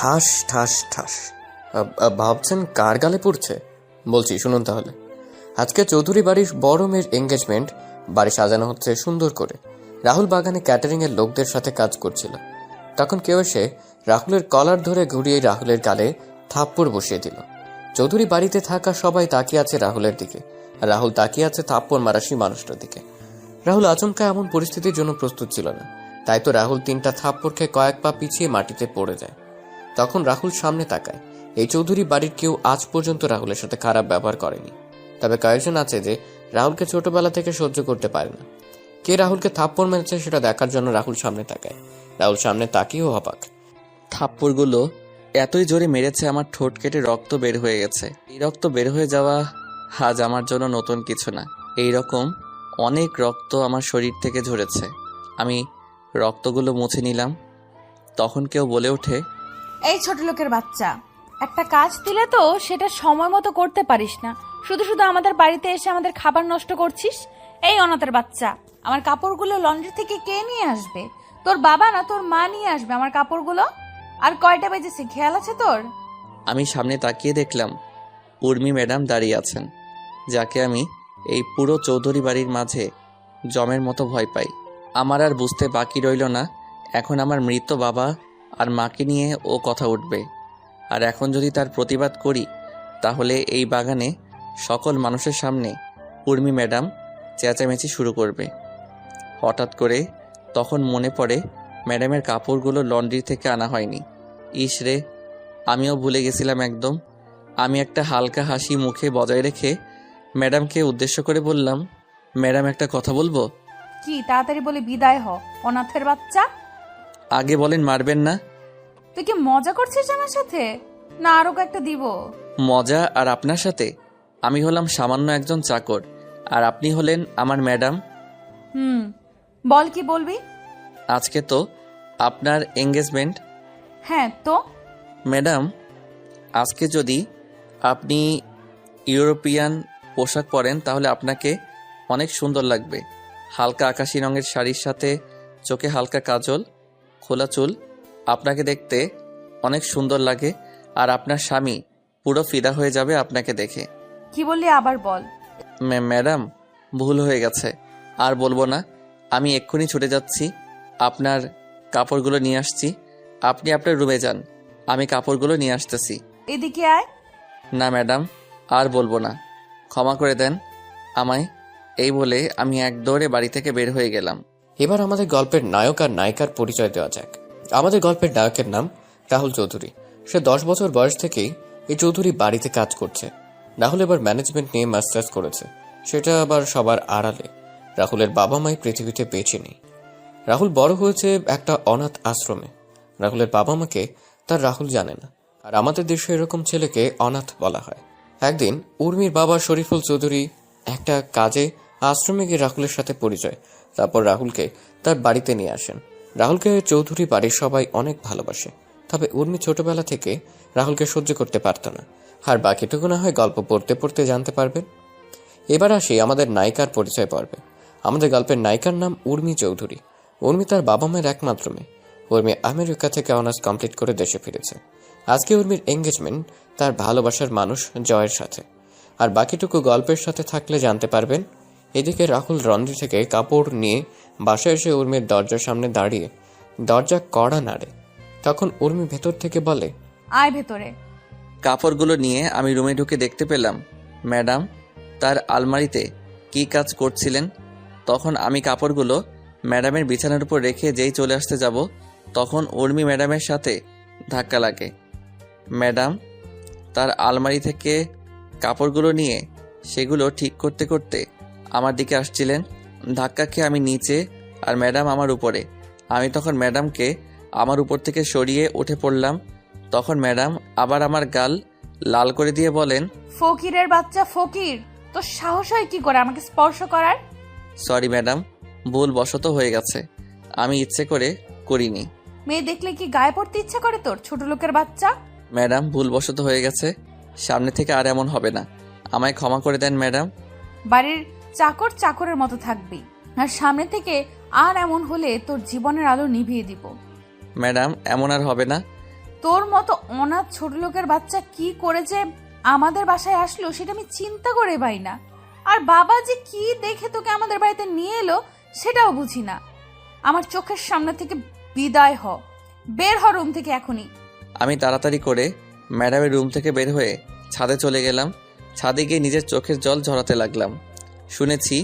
ঠাস ঠাস ঠাস। ভাবছেন কার গালে পড়ছে? বলছি শুনুন তাহলে। আজকে চৌধুরী বাড়ির বড় মেয়ের এঙ্গেজমেন্ট, বাড়ি সাজানো হচ্ছে সুন্দর করে। রাহুল বাগানে ক্যাটারিং এর লোকদের সাথে কাজ করছিল। তখন কেউ এসে রাহুলের কলার ধরে ঘুরিয়ে রাহুলের গালে থাপ্পড় বসিয়ে দিল। চৌধুরী বাড়িতে থাকা সবাই তাকিয়ে আছে রাহুলের দিকে, আর রাহুল তাকিয়ে আছে থাপ্পড় মারা সেই মানুষটার দিকে। রাহুল আচমকা এমন পরিস্থিতির জন্য প্রস্তুত ছিল না, তাই তো রাহুল 3টা থাপ্পড় খেয়ে কয়েক পা পিছিয়ে মাটিতে পড়ে যায়। তখন রাহুল সামনে তাকায়। এই চৌধুরী বাড়ির কেউ আজ পর্যন্ত রাহুলের সাথে খারাপ ব্যবহার করেনি, তবে কয়েকজন আছে যে রাহুলকে ছোটবেলা থেকে সহ্য করতে পারে না। কে রাহুলকে থাপ্পড় মেরেছে সেটা দেখার জন্য রাহুল সামনে তাকায়। রাহুল সামনে তাকিয়েও অবাক। থাপ্পড়গুলো এতই জোরে মেরেছে আমার ঠোঁট কেটে রক্ত বের হয়ে গেছে। এই রক্ত বের হয়ে যাওয়া আজ আমার জন্য নতুন কিছু না। এই রকম অনেক রক্ত আমার শরীর থেকে ঝরেছে। আমি রক্তগুলো মুছে নিলাম। তখন কেউ বলে ওঠে, এই ছোট লোকের বাচ্চা, একটা কাজ দিলে তো সেটা সময় মতো করতে পারিস না, শুধু শুধু আমাদের বাড়িতে এসে আমাদের খাবার নষ্ট করছিস। এই অনাথের বাচ্চা, আমার কাপড়গুলো লন্ড্রি থেকে কে নিয়ে আসবে? তোর বাবা না তোর মা নিয়ে আসবে আমার কাপড়গুলো। আর কয়টা বেজেছে খেয়াল আছে তোর? আমি সামনে তাকিয়ে দেখলাম উর্মি ম্যাডাম দাঁড়িয়ে আছেন, যাকে আমি এই পুরো চৌধুরী বাড়ির মাঝে জমের মতো ভয় পাই। আমার আর বুঝতে বাকি রইল না, এখন আমার মৃত বাবা আর মাকে নিয়ে ও কথা উঠবে। আর এখন যদি তার প্রতিবাদ করি, তাহলে এই বাগানে সকল মানুষের সামনে উর্মি ম্যাডাম চেঁচামেচি শুরু করবে। হঠাৎ করে তখন মনে পড়ে ম্যাডামের কাপড়গুলো লন্ড্রি থেকে আনা হয়নি। ইস রে, আমিও ভুলে গেছিলাম একদম। আমি একটা হালকা হাসি মুখে বজায় রেখে ম্যাডামকে উদ্দেশ্য করে বললাম, ম্যাডাম একটা কথা বলবো? কি, তাড়াতাড়ি বলে বিদায় হ অনাথের বাচ্চা। আগে বলেন মারবেন না। তুই কি মজা করছিস আমার সাথে, না আরো একটা দিব? মজা আর আপনার সাথে? আমি হলাম সামান্য একজন চাকর, আর আপনি হলেন আমার ম্যাডাম। বল কি বলবি? আজকে তো আপনার এঙ্গেজমেন্ট। হ্যাঁ তো। ম্যাডাম, আজকে যদি আপনি ইউরোপিয়ান পোশাক পরেন তাহলে আপনাকে অনেক সুন্দর লাগবে। হালকা আকাশি রঙের শাড়ির সাথে চোখে হালকা কাজল, খোলা চুল, আপনাকে দেখতে অনেক সুন্দর লাগে। আর আপনার স্বামী পুরো ফিদা হয়ে যাবে আপনাকে দেখে। কি বললি আবার বল। ম্যাডাম, ভুল হয়ে গেছে, আর বলবো না। আমি এক্ষুনি ছুটে যাচ্ছি, আপনার কাপড়গুলো নিয়ে আসছি। আপনি আপনার রুমে যান, আমি কাপড়গুলো নিয়ে আসতেছি। এদিকে আয়। না ম্যাডাম, আর বলবো না, ক্ষমা করে দেন আমায়। এই বলে আমি এক দৌড়ে বাড়ি থেকে বের হয়ে গেলাম। এবার আমাদের গল্পের নায়ক আর নায়িকার পরিচয় দেওয়া যাক। আমাদের গল্পের নায়কের নাম রাহুল চৌধুরী। সে 10 বছর বয়স থেকেই এই চৌধুরী বাড়িতে কাজ করছে। রাহুল এবার ম্যানেজমেন্ট নিয়ে মাস্টার্স করেছে, সেটা আবার সবার আড়ালে। রাহুলের বাবা মাই পৃথিবীতে বেঁচে নেই। রাহুল বড় হয়েছে একটা অনাথ আশ্রমে। রাহুলের বাবা মাকে তার রাহুল জানে না, আর আমাদের দেশে এরকম ছেলেকে অনাথ বলা হয়। একদিন উর্মির বাবা শরীফুল চৌধুরী একটা কাজে আশ্রমে গিয়ে রাহুলের সাথে পরিচয়, তারপর রাহুলকে তার বাড়িতে নিয়ে আসেন। রাহুলকে চৌধুরী বাড়ির সবাই অনেক ভালোবাসে, তবে উর্মি ছোটবেলা থেকে রাহুলকে সহ্য করতে পারত না। আর বাকিটুকু না হয় গল্প পড়তে পড়তে জানতে পারবেন। এবার আসি আমাদের নায়িকার পরিচয় পর্বে। আমাদের গল্পের নায়িকার নাম উর্মি চৌধুরী। উর্মি তার বাবা মায়ের একমাত্র মেয়ে। উর্মি আমেরিকা থেকে অনার্স কমপ্লিট করে দেশে ফিরেছে। আজকে উর্মির এঙ্গেজমেন্ট তার ভালোবাসার মানুষ জয়ের সাথে। আর বাকিটুকু গল্পের সাথে থাকলে জানতে পারবেন। এদিকে রাহুল লন্ড্রি থেকে কাপড় নিয়ে বাসায় এসে উর্মির দরজার সামনে দাঁড়িয়ে দরজা কড়া নাড়ে। তখন উর্মি ভেতর থেকে বলে, আয় ভেতরে। কাপড়গুলো নিয়ে আমি রুমে ঢুকে দেখতে পেলাম ম্যাডাম তার আলমারিতে কি কাজ করছিলেন। তখন আমি কাপড়গুলো ম্যাডামের বিছানার উপর রেখে যেই চলে আসতে যাব, তখন উর্মি ম্যাডামের সাথে ধাক্কা লাগে। ম্যাডাম তার আলমারি থেকে কাপড়গুলো নিয়ে সেগুলো ঠিক করতে করতে আমার দিকে আসছিলেন। ধাক্কা খেয়ে আমি নিচে আর ম্যাডাম আমার উপরে। আমি তখন ম্যাডামকে আমার উপর থেকে সরিয়ে উঠে পড়লাম। তখন ম্যাডাম আবার আমার গাল লাল করে দিয়ে বলেন, ফকিরের বাচ্চা ফকির, তোর সাহস হয় কি করে আমাকে স্পর্শ করার? সরি ম্যাডাম, ভুল বশত হয়ে গেছে, আমি ইচ্ছে করে করিনি। মেয়ে দেখলে কি গায়ে পড়তে ইচ্ছা করে তোর, ছোট লোকের বাচ্চা? ম্যাডাম, ভুল বশত হয়ে গেছে, সামনে থেকে আর এমন হবে না, আমায় ক্ষমা করে দেন ম্যাডাম। বাড়ির চাকর চাকরের মতো থাকবি, আর সামনে থেকে আর এমন হলে তোর জীবনের আলো নিভিয়ে দিব। ম্যাডাম, এমন আর হবে না, তোর মতো অনাথ ছোট লোকের বাচ্চা কি করে যে আমাদের বাসায় আসলো সেটা আমি চিন্তা করে পাই না। আর বাবা যে কি দেখে তোকে আমাদের বাড়িতে নিয়ে এলো সেটাও বুঝি না। আমার চোখের সামনে থেকে বিদায় হ, বের হ রুম থেকে এখনই। আমি তাড়াতাড়ি করে ম্যাডামের রুম থেকে বের হয়ে ছাদে চলে গেলাম। ছাদে গিয়ে নিজের চোখের জল ঝরাতে লাগলাম। শুনেছি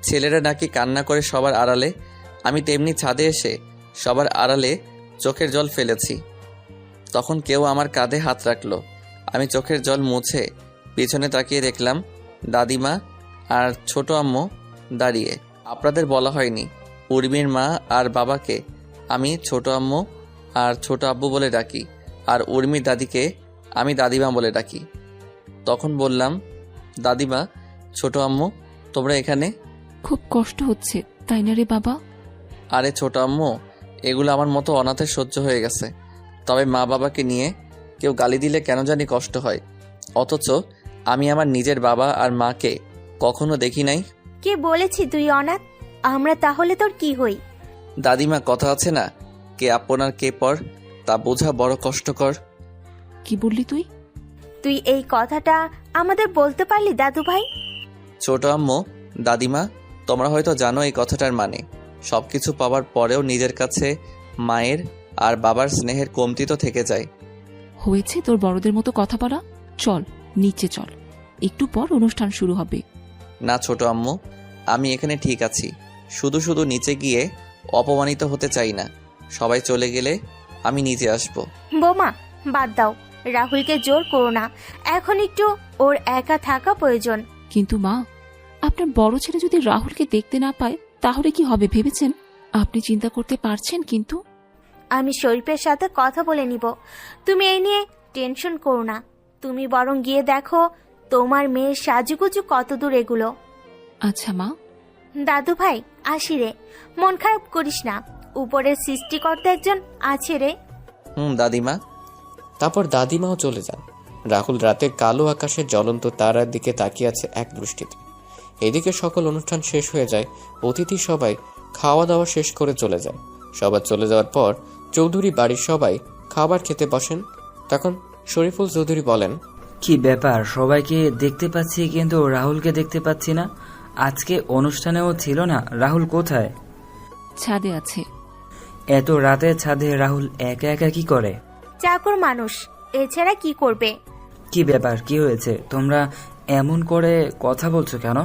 ছেলেরা নাকি কান্না করে সবার আড়ালে, আমি তেমনি ছাদে এসে সবার আড়ালে চোখের জল ফেলেছি। তখন কেউ আমার কাঁধে হাত রাখলো। আমি চোখের জল মুছে পিছনে তাকিয়ে দেখলাম দাদিমা আর ছোট আম্মু দাঁড়িয়ে। আপনাদের বলা হয়নি, উর্মির মা আর বাবাকে আমি ছোট আম্মু আর ছোট আব্বু বলে ডাকি, আর উর্মির দাদিকে আমি দাদিমা বলে ডাকি। তখন বললাম, দাদিমা, ছোট আম্মু, তোমরা এখানে? খুব কষ্ট হচ্ছে তাই না রে বাবা? আরে ছোট আম্মু, এগুলো আমার মতো অনাথের সহ্য হয়ে গেছে, তবে মা বাবাকে নিয়ে কেউ গালি দিলে কেন জানি কষ্ট হয়। অথচ আমি আমার নিজের বাবা আর মাকে কখনো দেখি নাই। কে বলেছি তুই অনাথ? আমরা তাহলে তোর কি হই? দাদিমা, কথা আছে না, কে আপন আর কে পর, তা বোঝা বড় কষ্টকর। কি বললি তুই? তুই এই কথাটা আমাদের বলতে পারলি দাদু ভাই? ছোট আম্মু, দাদিমা, তোমরা হয়তো জানো এই কথাটার মানে। সবকিছু পাওয়ার পরেও নিজের কাছে মায়ের আর বাবার স্নেহের কমতি তো থেকে যায়। হয়েছে তোর বড়দের মতো কথা বলা, চল নিচে চল, একটু পর অনুষ্ঠান শুরু হবে। না ছোট আম্মু, আমি এখানে ঠিক আছি। শুধু শুধু নিচে গিয়ে অপমানিত হতে চাই না। সবাই চলে গেলে আমি নিচে আসব। বোমা, বাদ দাও, রাহুলকে জোর করো না। এখন একটু ওর একা থাকা প্রয়োজন। কিন্তু মা, আপনার বড় ছেলে যদি রাহুলকে দেখতে না পায় তাহলে কি হবে ভেবেছেন? আপনি চিন্তা করতে পারছেন? কিন্তু আমি শরীফের সাথে কথা বলে নিব, তুমি এই নিয়ে টেনশন করো না। তুমি বরং গিয়ে দেখো তোমার মেয়ের সাজুগুজু কত দূর এগুলো। আচ্ছা মা। দাদু ভাই, আসি রে, মন খারাপ করিস না, উপরের সৃষ্টিকর্তা একজন আছে রে। দাদিমা। তারপর দাদিমাও চলে যান। রাহুল রাতে কালো আকাশের জ্বলন্ত তারার দিকে তাকিয়ে আছে এক দৃষ্টিতে। এদিকে সকল অনুষ্ঠান শেষ হয়ে যায়। অতিথি সবাই খাওয়া দাওয়া শেষ করে চলে যায়। সবার চলে যাওয়ার পর চৌধুরী বাড়ির সবাই খাবার খেতে বসেন। তখন শরীফুল চৌধুরী বলেন, কি ব্যাপার, সবাইকে দেখতে পাচ্ছি কিন্তু রাহুলকে দেখতে পাচ্ছি না। আজকে অনুষ্ঠানেও ছিল না, রাহুল কোথায়? ছাদে আছে। এত রাতে ছাদে রাহুল একা একা কি করে? চাকর মানুষ, এছাড়া কি করবে? কি ব্যাপার, কি হয়েছে? তোমরা এমন করে কথা বলছো কেন?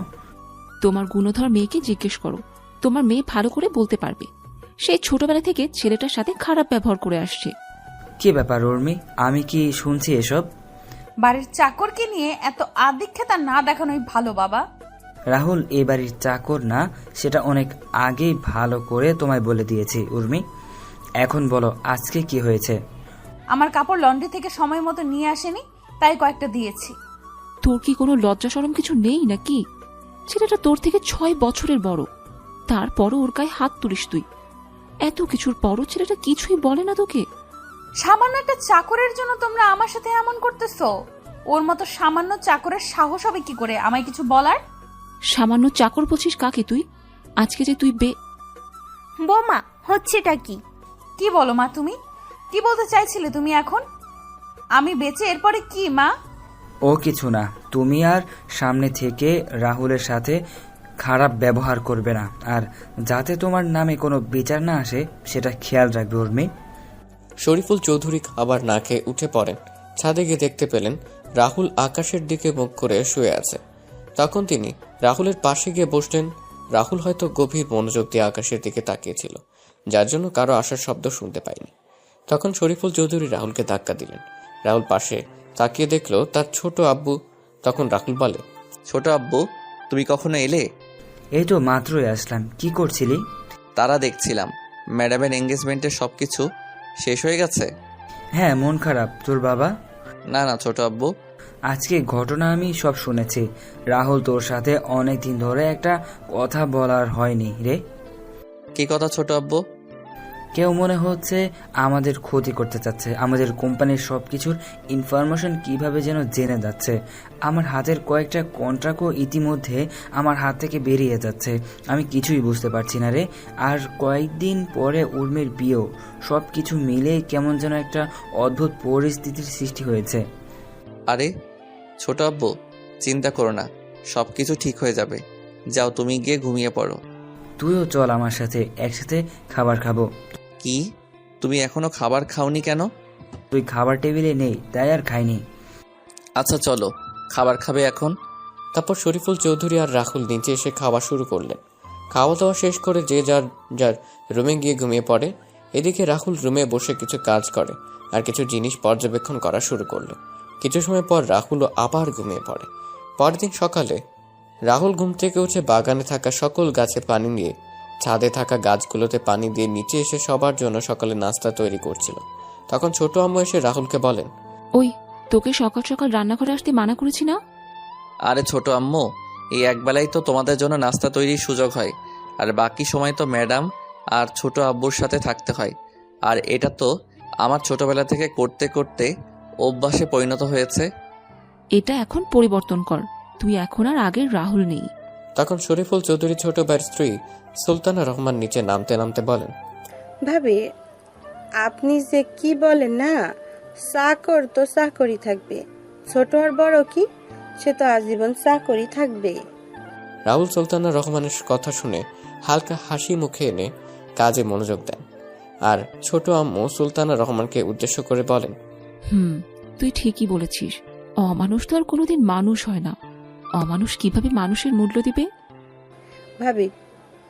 তোমার গুণধর মেয়েকে জিজ্ঞেস করো, তোমার মেয়ে ভালো করে বলতে পারবে। সে ছোটবেলা থেকে ছেলেটার সাথে খারাপ ব্যবহার করে আসছে। কি ব্যাপার উর্মি, আমি কি শুনছি এসব? বাড়ির চাকরকে নিয়ে এত আদিক্ষেতা না দেখানোই ভালো বাবা। রাহুল এ বাড়ির চাকর না, সেটা অনেক আগেই ভালো করে তোমায় বলে দিয়েছি উর্মি। এখন বলো আজকে কি হয়েছে? আমার কাপড় লন্ড্রি থেকে সময় মতো নিয়ে আসেনি, তাই কয়েকটা দিয়েছি। তোর কি কোনো লজ্জা শরম কিছু নেই নাকি? ছেলেটা তোর থেকে 6 বছরের বড়, তারপরও ওর গায়ে হাত তুলিস তুই। এত কিছুর পরও ছেলেটা কিছুই বলে না তোকে? সামান্য একটা চাকরের জন্য তোমরা আমার সাথে এমন করতেছো? ওর মতো সামান্য চাকরের সাহস হবে কি করে আমায় কিছু বলার? সামান্য চাকর বলছিস কাকে তুই? আজকে যে তুই বোমা, হচ্ছেটা কি? কি বলো মা, তুমি কি বলতে চাইছিলে? তুমি এখন আমি বেঁচে এরপরে কি মা? ও কিছু না, তুমি আর সামনে থেকে রাহুলের সাথে খারাপ ব্যবহার করবে না, আর যাতে তোমার নামে কোনো বিচার না আসে সেটা খেয়াল রাখবে উর্মি। শরীফুল চৌধুরী খাবার না খেয়ে উঠে পড়েন। ছাদে গিয়ে দেখতে পেলেন রাহুল আকাশের দিকে মুখ করে শুয়ে আছে। তখন তিনি রাহুলের পাশে গিয়ে বসলেন। রাহুল হয়তো গভীর মনোযোগ দিয়ে আকাশের দিকে তাকিয়েছিল, যার জন্য কারো আসার শব্দ শুনতে পায়নি। তখন শরীফুল চৌধুরী রাহুলকে ধাক্কা দিলেন। রাহুল পাশে তাকিয়ে দেখল তার ছোট আব্বু। তখন রাহুল বলে, ছোট আব্বু, তুমি কখনো এলে? এই তো মাত্রই আসলাম। কি করছিলি? তারা দেখছিলাম ম্যাডামের এঙ্গেজমেন্টের সবকিছু শেষ হয়ে গেছে। হ্যাঁ, মন খারাপ তোর বাবা? না না ছোট আব্বু, আজকে ঘটনা আমি সব শুনেছি। রাহুল তোর সাথে অনেক দিন ধরে একটা কথা বলার হয়নি রে। কি কথা ছোট আব্বু? কেউ মনে হচ্ছে আমাদের ক্ষতি করতে চাচ্ছে, আমাদের কোম্পানির সব কিছুর ইনফরমেশন কিভাবে যেন জেনে যাচ্ছে। আমার হাতের কয়েকটা কন্ট্রাক্টও ইতিমধ্যে আমার হাত থেকে বেরিয়ে যাচ্ছে, আমি কিছুই বুঝতে পারছি না রে। আর কয়েকদিন পরে উর্মির বিয়েও, সব কিছু মিলে কেমন যেন একটা অদ্ভুত পরিস্থিতির সৃষ্টি হয়েছে। আরে ছোট আব্বু, চিন্তা করো না, সব কিছু ঠিক হয়ে যাবে। যাও, তুমি গিয়ে ঘুমিয়ে পড়ো। তুইও চল আমার সাথে, একসাথে খাবার খাবো। কি, তুমি এখনো খাবার খাওনি কেন? তুই খাবার টেবিলে নেই তাই আর খাইনি। আচ্ছা চলো, খাবার খাবে এখন? তারপর শরীফুল চৌধুরী আর রাহুল নিচে এসে খাওয়া শুরু করলেন। খাওয়া দাওয়া শেষ করে যে যার যার রুমে গিয়ে ঘুমিয়ে পড়ে। এদিকে রাহুল রুমে বসে কিছু কাজ করে আর কিছু জিনিস পর্যবেক্ষণ করা শুরু করলো। কিছু সময় পর রাহুলও আবার ঘুমিয়ে পড়ে। পরদিন সকালে রাহুল ঘুম থেকে উঠে বাগানে থাকা সকল গাছে পানি নিয়ে ছাদে থাকা গাছগুলোতে পানি দিয়ে নিচে এসে সবার জন্য সকালে নাস্তা তৈরি করছিল। তখন ছোট আম্মু এসে রাহুলকে বলেন, ওই, তোকে সকাল সকাল রান্নাঘরে আসতে মানা করেছি না? আরে ছোট আম্মু, এই একবেলাই তো তোমাদের জন্য নাস্তা তৈরির সুযোগ হয়, আর বাকি সময় তো ম্যাডাম আর ছোট আব্বুর সাথে থাকতে হয়। আর এটা তো আমার ছোটবেলা থেকে করতে করতে অভ্যাসে পরিণত হয়েছে। এটা এখন পরিবর্তন কর, তুই এখন আর আগের রাহুল নেই। তখন শরীফুল চৌধুরী ছোট ভাইয়ের স্ত্রী সুলতানা রহমান নিচে নামতে নামতে বলেন, ভাবি, আপনি যে কি বলেন না, চাকর তো চাকরই থাকবে, ছোট আর বড় কি, সে তো আজীবন চাকরই থাকবে। রাহুল সুলতানা রহমানের কথা শুনে হালকা হাসি মুখে এনে কাজে মনোযোগ দেন। আর ছোট আম্মু সুলতানা রহমানকে উদ্দেশ্য করে বলেন, তুই ঠিকই বলেছিস, অমানুষ তো আর কোনোদিন মানুষ হয় না। অমানুষ কিভাবে মানুষের মূল্য দিবে? ভাবি,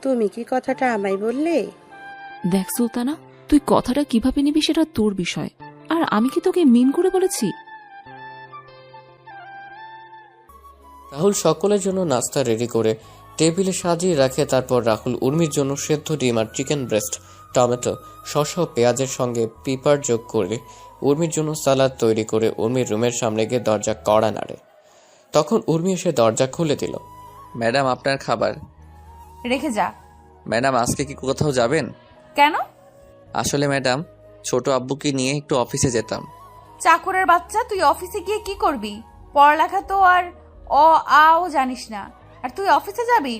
তুমি কি কথাটা আমায় বললে? দেখ সুলতানা, তুই কথাটা কিভাবে নিবি সেটা তোর বিষয়, আর আমি কি তোকে মিন করে বলেছি? রাহুল সকলের জন্য নাস্তা রেডি করে টেবিলে সাজিয়ে রাখে। তারপর রাহুল উর্মির জন্য সেদ্ধ ডিম আর চিকেন ব্রেস্ট, টমেটো, শসা ও পেঁয়াজের সঙ্গে পিপার যোগ করে উর্মির জন্য সালাদ তৈরি করে উর্মির রুমের সামনে গিয়ে দরজা কড়া নাড়ে। তখন উর্মি এসে দরজা খুলে দিল। ম্যাডাম, আপনার খাবার। রেখে যা। ম্যাডাম, আজকে কি কোথাও যাবেন? কেন? আসলে ম্যাডাম, ছোট আব্বুকে নিয়ে একটু অফিসে যেতাম। চাকরের বাচ্চা, তুই অফিসে গিয়ে কি করবি? পড়ালেখা তো আর অ আও জানিস না, আর তুই অফিসে যাবি?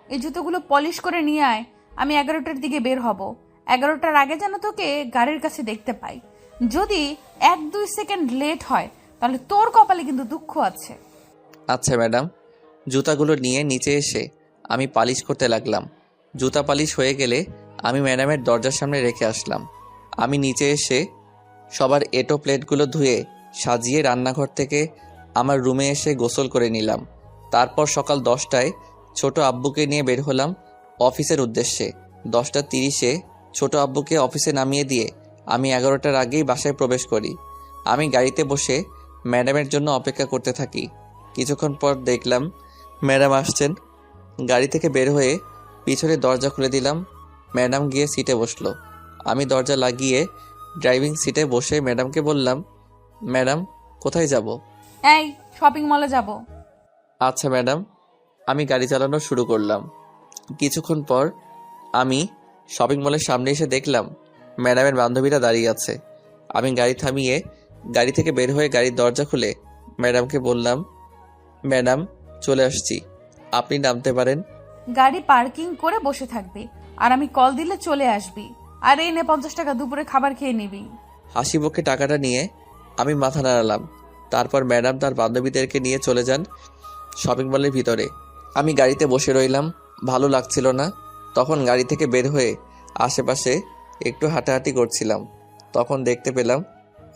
এই জুতোগুলো পলিশ করে নিয়ে আয়, আমি 11টার দিকে বের হব। 11টার আগে যেন তোকে গাড়ির কাছে দেখতে পাই। যদি 1-2 সেকেন্ড লেট হয় তাহলে তোর কপালে কিন্তু দুঃখ আছে। আচ্ছা ম্যাডাম। জুতাগুলো নিয়ে নিচে এসে আমি পালিশ করতে লাগলাম। জুতা পালিশ হয়ে গেলে আমি ম্যাডামের দরজার সামনে রেখে আসলাম। আমি নিচে এসে সবার এটো প্লেটগুলো ধুয়ে সাজিয়ে রান্নাঘর থেকে আমার রুমে এসে গোসল করে নিলাম। তারপর সকাল 10টায় ছোট আব্বুকে নিয়ে বের হলাম অফিসের উদ্দেশ্যে। 10:30-এ ছোট আব্বুকে অফিসে নামিয়ে দিয়ে আমি 11টার আগেই বাসায় প্রবেশ করি। আমি গাড়িতে বসে ম্যাডামের জন্য অপেক্ষা করতে থাকি। কিছুক্ষণ পর দেখলাম ম্যাডাম আসছেন। গাড়ি থেকে বের হয়ে পিছনে দরজা খুলে দিলাম। ম্যাডাম গিয়ে সিটে বসলো। আমি দরজা লাগিয়ে ড্রাইভিং সিটে বসে ম্যাডামকে বললাম, ম্যাডাম কোথায় যাব? এই, শপিং মলে যাব। আচ্ছা ম্যাডাম। আমি গাড়ি চালানো শুরু করলাম। কিছুক্ষণ পর আমি শপিং মলের সামনে এসে দেখলাম ম্যাডামের বান্ধবীরা দাঁড়িয়ে আছে। আমি গাড়ি থামিয়ে গাড়ি থেকে বের হয়ে গাড়ির দরজা খুলে ম্যাডামকে বললাম, ম্যাডাম চলে আসছি, আপনি নামতে পারেন। গাড়ি পার্কিং করে বসে থাকবি, আর আমি কল দিলে চলে আসবি। আর এই নে 50 টাকা, দুপুরে খাবার খেয়ে নিবি। হাসি মুখে টাকাটা নিয়ে আমি মাথা নাড়ালাম। তারপর ম্যাডাম তার বান্ধবীদেরকে নিয়ে চলে যান শপিং মলের ভিতরে। আমি গাড়িতে বসে রইলাম, ভালো লাগছিল না। তখন গাড়ি থেকে বের হয়ে আশেপাশে একটু হাঁটাহাঁটি করছিলাম। তখন দেখতে পেলাম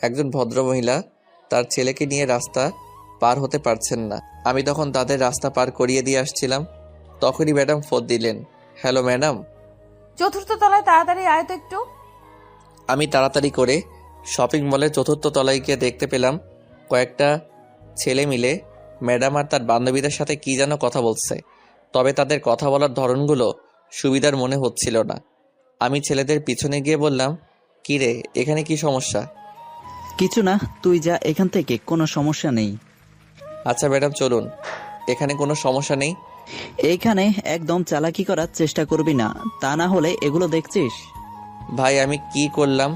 একজন ভদ্রমহিলা তার ছেলেকে নিয়ে রাস্তা পার হতে পারছেন না। আমি তখন তাদের রাস্তা পার করিয়ে দিয়ে আসছিলাম। তখনই ম্যাডাম ফোন দিলেন। Hello madam. 4র্থ তলায় তাড়াতাড়ি আয় তো একটু। আমি তাড়াতাড়ি করে শপিং মলের 4র্থ তলায় গিয়ে দেখতে পেলাম কয়েকটা ছেলে মিলে ম্যাডাম আর তার বান্ধবীদের সাথে কি যেন কথা বলছে। তবে তাদের কথা বলার ধরনগুলো সুবিধার মনে হচ্ছিল না। আমি ছেলেদের পিছনে গিয়ে বললাম, কি রে, এখানে কি সমস্যা? কিছু না, তুই যা এখান থেকে, কোনো সমস্যা নেই। আচ্ছা ম্যাডাম চলুন, এখানে কোনো সমস্যা নেই, এইখানে একদম চালাকি করার চেষ্টা করবি না, তা না হলে এগুলো দেখছিস। ভাই আমি কি করলাম?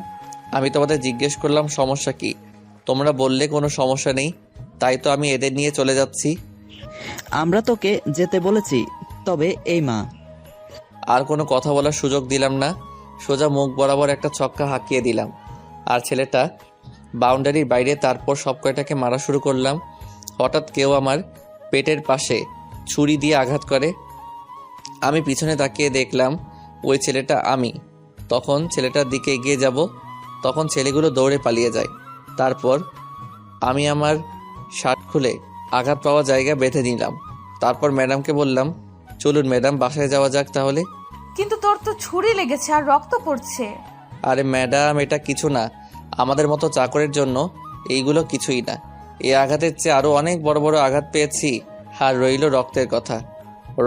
আমি তোমাদের জিজ্ঞেস করলাম সমস্যা কি, তোমরা বললে কোনো সমস্যা নেই, তাই তো আমি এদের নিয়ে চলে যাচ্ছি। আমরা তোকে যেতে বলেছি, তবে এই মা। আর কোনো কথা বলার সুযোগ দিলাম না, সোজা মুখ বরাবর একটা ছক্কা হাঁকিয়ে দিলাম। আর ছেলেটা বাউন্ডারির বাইরে, তারপর সব কয়টাকে মারা শুরু করলাম। হঠাৎ কেউ আমার পেটের পাশে ছুরি দিয়ে আঘাত করে। আমি পিছনে তাকিয়ে দেখলাম ওই ছেলেটা আমি। তখন ছেলেটার দিকে এগিয়ে যাব, তখন ছেলেগুলো দৌড়ে পালিয়ে যায়। তারপর আমি আমার শার্ট খুলে আঘাত পাওয়া জায়গা বেঁধে নিলাম। তারপর ম্যাডামকে বললাম, চলুন ম্যাডাম বাসায় যাওয়া যাক তাহলে। কিন্তু তোর তো ছুরি লেগেছে আর রক্ত পড়ছে। আরে ম্যাডাম, এটা কিছু না, আমাদের মতো চাকরের জন্য এইগুলো কিছুই না। এই আঘাতের চেয়ে আরও অনেক বড় বড় আঘাত পেয়েছি। আর রইল রক্তের কথা,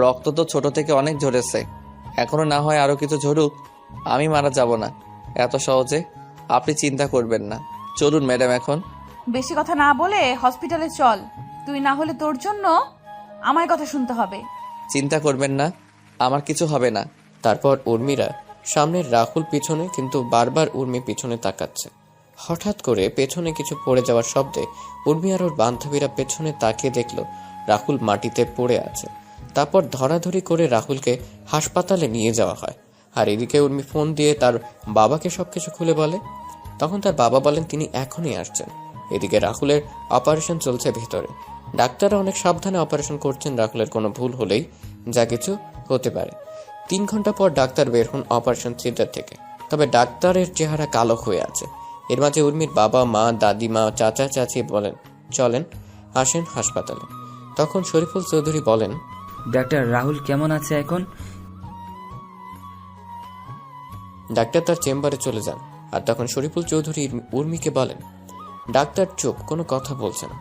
রক্ত তো ছোট থেকে অনেক ঝরেছে, এখনো না হয় আরও কিছু ঝরুক, আমি মারা যাব না এত সহজে, আপনি চিন্তা করবেন না। চলুন ম্যাডাম এখন। বেশি কথা না বলে হসপিটালে চল, তুই না হলে তোর জন্য আমার কথা শুনতে হবে। চিন্তা করবেন না, আমার কিছু হবে না। তারপর উর্মিরা সামনের রাহুল পিছনে, কিন্তু বারবার উর্মি পিছনে তাকাচ্ছে। হঠাৎ করে পেছনে কিছু পড়ে যাওয়ার শব্দে উর্মি আর ওর বান্ধবীরা পেছনে তাকিয়ে দেখল রাহুল মাটিতে পড়ে আছে। তারপর ধরাধরি করে রাহুলকে হাসপাতালে নিয়ে যাওয়া হয়। আর এদিকে উর্মি ফোন দিয়ে তার বাবাকে সবকিছু খুলে বলে। তখন তার বাবা বলেন তিনি এখনই আসছেন। এদিকে রাহুলের অপারেশন চলছে ভেতরে। ডাক্তাররা অনেক সাবধানে অপারেশন করছেন, রাহুলের কোনো ভুল হলেই যা কিছু হতে পারে। 3 ঘন্টা পর ডাক্তার বের হন অপারেশন থিয়েটার থেকে। তবে ডাক্তারের চেহারা কালো হয়ে আছে। এর মাঝে উর্মির বাবা মা, দাদিমা, চাচা চাচি বলেন, চলেন আসেন হাসপাতালে। তখন শরীফুল চৌধুরী বলেন, ডাক্তার রাহুল কেমন আছে এখন? ডাক্তার তার চেম্বারে চলে যান। আর তখন শরীফুল চৌধুরী উর্মিকে বলেন, ডাক্তার চুপ, কোনো কথা বলছে না।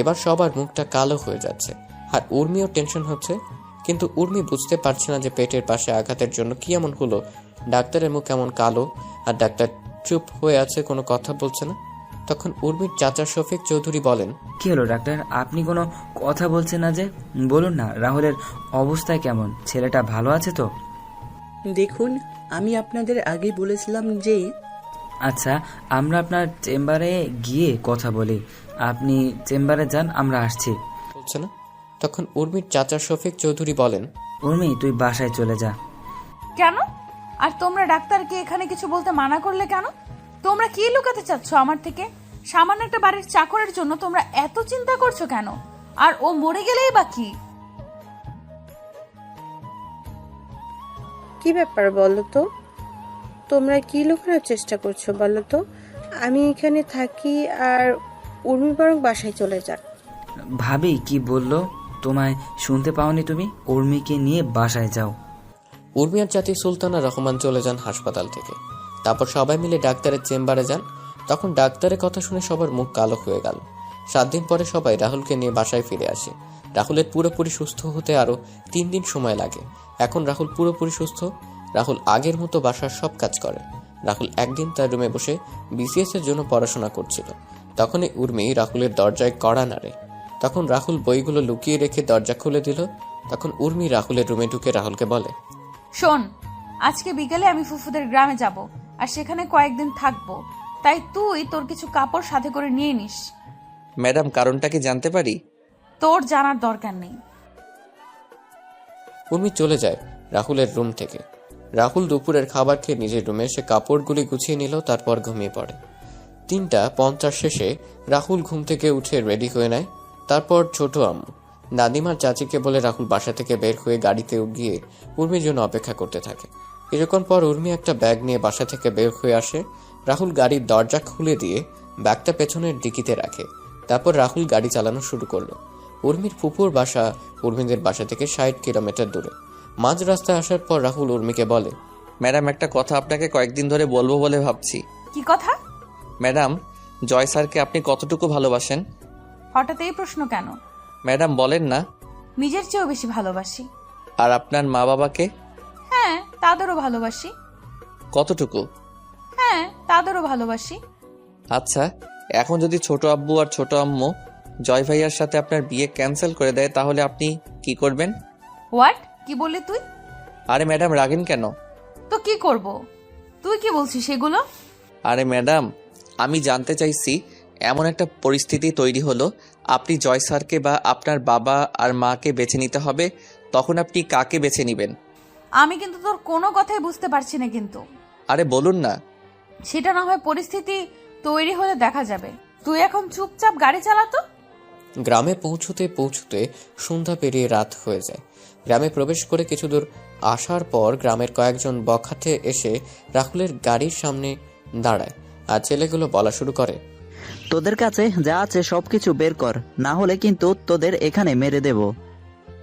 এবার সবার মুখটা কালো হয়ে যাচ্ছে। আর উর্মিও টেনশন হচ্ছে, কিন্তু উর্মি বুঝতে পারছে না যে পেটের পাশে আঘাতের জন্য কি এমন হলো ডাক্তারের মুখ এমন কালো, আর ডাক্তার চুপ হয়ে আছে, কোনো কথা বলছে না। তখন উর্মির চাচা শফিক চৌধুরী বলেন, কি হলো ডাক্তার, আপনি কোনো কথা বলছেন না যে? বলুন না রাহুলের অবস্থায় কেমন, ছেলেটা ভালো আছে তো? দেখুন, আমি আপনাদের আগেই বলেছিলাম যে আচ্ছা, আমরা আপনার চেম্বারে গিয়ে কথা বলি, আপনি চেম্বারে যান, আমরা আসছি। বলছে না। তখন উর্মির চাচা শফিক চৌধুরী বলেন, উর্মি তুই বাসায় চলে যা। কেন? আর তোমরা ডাক্তারকে এখানে কিছু বলতে মানা করলে কেন? তোমরা কি লুকাতে চাচ্ছ আমার থেকে? সামান্য একটা বাড়ির চাকরের জন্য তোমরা এত চিন্তা করছো কেন? আর ও মরে গেলেই বা কি? কি ব্যাপার বলো তো? তোমরা কি লুকানোর চেষ্টা করছো বলো তো? আমি এখানে থাকি আর উর্মি বরং বাসায় চলে যাক। ভাবি কি বললো তোমায় শুনতে পাওনি তুমি? উর্মিকে নিয়ে বাসায় যাও। উর্মি আর চাচি সুলতানা রহমান চলে যান হাসপাতাল থেকে। তারপর সবাই মিলে ডাক্তারের চেম্বারে যান। তখন ডাক্তারের কথা শুনে সবার মুখ কালো হয়ে গেল। 7 দিন পরে সবাই রাহুলকে নিয়ে বাসায় ফিরে আসে। রাহুলের পুরোপুরি সুস্থ হতে আরো 3 দিন সময় লাগে। এখন রাহুল পুরোপুরি সুস্থ। রাহুল আগের মতো বাসার সব কাজ করে। রাহুল একদিন তার রুমে বসে বিসিএস এর জন্য পড়াশোনা করছিল। তখনই উর্মি রাহুলের দরজায় কড়া নাড়ে। তখন রাহুল বইগুলো লুকিয়ে রেখে দরজা খুলে দিল। তখন উর্মি রাহুলের রুমে ঢুকে রাহুলকে বলে, শোন, আজকে বিকেলে আমি ফুফুদের গ্রামে যাব আর সেখানে কয়েকদিন থাকবো, তাই তুই তোর কিছু কাপড় সাথে করে নিয়ে নিস। ম্যাডাম, কারণটা কি জানতে পারি? তোর জানার দরকার নেই। উর্মি চলে যায় রাহুলের রুম থেকে। রাহুল দুপুরের খাবার খেয়ে নিজের রুমে এসে কাপড়গুলি গুছিয়ে নিল, তারপর ঘুমিয়ে পড়ে। 3:50 শেষে রাহুল ঘুম থেকে উঠে রেডি হয়ে নেয়। তারপর ছোট আম্মু, দাদিমার চাচিকে বলে রাহুল বাসা থেকে বের হয়ে গাড়িতে গিয়ে উর্মির জন্য অপেক্ষা করতে থাকে। কিছুক্ষণ পর উর্মি একটা ব্যাগ নিয়ে বাসা থেকে বের হয়ে আসে। রাহুল গাড়ির দরজা খুলে দিয়ে ব্যাগটা পেছনের ডিকিতে রাখে। তারপর রাহুল গাড়ি চালানো শুরু করলো। উর্মির ফুপুর বাসা উর্মিদের বাসা থেকে 60 কিলোমিটার দূরে। মাঝ রাস্তায় আসার পর রাহুল উর্মিকে বলে, ম্যাডাম, একটা কথা আপনাকে কয়েকদিন ধরে বলবো বলে ভাবছি। কি কথা? ম্যাডাম, জয় স্যারকে আপনি কতটুকু ভালোবাসেন? হঠাৎ এই প্রশ্ন কেন? ম্যাডাম বলেন না। নিজের চেয়েও বেশি ভালোবাসি। আর আপনার মা বাবাকে? হ্যাঁ, তাদেরও ভালোবাসি। কতটুকু? হ্যাঁ, তাদেরও ভালোবাসি। আচ্ছা, এখন যদি ছোট আব্বু আর ছোট আম্মু জয় ভাইয়ার সাথে আপনার বিয়ে ক্যান্সেল করে দেয়, তাহলে আপনি কি করবেন? হোয়াট? কি বললি তুই? আরে ম্যাডাম রাগেন কেন? তো কি করব? তুই কি বলছিস সেগুলো? আরে ম্যাডাম, আমি জানতে চাইছি, এমন একটা পরিস্থিতি তৈরি হলো, আপনি জয় স্যারকে বা আপনার বাবা আর মাকে বেছে নিতে হবে, তখন আপনি কাকে বেছে নেবেন? আমি কিন্তু তোর কোনো কথাই বুঝতে পারছি না কিন্তু। আরে বলুন না। সেটা না হয় পরিস্থিতি তৈরি হলে দেখা যাবে। তুই এখন চুপচাপ গাড়ি চালাতো। গ্রামে পৌঁছতে পৌঁছতে সন্ধ্যা পেরিয়ে রাত হয়ে যায়। গ্রামে প্রবেশ করে কিছু দূর আসার পর গ্রামের কয়েকজন বখাটে এসে রাহুলের গাড়ির সামনে দাঁড়ায় আর ছেলেগুলো বলা শুরু করে, তোদের কাছে যা আছে সবকিছু বের কর, না হলে কিন্তু তোদের এখানে মেরে দেব।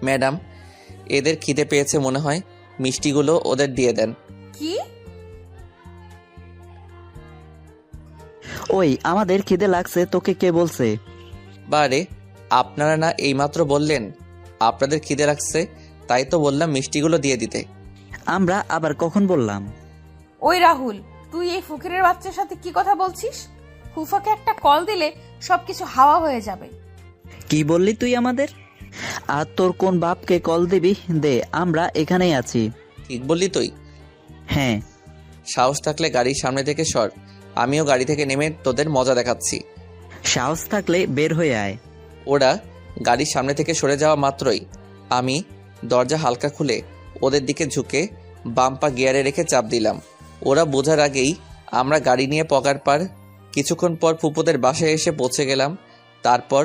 ম্যাডাম, এদের খিদে পেয়েছে মনে হয়, মিষ্টিগুলো ওদের দিয়ে দেন। কি? ওই আমাদের খিদে লাগছে তোকে কে বলছে? বারে, আপনারা না এইমাত্র বললেন আপনাদের খিদে লাগছে, তাই তো বললাম মিষ্টিগুলো দিয়ে দিতে। আমরা আবার কখন বললাম? ওই রাহুল, তুই এই ফকিরের বাচ্চার সাথে কি কথা বলছিস? ফুফাকে একটা কল দিলে সবকিছু হাওয়া হয়ে যাবে। কি বললি তুই আমাদের? আর তোর কোন বাপকে কল দিবি? দে, আমরা এখানেই আছি। ঠিক বললি তুই? হ্যাঁ। সাহস থাকলে গাড়ির সামনে থেকে সর, আমিও গাড়ি থেকে নেমে তোদের মজা দেখাচ্ছি। সাহস থাকলে বের হয়ে আয়। ওরা গাড়ির সামনে থেকে সরে যাওয়া মাত্রই আমি দরজা হালকা খুলে ওদের দিকে ঝুঁকে বাম পা গিয়ারে রেখে চাপ দিলাম। ওরা বোঝার আগেই আমরা গাড়ি নিয়ে পকার পার। কিছুক্ষণ পর ফুপুদের বাসায় এসে পৌঁছে গেলাম। তারপর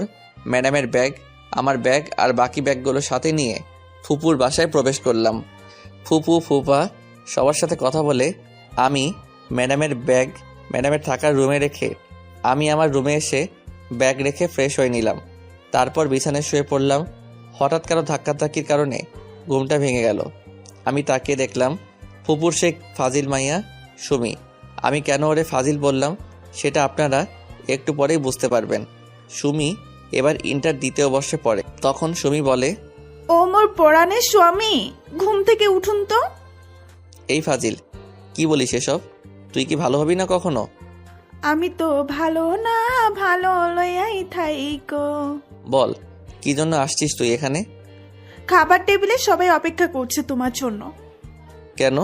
ম্যাডামের ব্যাগ, আমার ব্যাগ আর বাকি ব্যাগগুলো সাথে নিয়ে ফুপুর বাসায় প্রবেশ করলাম। ফুপু ফুপা সবার সাথে কথা বলে আমি ম্যাডামের থাকার রুমে রেখে আমি আমার রুমে এসে ব্যাগ রেখে ফ্রেশ হয়ে নিলাম। তারপর বিছানায় শুয়ে পড়লাম। হঠাৎ কারো ধাক্কাধাক্কির কারণে ঘুমটা ভেঙে গেল। আমি তাকিয়ে দেখলাম ফুপুর শেখ ফাজিল মাইয়া সুমি। আমি কেন ওরে ফাজিল বললাম সেটা আপনারা একটু পরেই বুঝতে পারবেন। সুমি এবার ইন্টার দ্বিতীয় বর্ষে পড়ে। তখন সুমি বলে, ও মোর পরাণের স্বামী, ঘুম থেকে উঠুন তো। এই ফাজিল, কি বলিস এসব? তুই কি ভালো হবি না কখনো? আমি তো ভালো না, ভালো লইয়াই থাইকো। বল, কি জন্য আসছিস তুই এখানে? খাবার টেবিলে সবাই অপেক্ষা করছে তোমার জন্য। কেন?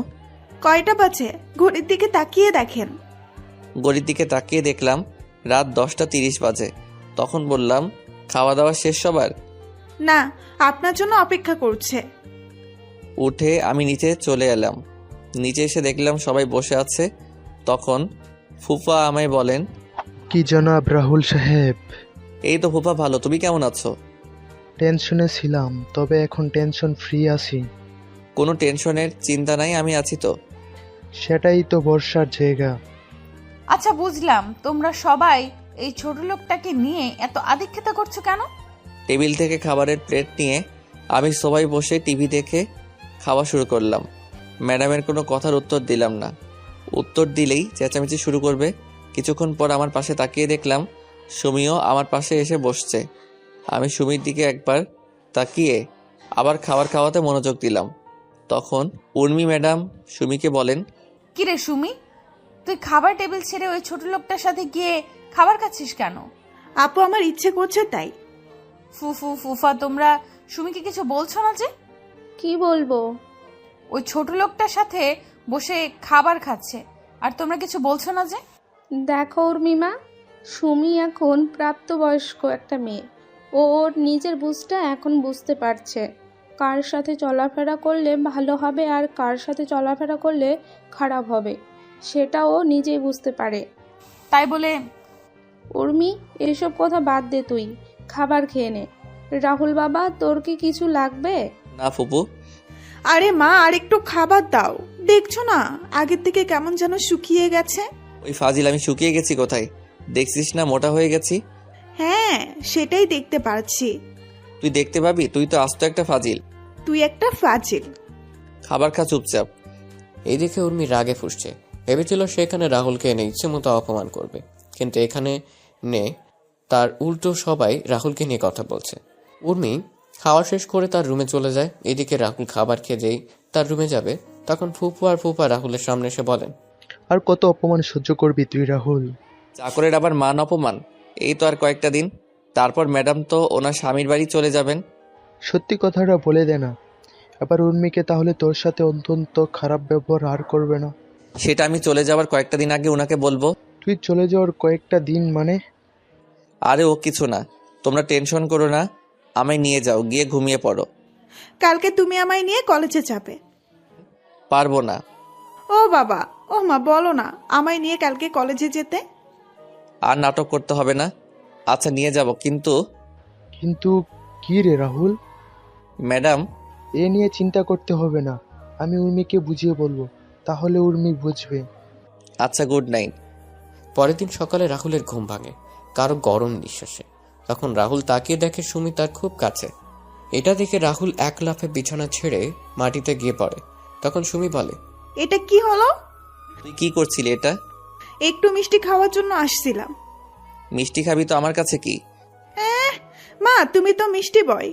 কয়টা বাজে ঘড়ির দিকে তাকিয়ে দেখেন। ঘড়ির দিকে তাকিয়ে দেখলাম রাত 10:30 বাজে। তখন বললাম, খাওয়া দাওয়া শেষ সবার? না, আপনার জন্য অপেক্ষা করছে। উঠে আমি নিচে চলে এলাম। নিচে এসে দেখলাম সবাই বসে আছে। তখন ফুফা আমায় বলেন, কি জনাব রাহুল সাহেব? এই তো ফুফা, ভালো, তুমি কেমন আছো? টেনশনে ছিলাম, তবে এখন টেনশন ফ্রি আছি। কোনো টেনশনের চিন্তা নাই, আমি আছি তো। সেটাই তো ভরসার জায়গা। আচ্ছা বুঝলাম, তোমরা সবাই এই ছোট লোকটাকে নিয়ে এত আদিক্ষেতা করছো কেন? টেবিল থেকে খাবারের প্লেট নিয়ে আমি সবাই বসে টিভি দেখে খাওয়া শুরু করলাম। ম্যাডামের কোনো কথার উত্তর দিলাম না। উত্তর দিলেই চেঁচামেচি শুরু করবে। কিছুক্ষণ পর আমার পাশে তাকিয়ে দেখলাম সুমিও আমার পাশে এসে বসছে। আমি সুমির দিকে একবার তাকিয়ে আবার খাবার খাওয়াতে মনোযোগ দিলাম। তখন উর্মি ম্যাডাম সুমিকে বলেন, কিরে সুমি, তুই খাবার টেবিল ছেড়ে ওই ছোট লোকটার সাথে গিয়ে খাবার খাচ্ছিস কেন? আপু, আমার ইচ্ছে করছে তাই। ফুফু ফুফা, তোমরা সুমিকে কিছু বলছো না যে? কি বলবো? ওই ছোট লোকটার সাথে বসে খাবার খাচ্ছে আর তোমরা কিছু বলছো না যে? দেখো উর্মিমা, সুমি এখন প্রাপ্তবয়স্ক একটা মেয়ে। ও ওর নিজের বুঝটা এখন বুঝতে পারছে, কার সাথে চলাফেরা করলে ভালো হবে আর কার সাথে চলাফেরা করলে খারাপ হবে, সেটা ও নিজেই বুঝতে পারে। তাই বলে উর্মি, এসব কথা বাদ দে, তুই খাবার খেয়ে নে। রাহুল বাবা, তোর কি কিছু লাগবে? না ফুপু। আরে মা, আর একটু খাবার দাও। দেখছো না আগের থেকে কেমন যেন শুকিয়ে গেছে। ওই ফাজিল, আমি শুকিয়ে গেছি কোথায়? দেখছিস না মোটা হয়ে গেছি? হ্যাঁ, সেটাই দেখতে পাচ্ছি। তুই দেখতে পাবি, তুই তো আস্ত একটা ফাজিল। তুই একটা ফাজিল। খাবার খা চুপচাপ। এইদিকে উর্মি রাগে ফুসছে। ভেবেছিল সেখানে রাহুলকে এনে ইচ্ছে মতো অপমান করবে, কিন্তু এখানে তার উল্টো সবাই রাহুলকে নিয়ে কথা বলছে। উর্মি খাওয়া শেষ করে তার রুমে চলে যায়। এদিকে রাহুল খাবার খেয়ে যেই তার রুমে যাবে, তখন ফুপা রাহুলের সামনে এসে বলেন, আর কত অপমান সহ্য করবি তুই রাহুল? চাকরের আবার মান অপমান? এই তো আর কয়েকটা দিন, তারপর ম্যাডাম তো ওনার স্বামীর বাড়ি চলে যাবেন। সত্যি কথাটা বলে দে না, এবার উর্মিকে তাহলে তোর সাথে অত্যন্ত খারাপ ব্যবহার আর করবে না। সেটা আমি চলে যাওয়ার কয়েকটা দিন আগে ওনাকে বলবো। তুই চলে যাওয়ার কয়েকটা দিন মানে? আরে ও কিছু না, তোমরা টেনশন করো না, আমায় নিয়ে যাও, গিয়ে ঘুমিয়ে পড়ো। কালকে তুমি আমায় নিয়ে কলেজে যাবে? পারবো না। ও বাবা, ও মা, বলো না আমায় নিয়ে কালকে কলেজে যেতে। আর নাটক করতে হবে না। আচ্ছা নিয়ে যাব, কিন্তু কিন্তু কি রে রাহুল? ম্যাডাম, এ নিয়ে চিন্তা করতে হবে না, আমি উর্মিকে বুঝিয়ে বলবো, তাহলে উর্মি বুঝবে। আচ্ছা, গুড নাইট। পরের দিন সকালে রাহুলের ঘুম ভাঙে কারো গরম নিঃশ্বাসে। তখন রাহুল তাকিয়ে দেখে সুমি তার খুব কাছে। এটা দেখে রাহুল এক লাফে বিছানা ছেড়ে মাটিতে গিয়ে পড়ে। তখন সুমি বলে, এটা কি হলো? তুই কি করছিলি এটা? একটু মিষ্টি খাওয়ার জন্য আসছিলাম। মিষ্টি খাবি তো আমার কাছে কি? মা, তুমি তো মিষ্টি বয়,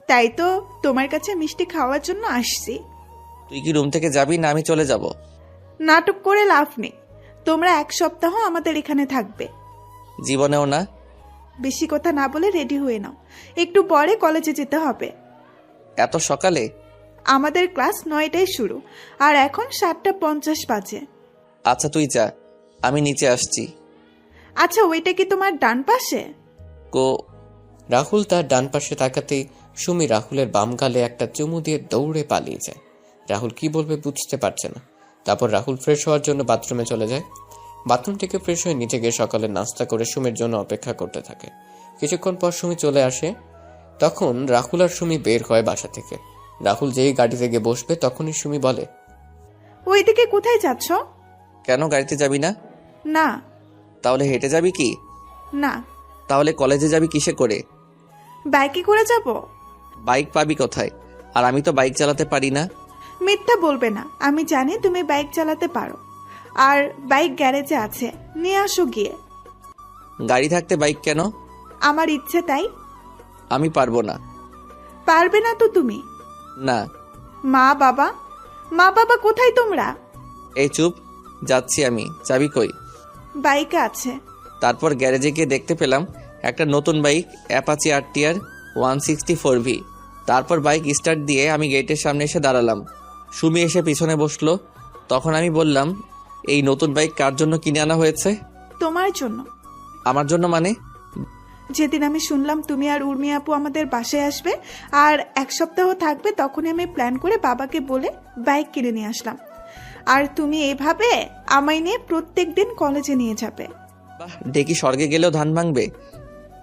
তাই তো তোমার কাছে মিষ্টি খাওয়ার জন্য আসছি। তুই কি রুম থেকে যাবি না আমি চলে যাব? নাটক করে লাভ নেই, তোমরা 1 সপ্তাহ আমাদের এখানে থাকবে। জীবনেও না। বেশি কথা না বলে রেডি হয়ে নাও, একটু পরে কলেজে যেতে হবে। এত সকালে? আমাদের ক্লাস 9টায় শুরু, আর এখন 7:50 বাজে। আচ্ছা তুই যা, আমি নিচে আসছি। আচ্ছা, ওইটা কি তোমার ডান পাশে? কো রাহুল তার ডান পাশে তাকাতেই সুমি রাহুলের বাম গালে একটা চুমু দিয়ে দৌড়ে পালিয়ে যায়। রাহুল কি বলবে বুঝতে পারছে না। তারপর রাহুল ফ্রেশ হওয়ার জন্য বাথরুমে চলে যায়। বাথরুম থেকে ফ্রেশ হয়ে নিচে গিয়ে সকালে নাস্তা করে সুমির জন্য অপেক্ষা করতে থাকে। কিছুক্ষণ পর সুমি চলে আসে। তখন রাহুল আর সুমি বের হয় বাসা থেকে। রাহুল যেই গাড়িতে গিয়ে বসবে তখনই সুমি বলে, ওইদিকে কোথায় যাচ্ছ? কেন গাড়িতে যাবি না? না। তাহলে হেঁটে যাবি কি? না। তাহলে কলেজে যাবি কিসে করে? বাইকে করে যাব। বাইক পাবি কোথায়? আর আমি তো বাইক চালাতে পারি না। মিথ্যা বলবে না, আমি জানি তুমি বাইক চালাতে পারো, আর বাইক গ্যারেজে আছে, নিয়ে আসো গিয়ে। গাড়ি থাকতে বাইক কেন? আমার ইচ্ছে তাই। আমি পারবো না। পারবে না তো তুমি? না। মা বাবা কোথায় তোমরা? এই চুপ, যাচ্ছি আমি। চাবি কই? বাইকে আছে। তারপর গ্যারেজে গিয়ে দেখতে পেলাম একটা নতুন বাইক, অ্যাপাচি RTR 164V। তারপর বাইক স্টার্ট দিয়ে আমি গেটের সামনে এসে দাঁড়ালাম। সুমি এসে পিছনে বসলো। তখন আমি বললাম, এই নতুন বাইক কার জন্য কিনে আনা হয়েছে? তোমার জন্য। আমার জন্য মানে? যেদিন আমি শুনলাম তুমি আর উর্মি আপু আমাদের বাসায় আসবে আর 1 সপ্তাহ থাকবে, তখনই আমি প্ল্যান করে বাবাকে বলে বাইক কিনে নিয়ে আসলাম। আর তুমি এভাবে আমায় নিয়ে প্রত্যেক দিন কলেজে নিয়ে যাবে। বাহ, ডেকি স্বর্গে গেলেও ধান ভাঙবে।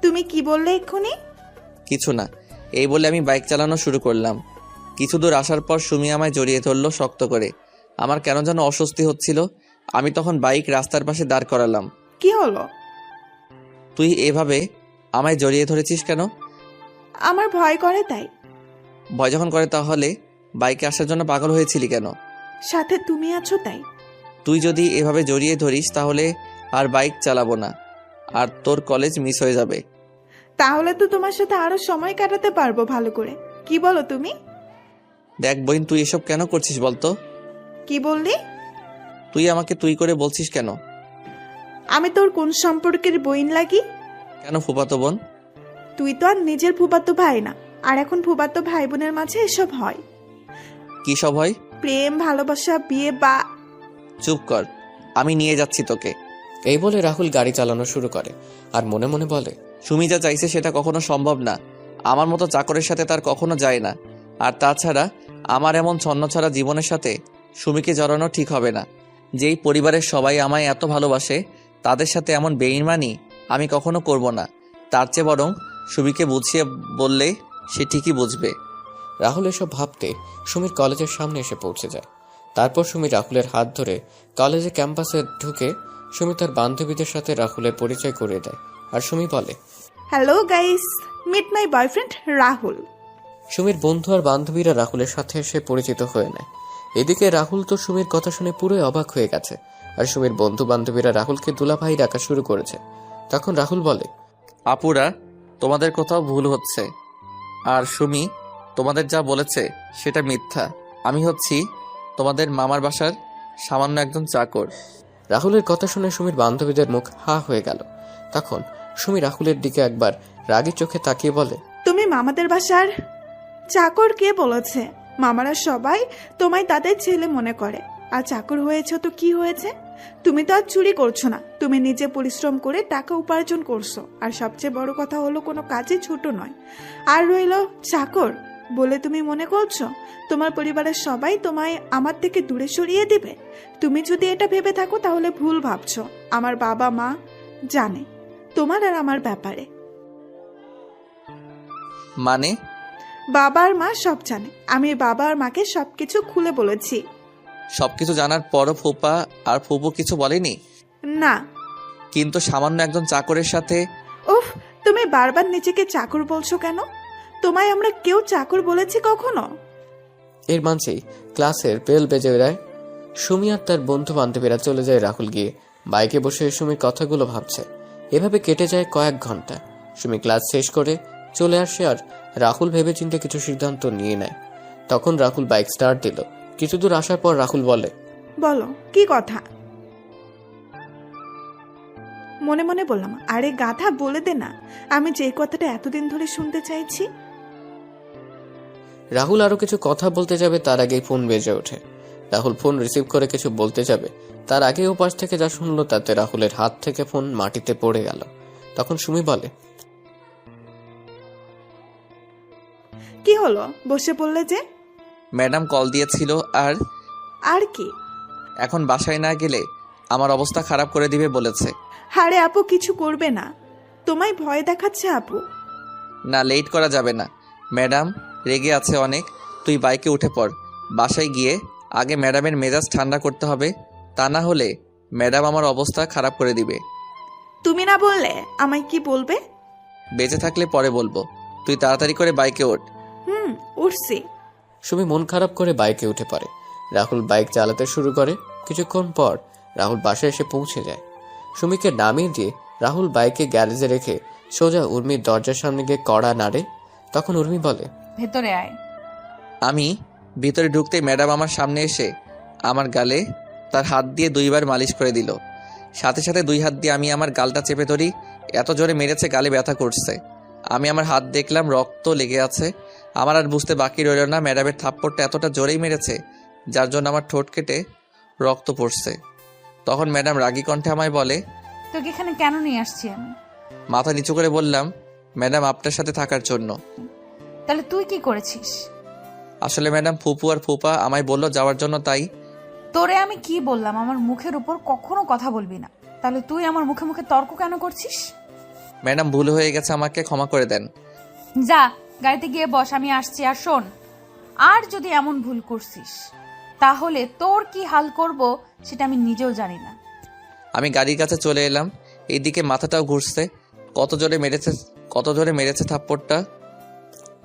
তুমি কি বললে এক্ষুনি? কিছু না, এই বলে আমি বাইক চালানো শুরু করলাম। কিছু দূর আসার পর সুমি আমায় জড়িয়ে ধরলো শক্ত করে। আমার কেন যেন অস্বস্তি হচ্ছিল। আমি তখন বাইক রাস্তার পাশে দাঁড় করালাম। কি হলো? তুই এভাবে আমায় জড়িয়ে ধরেছিস কেন? আমার ভয় করে তাই। ভয় যখন করে তাহলে বাইকে আসার জন্য পাগল হয়েছিলি কেন? সাথে তুমি আছো তাই। তুই যদি এভাবে জড়িয়ে ধরিস তাহলে আর বাইক চালাবো না, আর তোর কলেজ মিস হয়ে যাবে। তাহলে তো তোমার সাথে আরো সময় কাটাতে পারবো ভালো করে। কি বলো তুমি? দেখ বোন, তুই এসব কেন করছিস বলতো? কি বললি? তুই আমাকে তুই করে বলছিস কেন? আমি তোর কোন সম্পর্কের বইন লাগি? কেন ফুফাতো বোন? তুই তো আর নিজের ফুফাতো ভাই না, আর এখন ফুফাতো ভাই বোনের মাঝে এসব হয়। কি সব হয়? প্রেম, ভালোবাসা, বিয়ে বা। চুপ কর, আমি নিয়ে যাচ্ছি তোকে। এই বলে রাহুল গাড়ি চালানো শুরু করে আর মনে মনে বলে, সুমি যা চাইছে সেটা কখনো সম্ভব না। আমার মতো চাকরের সাথে তার কখনো যায় না। আর তাছাড়া আমার এমন ছন্নছাড়া জীবনের সাথে সুমিকে জড়ানো ঠিক হবে না। যেই পরিবারের সবাই আমায় এত ভালোবাসে তাদের সাথে এমন বেইমানি আমি কখনো করব না। তার চেয়ে বরং সুমিকে বুঝিয়ে বললে সে ঠিকই বুঝবে। রাহুল এসব ভাবতে সুমির কলেজের সামনে এসে পৌঁছে যায়। তারপর সুমি রাহুলের হাত ধরে কলেজে ক্যাম্পাসে ঢুকে সুমি তার বান্ধবীদের সাথে রাহুলের পরিচয় করিয়ে দেয়। আর সুমি বলে, hello guys, meet my boyfriend Rahul. সুমির বন্ধু আর বান্ধবীরা রাহুলের সাথে এসে পরিচিত হয়ে নেয়। এদিকে রাহুল তো সুমির কথা শুনে পুরোই অবাক হয়ে গেছে, আর সুমির বন্ধু বান্ধবীরা রাহুলকে দুলাভাই ডাকা শুরু করেছে। তখন রাহুল বলে, আপুরা, তোমাদের কোথাও ভুল হচ্ছে। আর সুমি তোমাদের যা বলেছে সেটা মিথ্যা। আমি হচ্ছি তোমাদের মামার বাসার সামান্য একজন চাকর। রাহুলের কথা শুনে সুমির বান্ধবীদের মুখ হা হয়ে গেল। তখন সুমি রাহুলের দিকে একবার রাগী চোখে তাকিয়ে বলে, তুমি মামাদের বাসার চাকর? কে বলেছে? মামারা সবাই তোমায় তাদের ছেলে মনে করে। আর চাকর হয়েছে তো কি হয়েছে? তুমি তো আর চুরি করছো না, তুমি নিজে পরিশ্রম করে টাকা উপার্জন করছো। আর সবচেয়ে বড় কথা হলো কোনো কাজে ছোট নয়। আর রইল চাকর বলে তুমি মনে করছো তোমার পরিবারের সবাই তোমায় আমার থেকে দূরে সরিয়ে দিবে? তুমি যদি এটা ভেবে থাকো তাহলে ভুল ভাবছো। আমার বাবা মা জানে তোমার আর আমার ব্যাপারে। মানে? বাবা আর মা সব জানে। আমি বাবা আর মাকে সবকিছু খুলে বলেছি। সবকিছু জানার পরও ফুপা আর ফুপু কিছু বলেনি? না। কিন্তু সামান্য একজন চাকরের সাথে? উফ, তুমি বারবার নিজেকে চাকর বলছো কেন? তোমায় আমরা কেউ চাকর বলেছি কখনো? এর মাঝেই ক্লাসের বেল বেজে যায়। সুমি আর তার বন্ধু বান্ধবীরা চলে যায়। রাহুল গিয়ে বাইকে বসে সুমির কথাগুলো ভাবছে। এভাবে কেটে যায় কয়েক ঘন্টা। সুমি ক্লাস শেষ করে চলে আসে আর রাহুল ভেবেচিন্তে কিছু সিদ্ধান্ত নিয়ে নেয়। তখন রাহুল বাইক স্টার্ট দিল। কিছু দূর আসার পর রাহুল বলে, বলো কি কথা? মনে মনে বললাম, আরে গাধা বলে দে না, আমি যে কথাটা এতদিন ধরে শুনতে চাইছি। রাহুল আরো কিছু কথা বলতে যাবে তার আগেই ফোন বেজে ওঠে। রাহুল ফোন রিসিভ করে কিছু বলতে যাবে তার আগে ওপাশ থেকে যা শুনলো তাতে রাহুলের হাত থেকে ফোন মাটিতে পড়ে গেল। তখন সুমি বলে, কি হলো, বসে পড়লে যে? ম্যাডাম কল দিয়েছিল। আর কি? এখন বাসায় না গেলে আমার অবস্থা খারাপ করে দিবে বলেছে। আরে আপু কিছু করবে না, তোমায় ভয় দেখাচ্ছে আপু। না, লেট করা যাবে না। ম্যাডাম রেগে আছে অনেক। তুই বাইকে উঠে পড়। বাসায় গিয়ে আগে ম্যাডামের মেজাজ ঠান্ডা করতে হবে, তা না হলে ম্যাডাম আমার অবস্থা খারাপ করে দিবে। তুমি না বললে আমায় কি বলবে? বেঁচে থাকলে পরে বলবো। তুই তাড়াতাড়ি করে বাইকে ওঠ। উঠছি। সুমি মন খারাপ করে বাইকে উঠে পড়ে। রাহুল বাইক চালাতে শুরু করে। কিছুক্ষণ পর রাহুল বাসায় এসে পৌঁছে যায়। সুমিকে নামিয়ে দিয়ে রাহুল বাইকে গ্যারেজে রেখে সোজা উর্মির দরজার সামনে গিয়ে কড়া নাড়ে। তখন উর্মি বলে, ভেতরে আয়। আমি ভিতরে ঢুকতেই ম্যাডাম আমার সামনে এসে আমার গালে তার হাত দিয়ে 2 বার মালিশ করে দিল। সাথে সাথে 2 হাত দিয়ে আমি আমার গালটা চেপে ধরি। এত জোরে মেরেছে, গালে ব্যথা করছে। আমি আমার হাত দেখলাম, রক্ত লেগে আছে। আমার আর বুঝতে বাকি রইল না ম্যাডামের থাপ্পড়টা এতটা জোরেই মেরেছে যার জন্য আমার ঠোঁট কেটে রক্ত পড়ছে। তখন ম্যাডাম রাগী কণ্ঠে আমায় বলে, তোকে এখানে কেন নিয়ে আসছি আমি? মাথা নিচু করে বললাম, ম্যাডাম আপনার সাথে থাকার জন্য। তাহলে তুই কি করেছিস? আসলে ম্যাডাম ফুপু আর ফুপা আমায় বলল যাওয়ার জন্য, তাই। তোরে আমি কি বললাম আমার মুখের উপর কখনো কথা বলবি না? তাহলে তুই আমার মুখে মুখে তর্ক কেন করছিস? ম্যাডাম ভুল হয়ে গেছে, আমাকে ক্ষমা করে দেন। যা গাড়িতে গিয়ে বস, আমি আসছি। আর শোন, আর যদি এমন ভুল করছিস তাহলে তোর কি হাল করব সেটা আমি নিজেও জানি না। আমি গাড়ির কাছে চলে এলাম। এইদিকে মাথাটাও ঘুরছে। কত জোরে মেরেছে থাপ্পড়টা।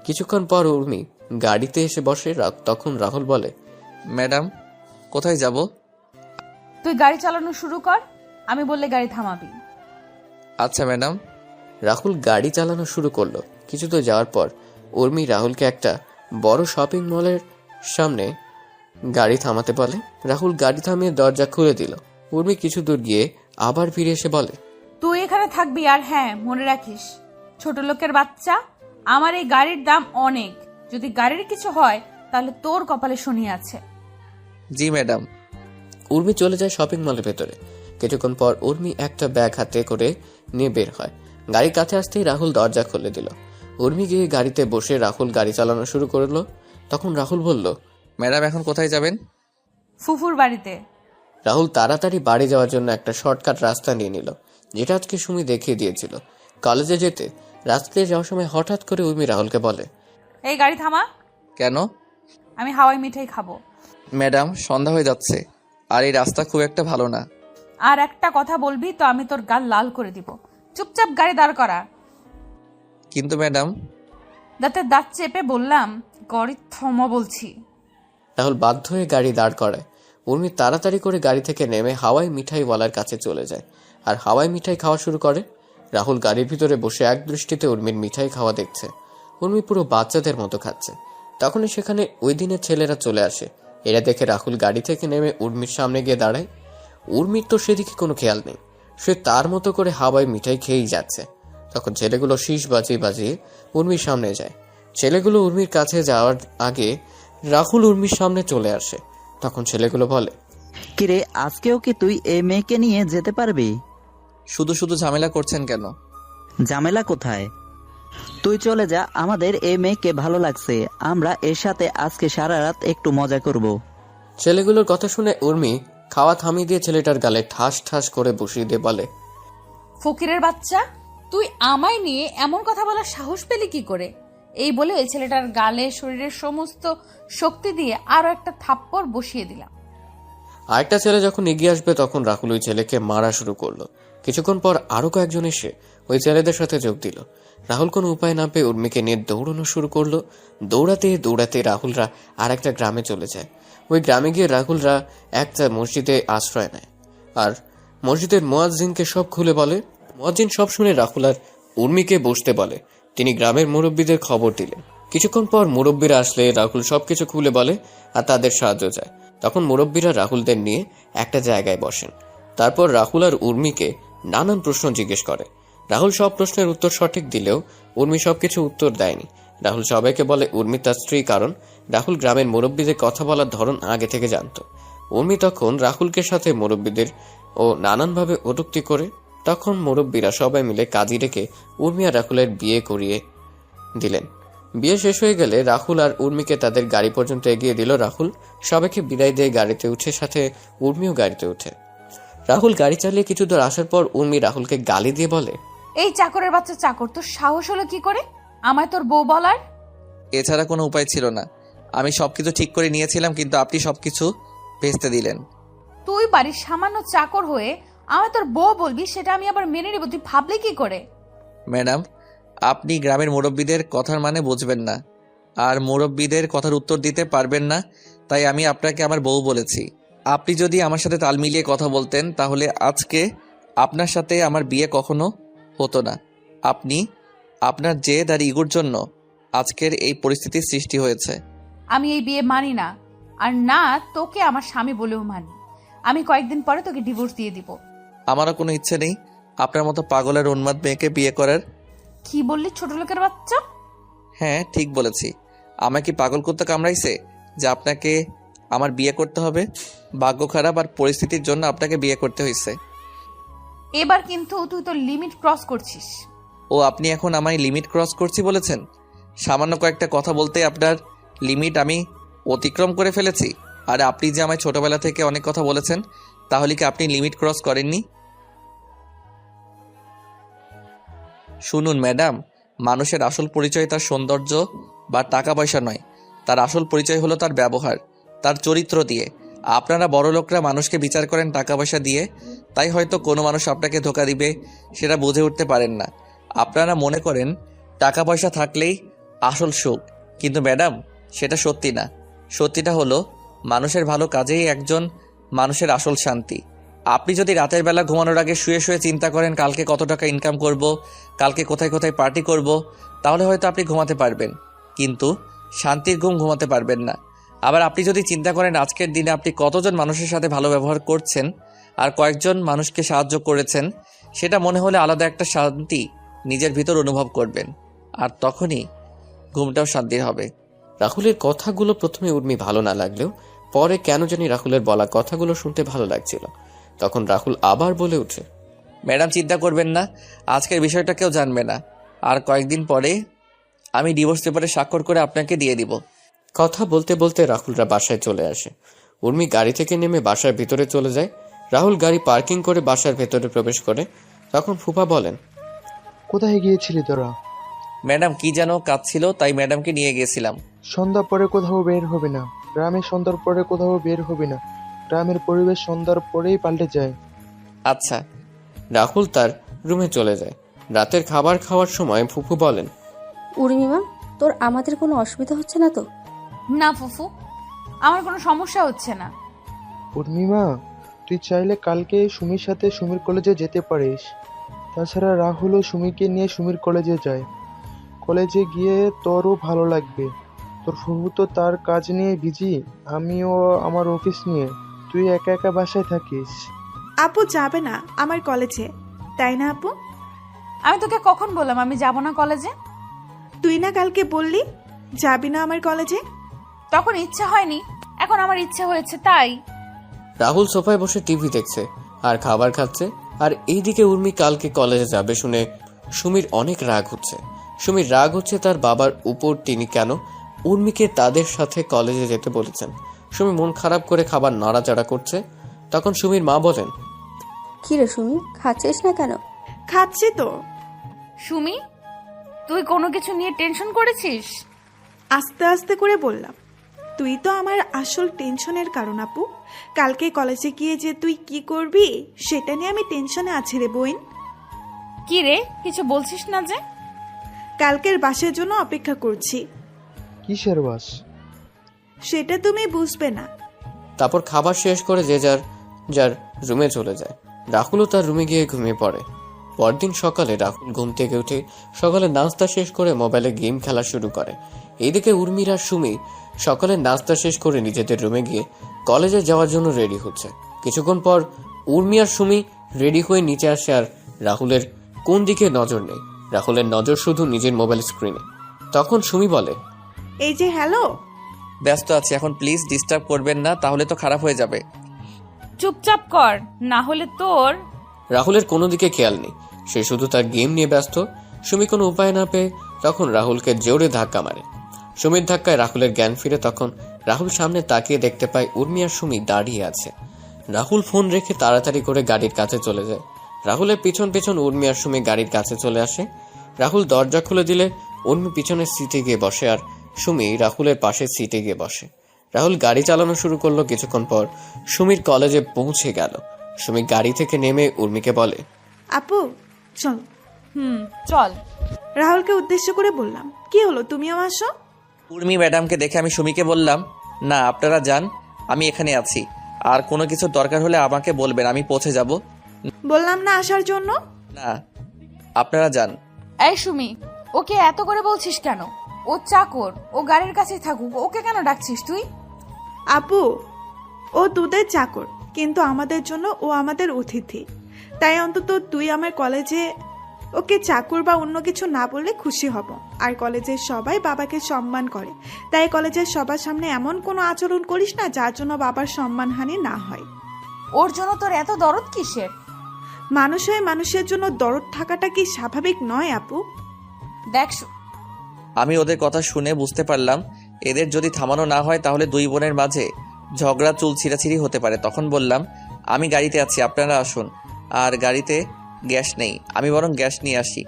কিছুক্ষণ পর উর্মি গাড়িতে এসে বসে। তখন রাহুল বলে, ম্যাডাম কোথায় যাব? তুই গাড়ি চালানো শুরু কর, আমি বললে গাড়ি থামাবি। আচ্ছা ম্যাডাম। রাহুল গাড়ি চালানো শুরু করলো। কিছু তো যাওয়ার পর উর্মি রাহুলকে একটা বড় শপিং মলের সামনে গাড়ি থামাতে বলে। রাহুল গাড়ি থামিয়ে দরজা খুলে দিল। উর্মি কিছু দূর গিয়ে আবার ফিরে এসে বলে, তুই এখানে থাকবি। আর হ্যাঁ, মনে রাখিস, ছোট লোকের বাচ্চা, আমার এই গাড়ির দাম অনেক। যদি গাড়ির কিছু হয় তাহলে তোর কপালে শনি আছে। জি ম্যাডাম। উর্মি চলে যায় শপিং মলের ভেতরে। কিছুক্ষণ পর উর্মি একটা ব্যাগ হাতে করে নিয়ে বের হয়। গাড়ির কাছে আসতেই রাহুল দরজা খুলে দিল। উর্মি গিয়ে গাড়িতে বসে রাহুল গাড়ি চালানো শুরু করলো। তখন রাহুল বলল, ম্যাডাম এখন কোথায় যাবেন? ফুফুর বাড়িতে। রাহুল তাড়াতাড়ি বাড়ি যাওয়ার জন্য একটা শর্টকাট রাস্তা নিয়ে নিল, যেটা আজকে সুমি দেখিয়ে দিয়েছিল। কলেজে যেতে রাস্তায় যাওয়ার সময় হঠাৎ করে উর্মি রাহুলকে বলে, এই গাড়ি থামা। কেন? আমি হাওয়াই মিঠাই খাবো। ম্যাডাম সন্ধ্যা হয়ে যাচ্ছে আর এই রাস্তা খুব একটা ভালো না। আর একটা কথা বলবি তো আমি তোর গাল লাল করে দিব। চুপচাপ গাড়ি দাঁড় করা। কিন্তু ম্যাডাম। দাঁতে দাঁত চেপে বললাম, গাড়ি থামা বলছি। রাহুল বাধ্য হয়ে গাড়ি দাঁড় করায়। উর্মি তাড়াতাড়ি করে গাড়ি থেকে নেমে হাওয়াই মিঠাইওয়ালার কাছে চলে যায় আর হাওয়াই মিঠাই খাওয়া শুরু করে। রাহুল গাড়ির ভিতরে বসে এক দৃষ্টিতে উর্মির মিঠাই খাওয়া দেখছে। উর্মি পুরো বাচ্চাদের মতো খাচ্ছে। তখনই সেখানে ওই দিনের ছেলেরা চলে আসে। এরা দেখে রাহুল গাড়ি থেকে নেমে উর্মির সামনে গিয়ে দাঁড়ায়। উর্মির তো সেদিকে কোনো খেয়াল নেই, সে তার মতো করে হাওয়াই মিঠাই খেয়েই যাচ্ছে। তখন ছেলেগুলো শীষ বাজিয়ে বাজিয়ে উর্মির সামনে যায়। ছেলেগুলো উর্মির কাছে যাওয়ার আগে রাহুল উর্মির সামনে চলে আসে। তখন ছেলেগুলো বলে, কিরে আজকেও কি তুই এই মেয়েকে নিয়ে যেতে পারবি? শুধু শুধু ঝামেলা করছেন কেন? ঝামেলা কোথায়? তুই চলে যা, আমাদের এই মেয়েকে ভালো লাগছে, আমরা এর সাথে আজকে সারা রাত একটু মজা করব। ছেলেগুলোর কথা শুনে উর্মি খাওয়া থামিয়ে দিয়ে ছেলেটার গালে ঠাস ঠাস করে বসিয়ে দিয়ে বলে, ফকিরের বাচ্চা, তুই আমায় নিয়ে এমন কথা বলার সাহস পেলি কি করে? এই বলে ওই ছেলেটার গালে শরীরের সমস্ত শক্তি দিয়ে আরো একটা থাপ্পড় বসিয়ে দিলাম। আরেকটা ছেলে যখন এগিয়ে আসবে তখন রাহুল ওই ছেলেকে মারা শুরু করলো। কিছুক্ষণ পর আরো কয়েকজন এসে ওই ছেলেদের সাথে যোগ দিল। রাহুল কোনো উপায় না পেয়ে উর্মিকে নিয়ে দৌড়ানো শুরু করলো। দৌড়াতে দৌড়াতে রাহুলরা আর একটা গ্রামে চলে যায়। ওই গ্রামে গিয়ে রাহুলরা একটা মসজিদে আশ্রয় নেয় আর মসজিদের মুয়াজ্জিনকে সব খুলে বলে। মুয়াজ্জিন সব শুনে রাহুল আর উর্মিকে বসতে বলে। তিনি গ্রামের মুরব্বীদের খবর দিলেন। কিছুক্ষণ পর মুরব্বীরা আসলে রাহুল সবকিছু খুলে বলে আর তাদের সাহায্য চায়। তখন মুরব্বীরা রাহুলদের নিয়ে একটা জায়গায় বসেন। তারপর রাহুল আর উর্মিকে নানান প্রশ্ন জিজ্ঞেস করে। রাহুল সব প্রশ্নের উত্তর সঠিক দিলেও উর্মি সবকিছু উত্তর দেয়নি। রাহুল সবাইকে বলে উর্মি তার স্ত্রী, কারণ রাহুল গ্রামের মুরব্বীদের কথা বলার ধরন আগে থেকে জানত। উর্মি তখন রাহুলকে সাথে মুরব্বীদের ও নানানভাবে কটূক্তি করে। তখন মুরব্বীরা সবাই মিলে কাজী রেখে উর্মি আর রাহুলের বিয়ে করিয়ে দিলেন। বিয়ে শেষ হয়ে গেলে রাহুল আর উর্মিকে তাদের গাড়ি পর্যন্ত এগিয়ে দিল রাহুল। সবাইকে বিদায় দিয়ে গাড়িতে উঠে, সাথে উর্মিও গাড়িতে উঠে। রাহুল গাড়ি চালিয়ে কিছু দূর আসার পর উর্মি রাহুলকে গালি দিয়ে বলে, এই চাকরের বাচ্চা চাকর, তোর সাহস হলো কি করে আমায় তোর বউ বলার? এছাড়া কোনো উপায় ছিল না। আমি সবকিছু ঠিক করে নিয়েছিলাম, কিন্তু আপনি সবকিছু ভেস্তে দিলেন। তুই বাড়ির সামান্য চাকর হয়ে আমায় তোর বউ বলবি, সেটা আমি আবার মেনে নেব? তুই ভাবলি কি করে? ম্যাডাম, আপনি গ্রামের মুরব্বীদের কথার মানে বুঝবেন না আর মুরব্বীদের কথার উত্তর দিতে পারবেন না, তাই আমি আপনাকে আমার বউ বলেছি। আপনি যদি আমার সাথে তাল মিলিয়ে কথা বলতেন তাহলে আজকে আপনার সাথে আমার বিয়ে কখনো হতো না। আপনি আপনার জেদ আর ইগোর জন্য আজকের এই পরিস্থিতির সৃষ্টি হয়েছে। আমি এই বিয়ে মানি না, আর না তোকে আমার স্বামী বলেও মানি। আমি কয়েকদিন পরে তোকে ডিভোর্স দিয়ে দিব। আমারও কোনো ইচ্ছে নেই আপনার মতো পাগলের উন্মাদ মেয়েকে বিয়ে করার। কি বললি ছোট লোকের বাচ্চা? হ্যাঁ, ঠিক বলেছি। আমাকে কি পাগল করতে কামড়াইছে যে আপনাকে আমার বিয়ে করতে হবে? ভাগ্য খারাপ আর পরিস্থিতির জন্য আপনাকে বিয়ে করতে হয়েছে। এবার কিন্তু তুই তোর লিমিট ক্রস করছিস। ও, আপনি এখন আমায় লিমিট ক্রস করছি বলেছেন? সামান্য কয়েকটা কথা বলতে আপনার লিমিট আমি অতিক্রম করে ফেলেছি। আর আপনি যে আমায় ছোটবেলা থেকে অনেক কথা বলেছেন, তাহলে কি আপনি লিমিট ক্রস করেননি? শুনুন ম্যাডাম, মানুষের আসল পরিচয় তার সৌন্দর্য বা টাকা পয়সা নয়, তার আসল পরিচয় হলো তার ব্যবহার, তার চরিত্র দিয়ে। আপনারা বড়লোকরা মানুষকে বিচার করেন টাকা পয়সা দিয়ে, তাই হয়তো কোনো মানুষ আপনাকে ধোঁকা দিবে সেটা বুঝে উঠতে পারেন না। আপনারা মনে করেন টাকা পয়সা থাকলেই আসল সুখ, কিন্তু ম্যাডাম সেটা সত্যি না। সত্যিটা হলো মানুষের ভালো কাজেই একজন মানুষের আসল শান্তি। আপনি যদি রাতের বেলা ঘুমানোর আগে শুয়ে শুয়ে চিন্তা করেন কালকে কত টাকা ইনকাম করব, কালকে কোথায় কোথায় পার্টি করব, তাহলে হয়তো আপনি ঘুমাতে পারবেন, কিন্তু শান্তির ঘুম ঘুমাতে পারবেন না। আবার আপনি যদি চিন্তা করেন আজকের দিনে আপনি কতজন মানুষের সাথে ভালো ব্যবহার করছেন আর কয়েকজন মানুষকে সাহায্য করেছেন, সেটা মনে হলে আলাদা একটা শান্তি নিজের ভিতর অনুভব করবেন, আর তখনই ঘুমটাও শান্তির হবে। রাহুলের কথাগুলো প্রথমে উর্মি ভালো না লাগলেও পরে কেন জানি রাহুলের বলা কথাগুলো শুনতে ভালো লাগছিল। তখন রাহুল আবার বলে উঠে, ম্যাডাম চিন্তা করবেন না, আজকের বিষয়টা কেউ জানবে না, আর কয়েকদিন পরে আমি ডিভোর্স পেপারে স্বাক্ষর করে আপনাকে দিয়ে দিব। কথা বলতে বলতে রাহুলরা বাসায় চলে আসে। উর্মি গাড়ি থেকে নেমে বাসার ভিতরে চলে যায়। রাহুল গাড়ি পার্কিং করে বাসার ভেতরে প্রবেশ করে। তখন ফুফা বলেন, কোথায় গিয়েছিলি তোরা? ম্যাডাম কি যেন কাজ ছিল, তাই ম্যাডামকে নিয়ে গিয়েছিলাম। সন্ধ্যা পরে কোথাও বের হবে না, গ্রামে সন্ধ্যার পরে কোথাও বের হবে না, গ্রামের পরিবেশ সন্ধ্যার পরেই পাল্টে যায়। আচ্ছা। রাহুল তার রুমে চলে যায়। রাতের খাবার খাওয়ার সময় ফুফু বলেন, উর্মিমা, তোর আমাদের কোনো অসুবিধা হচ্ছে না তো? না ফুফু, আমার কোনো সমস্যা হচ্ছে না। উর্মিমা, তুই চাইলে কালকে সুমির সাথে সুমির কলেজে যেতে পারিস। তাছাড়া রাহুলও সুমিকে নিয়ে সুমির কলেজে যায়। কলেজে গিয়ে তোরও ভালো লাগবে। তোর ফুফু তো তার কাজ নিয়ে বিজি, আমিও আমার অফিস নিয়ে। তুই একা একা বাসায় থাকিস। আপু যাবে না আমার কলেজে, তাই না আপু? আমি তোকে কখন বললাম আমি যাব না কলেজে? তুই না কালকে বললি যাবি না আমার কলেজে। তখন ইচ্ছা হয়নি, এখন আমার ইচ্ছে হয়েছে তাই। রাহুল সোফায় বসে টিভি দেখছে আর খাবার খাচ্ছে, আর এইদিকে উর্মি কালকে কলেজে যাবে শুনে সুমির অনেক রাগ হচ্ছে। সুমির রাগ হচ্ছে তার বাবার উপর, তিনি কেন উর্মিকে তাদের সাথে কলেজে যেতে বলেছেন। সুমি মন খারাপ করে খাবার নাড়াচাড়া করছে। তখন সুমির মা বলেন, কি রে সুমি, খাচ্ছিস না কেন? খাচ্ছি তো। সুমি, তুই কোনো কিছু নিয়ে টেনশন করেছিস? আস্তে আস্তে করে বললাম, তুই তো আমার আসল টেনশনের কারণ আপু। কালকে কলেজে গিয়ে যে তুই কি করবি সেটা নিয়ে আমি টেনশনে আছি রে বোন। কি রে, কিছু বলছিস না যে? কালকের বাসের জন্য অপেক্ষা করছি। কিসের বাস? সেটা তুমি বুঝবে না। তারপর খাবার শেষ করে যে যার যার রুমে চলে যায়। রাহুলও তার রুমে গিয়ে ঘুমিয়ে পড়ে। পরদিন সকালে রাহুল ঘুম থেকে উঠে সকালে নাস্তা শেষ করে মোবাইলে গেম খেলা শুরু করে। এইদিকে উর্মির আর সুমি সকালে নাস্তা শেষ করে নিজেদের রুমে গিয়ে কলেজে যাওয়ার জন্য রেডি হচ্ছে। কিছুক্ষণ পর উর্মি আর সুমি রেডি হয়ে নিচে আসে, আর রাহুলের কোন দিকে নজর নেই। রাহুলের নজর শুধু নিজের মোবাইল স্ক্রিনে। তখন সুমি বলে, এই যে হ্যালো। ব্যস্ত আছি এখন, প্লিজ ডিস্টার্ব করবেন না, তাহলে তো খারাপ হয়ে যাবে। চুপচাপ কর, না হলে তোর। রাহুলের কোনো দিকে খেয়াল নেই, সে শুধু তার গেম নিয়ে ব্যস্ত। সুমি কোনো উপায় না পেয়ে তখন রাহুলকে জোরে ধাক্কা মারে। সুমির ধাক্কায় রাহুলের জ্ঞান ফিরে। তখন রাহুল সামনে তাকিয়ে দেখতে পায় উর্মি আর সুমি দাঁড়িয়ে আছে। রাহুল ফোন রেখে তাড়াতাড়ি করে গাড়ির কাছে চলে যায়। রাহুলের পিছন পিছন উর্মি আর সুমি গাড়ির কাছে চলে আসে। রাহুল দরজা খুলে দিলে উর্মি পিছনের সিটে গিয়ে বসে, আর সুমি রাহুলের পাশের সিটে গিয়ে বসে। রাহুল গাড়ি চালানো শুরু করলো। কিছুক্ষণ পর সুমির কলেজে পৌঁছে গেল। সুমি গাড়ি থেকে নেমে উর্মিকে বলে, আপু চল। চল। রাহুলকে উদ্দেশ্য করে বললাম, কি হলো তুমিও আসো? উর্মি ম্যাডামকে দেখে আমি সুমিকে বললাম, না আপনারা যান, আমি এখানে আছি, আর কোনো কিছু দরকার হলে আমাকে বলবেন, আমি পৌঁছে যাব। বললাম না আসার জন্য। না আপনারা যান। এই সুমি, ওকে এত করে বলছিস কেন? ও চাকর, ও গাড়ির কাছেই থাকুক, ওকে কেন ডাকছিস তুই? আপু, ও তোদের চাকর, কিন্তু আমাদের জন্য ও আমাদের অতিথি। তাই অন্তত তুই আমার কলেজে ওকে চাকর বা অন্য কিছু না বললে খুশি হব। আর কলেজের সবাই বাবাকে সম্মান করে, তাই কলেজের সবার সামনে এমন কোনো আচরণ করিস না যার জন্য বাবার সম্মানহানি না হয়। ওর জন্য তোর এত দরদ কিসের? মানুষ হয়ে মানুষের জন্য দরদ থাকাটা কি স্বাভাবিক নয় আপু? দেখ, আমি ওদের কথা শুনে বুঝতে পারলাম এদের যদি থামানো না হয় তাহলে দুই বোনের মাঝে ঝগড়া চুল ছিঁড়াছিঁড়ি হতে পারে। তখন বললাম, আমি গাড়িতে আছি, আপনারা আসুন। আর গাড়িতে গ্যাস নেই, আমি বরং গ্যাস নিয়ে আসি।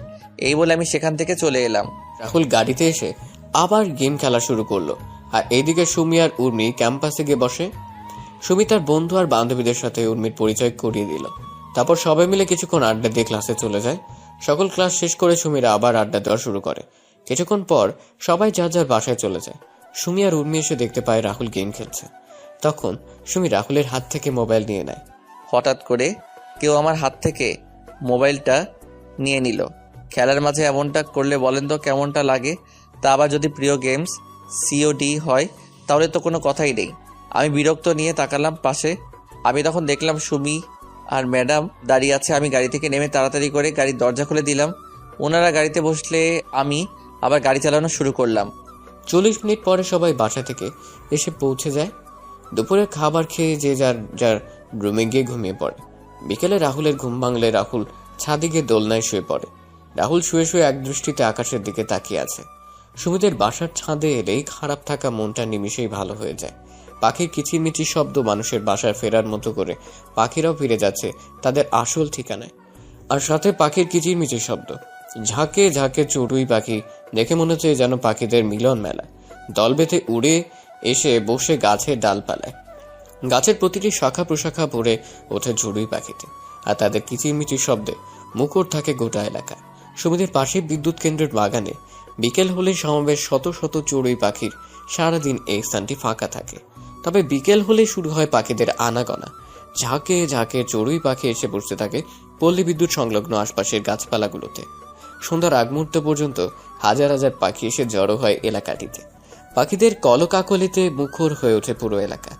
এই বলে আমি সেখান থেকে চলে এলাম। রাহুল গাড়িতে এসে আবার গেম খেলা শুরু করলো। আর এইদিকে সুমি আর উর্মি ক্যাম্পাসে গিয়ে বসে। সুমি তার বন্ধু আর বান্ধবীদের সাথে উর্মির পরিচয় করিয়ে দিল। তারপর সবাই মিলে কিছুক্ষণ আড্ডা দিয়ে ক্লাসে চলে যায়। সকল ক্লাস শেষ করে সুমিরা আবার আড্ডা দেওয়া শুরু করে। কিছুক্ষণ পর সবাই যার যার বাসায় চলে যায়। সুমি আর উর্মি এসে দেখতে পায় রাহুল গেম খেলছে। তখন সুমি রাহুলের হাত থেকে মোবাইল নিয়ে নেয়। হঠাৎ করে কেউ আমার হাত থেকে মোবাইলটা নিয়ে নিল। খেলার মাঝে এমনটা করলে বলেন তো কেমনটা লাগে? তা আবার যদি প্রিয় গেমস COD হয় তাহলে তো কোনো কথাই নেই। আমি বিরক্ত নিয়ে তাকালাম পাশে। আমি তখন দেখলাম সুমি আর ম্যাডাম দাঁড়িয়ে আছে। আমি গাড়ি থেকে নেমে তাড়াতাড়ি করে গাড়ির দরজা খুলে দিলাম। ওনারা গাড়িতে বসলে আমি আবার গাড়ি চালানো শুরু করলাম। 40 মিনিট পরে সবাই বাসা থেকে এসে পৌঁছে যায়। দুপুরের খাবার খেয়ে যে যার যার রুমে গিয়ে ঘুমিয়ে পড়ে। বিকেলে রাহুলের ঘুম ভাঙলে রাহুল ছাদে গিয়ে দোলনায় শুয়ে পড়ে। রাহুল শুয়ে শুয়ে এক দৃষ্টিতে আকাশের দিকে তাকিয়ে আছে। সুমিদের বাসার ছাদে এলেই খারাপ থাকা মনটা নিমিষেই ভালো হয়ে যায়। পাখির কিচিরমিচির শব্দ মানুষের বাসায় ফেরার মতো করে পাখিরাও ফিরে যাচ্ছে তাদের আসল ঠিকানায়। আর সাথে পাখির কিচিরমিচির শব্দ। ঝাঁকে ঝাঁকে চড়ুই পাখি দেখে মনে হচ্ছে যেন পাখিদের মিলন মেলা। দল বেঁধে উড়ে এসে বসে গাছের ডালপালায়। গাছের প্রতিটি শাখা প্রশাখা ভরে ওঠে চড়ুই পাখিতে, আর তাদের কিচিরমিচির শব্দে মুখর থাকে গোটা এলাকা। সুমিদের পাশে বিদ্যুৎ কেন্দ্রের বাগানে বিকেল হলে সমাবেশ শত শত চড়ুই পাখির। সারাদিন এই স্থানটি ফাঁকা থাকে, তবে বিকেল হলে শুরু হয় পাখিদের আনাগোনা। ঝাঁকে ঝাঁকে চড়ুই পাখি এসে বসতে থাকে পল্লী বিদ্যুৎ সংলগ্ন আশপাশের গাছপালাগুলোতে। সন্ধ্যার আগ মুহূর্ত পর্যন্ত হাজার হাজার পাখি এসে জড়ো হয় এলাকাটিতে। পাখিদের কলকাকলিতে মুখর হয়ে ওঠে পুরো এলাকা।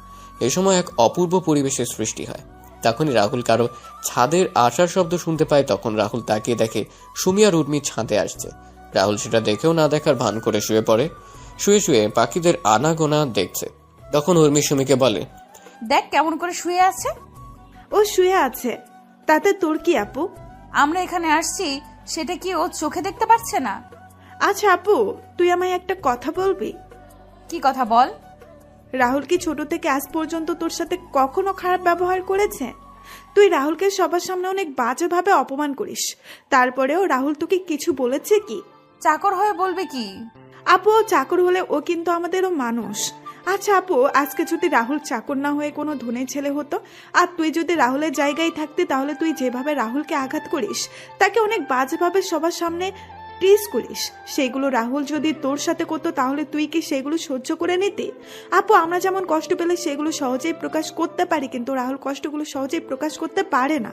এ সময় এক অপূর্ব পরিবেশের সৃষ্টি হয়। তখনই রাহুল কারো ছাদের আসার শব্দ শুনতে পায়। তখন রাহুল তাকিয়ে দেখে সুমি আর উর্মি ছাদে আসছে। রাহুল সেটা দেখেও না দেখার ভান করে শুয়ে পড়ে। শুয়ে শুয়ে পাখিদের আনাগোনা দেখছে। তখন উর্মি সুমিকে বলে, দেখ কেমন করে শুয়ে আছে। ও শুয়ে আছে, তাতে তোর কি আপু? আমরা এখানে আসছি সেটা কি ও চোখে দেখতে পাচ্ছে না? আচ্ছা আপু, তুই আমায় একটা কথা বলবি? কি কথা বল। রাহুল কি ছোট থেকে আজ পর্যন্ত তোর সাথে কখনো খারাপ ব্যবহার করেছে? তুই রাহুলকে সবার সামনে অনেক বাজেভাবে অপমান করিস, তারপরেও রাহুল তোকে কিছু বলেছে কি? চাকর হয়ে বলবে কি? আপু ও চাকর হলে ও কিন্তু আমাদেরও মানুষ। আচ্ছা আপু, আজকে যদি রাহুল চাকর না হয়ে কোনো ধনী ছেলে হতো আর তুই যদি রাহুলের জায়গায় থাকতি, তাহলে তুই যেভাবে রাহুলকে আঘাত করিস, তাকে অনেক বাজেভাবে সবার সামনে টিজ করিস, সেগুলো রাহুল যদি তোর সাথে করতো তাহলে তুই কি সেগুলো সহ্য করে নিতি? আপু, আমরা যেমন কষ্ট পেলে সেগুলো সহজেই প্রকাশ করতে পারি, কিন্তু রাহুল কষ্টগুলো সহজেই প্রকাশ করতে পারে না।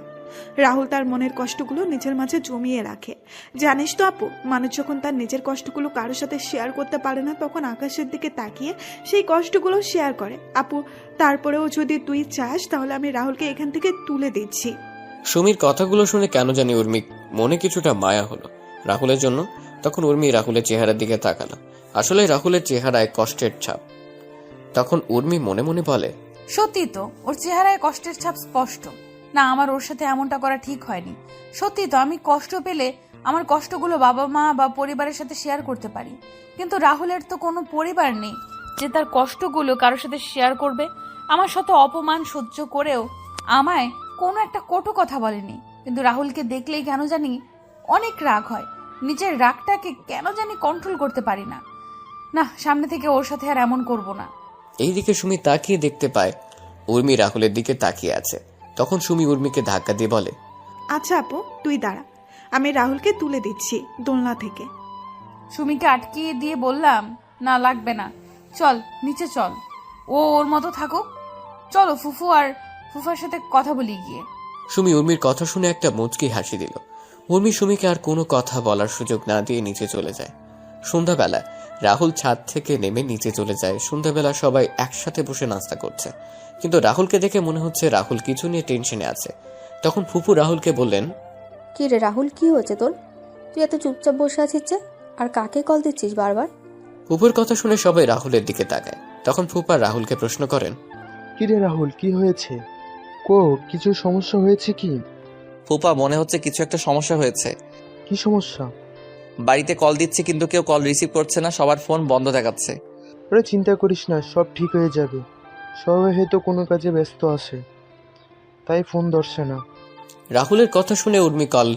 রাহুল তার মনের কষ্টগুলো নিজের মাঝে জমিয়ে রাখে। জানিস তো আপু, মানুষ যখন তার নিজের কষ্টগুলো কারোর সাথে শেয়ার করতে পারে না, তখন আকাশের দিকে তাকিয়ে সেই কষ্টগুলো শেয়ার করে। আপু, তারপরেও যদি তুই চাস তাহলে আমি রাহুলকে এখান থেকে তুলে দিচ্ছি। সুমির কথাগুলো শুনে কেন জানি উর্মি মনে কিছুটা মায়া হলো রাহুলের জন্য। তখন উর্মি রাহুলের চেহারার দিকে তাকালো। আসলে রাহুলের চেহারায় কষ্টের ছাপ। তখন উর্মি মনে মনে বলে, সত্যি তো, ওর চেহারায় কষ্টের ছাপ স্পষ্ট। না, আমার ওর সাথে এমনটা করা ঠিক হয়নি। সত্যি তো, আমি কষ্ট পেলে আমার কষ্টগুলো বাবা মা বা পরিবারের সাথে শেয়ার করতে পারি, কিন্তু রাহুলের তো কোনো পরিবার নেই যে তার কষ্টগুলো কারোর সাথে শেয়ার করবে। আমার শত অপমান সহ্য করেও আমায় কোনো একটা কটু কথা বলেনি, কিন্তু রাহুলকে দেখলেই কেন জানি অনেক রাগ হয়। নিজের রাগটাকে কেন জানি কন্ট্রোল করতে পারি না। না, সামনে থেকে ওর সাথে আর এমন করব না। এইদিকে সুমি তাকিয়ে দেখতে পায় উর্মি রাহুলের দিকে তাকিয়ে আছে। তখন সুমি উর্মিকে ধাক্কা দিয়ে বলে, আচ্ছা আপু, তুই দাঁড়া, আমি রাহুলকে তুলে দিচ্ছি দোলনা থেকে। সুমিকে আটকিয়ে দিয়ে বললাম, না লাগবে না, চল নিচে চল, ও ওর মতো থাকুক। চলো ফুফু আর ফুফার সাথে কথা বলি গিয়ে। সুমি উর্মির কথা শুনে একটা মুচকি হাসি দিল। উর্মি সুমিকে আর কোনো কথা বলার সুযোগ না দিয়ে নিচে চলে যায়। সন্ধ্যাবেলা রাহুল ছাদ থেকে নেমে নিচে চলে যায়। সন্ধ্যাবেলা সবাই একসাথে বসে নাস্তা করছে, কিন্তু রাহুলকে দেখে মনে হচ্ছে রাহুল কিছু নিয়ে টেনশনে আছে। তখন ফুফু রাহুলকে বললেন, কি রে রাহুল, কি হয়েছে তোর? তুই এত চুপচাপ বসে আছিস যে, আর কাকে কল দিচ্ছিস বারবার? ফুপুর কথা শুনে সবাই রাহুলের দিকে তাকায়। তখন ফুপা রাহুলকে প্রশ্ন করেন, কি রে রাহুল, কি হয়েছে? কিছু সমস্যা হয়েছে কি? ফুপা, মনে হচ্ছে কিছু একটা সমস্যা হয়েছে। কি সমস্যা? বাড়িতে কল দিচ্ছি কিন্তু কেউ কল রিসিভ করছে না, সবার ফোন বন্ধ দেখাচ্ছে। ওরে চিন্তা করিস না, সব ঠিক হয়ে যাবে। সবাই হয়তো কোনো কাজে ব্যস্ত আছে, তাই ফোন ধরছে না। রাহুলের কথা শুনে উর্মি কল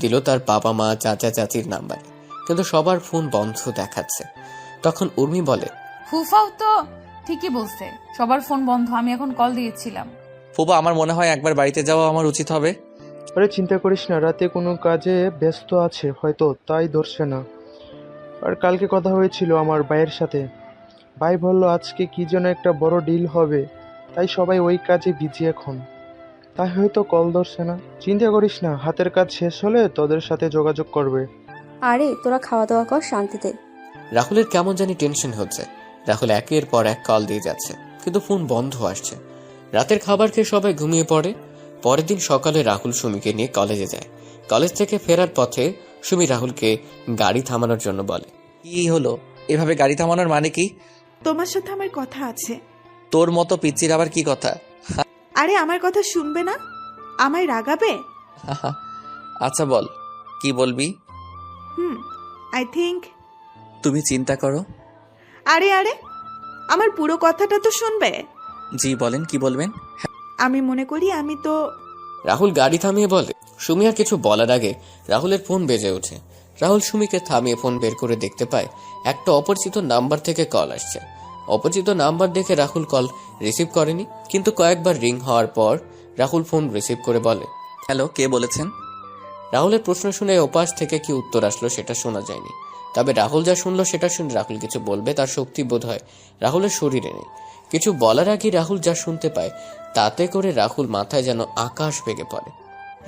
দিল তার বাবা মা চাচা চাচির নাম্বারে, কিন্তু সবার ফোন বন্ধ দেখাচ্ছে। তখন উর্মি বলে, ফুফাও তো ঠিকই বলছে, সবার ফোন বন্ধ, আমি এখন কল দিয়েছিলাম। ফুপা, আমার মনে হয় একবার বাড়িতে যাওয়া আমার উচিত হবে। আরে চিন্তা করিস না, রাতে কোনো কাজে ব্যস্ত আছে হয়তো, তাই ধরছে না। আর কালকে কথা হয়েছিল আমার ভাইয়ের সাথে, ভাই বলল আজকে কি যেন একটা বড় ডিল হবে, তাই সবাই ওই কাজে বিজি এখন, তাই হয়তো কল ধরছে না। চিন্তা করিস না, হাতের কাজ শেষ হলে তোদের সাথে যোগাযোগ করবে। আরে তোরা খাওয়া দাওয়া কর শান্তিতে। রাহুলের কেমন জানি টেনশন হচ্ছে। রাহুল একের পর এক কল দিয়ে যাচ্ছে, কিন্তু ফোন বন্ধ আসছে। রাতের খাবার খেয়ে সবাই ঘুমিয়ে পড়ে। পরের দিন সকালে রাহুল সুমিকে নিয়ে কলেজে যায়। কলেজ থেকে ফেরার পথে সুমি রাহুলকে গাড়ি থামানোর জন্য বলে, কি হলো? এভাবে গাড়ি থামানোর মানে কি? তোমার সাথে আমার কথা আছে। তোর মতো পিচ্চির আবার কি কথা? আরে আমার কথা শুনবে না? আমায় রাগাবে? আচ্ছা বল, কি বলবি? I think. তুমি চিন্তা করো। আরে আরে, আমার পুরো কথাটা তো শুনবে। জি বলেন, কি বলবেন? আমি মনে করি আমি তো। রাহুল গাড়ি থামিয়ে বলে। সুমি আর কিছু বলার আগে রাহুলের ফোন বেজে ওঠে। রাহুল সুমিকে থামিয়ে ফোন বের করে দেখতে পায় একটা অপরিচিত নাম্বার থেকে কল আসছে। অপরিচিত নাম্বার দেখে রাহুল কল রিসিভ করেনি, কিন্তু কয়েকবার রিং হওয়ার পর রাহুল ফোন রিসিভ করে বলে, হ্যালো, কে বলেছেন? রাহুলের প্রশ্ন শুনে ওপাশ থেকে কি উত্তর আসলো সেটা শোনা যায়নি। তবে রাহুল যা শুনলো সেটা শুনে রাহুল কিছু বলবে তার শক্তি বোধ হয় রাহুলের শরীরে নেই। কিছু বলার আগে রাহুল যা শুনতে পায় তাতে করে রাহুল মাথায় যেন আকাশ ভেঙে পড়ে।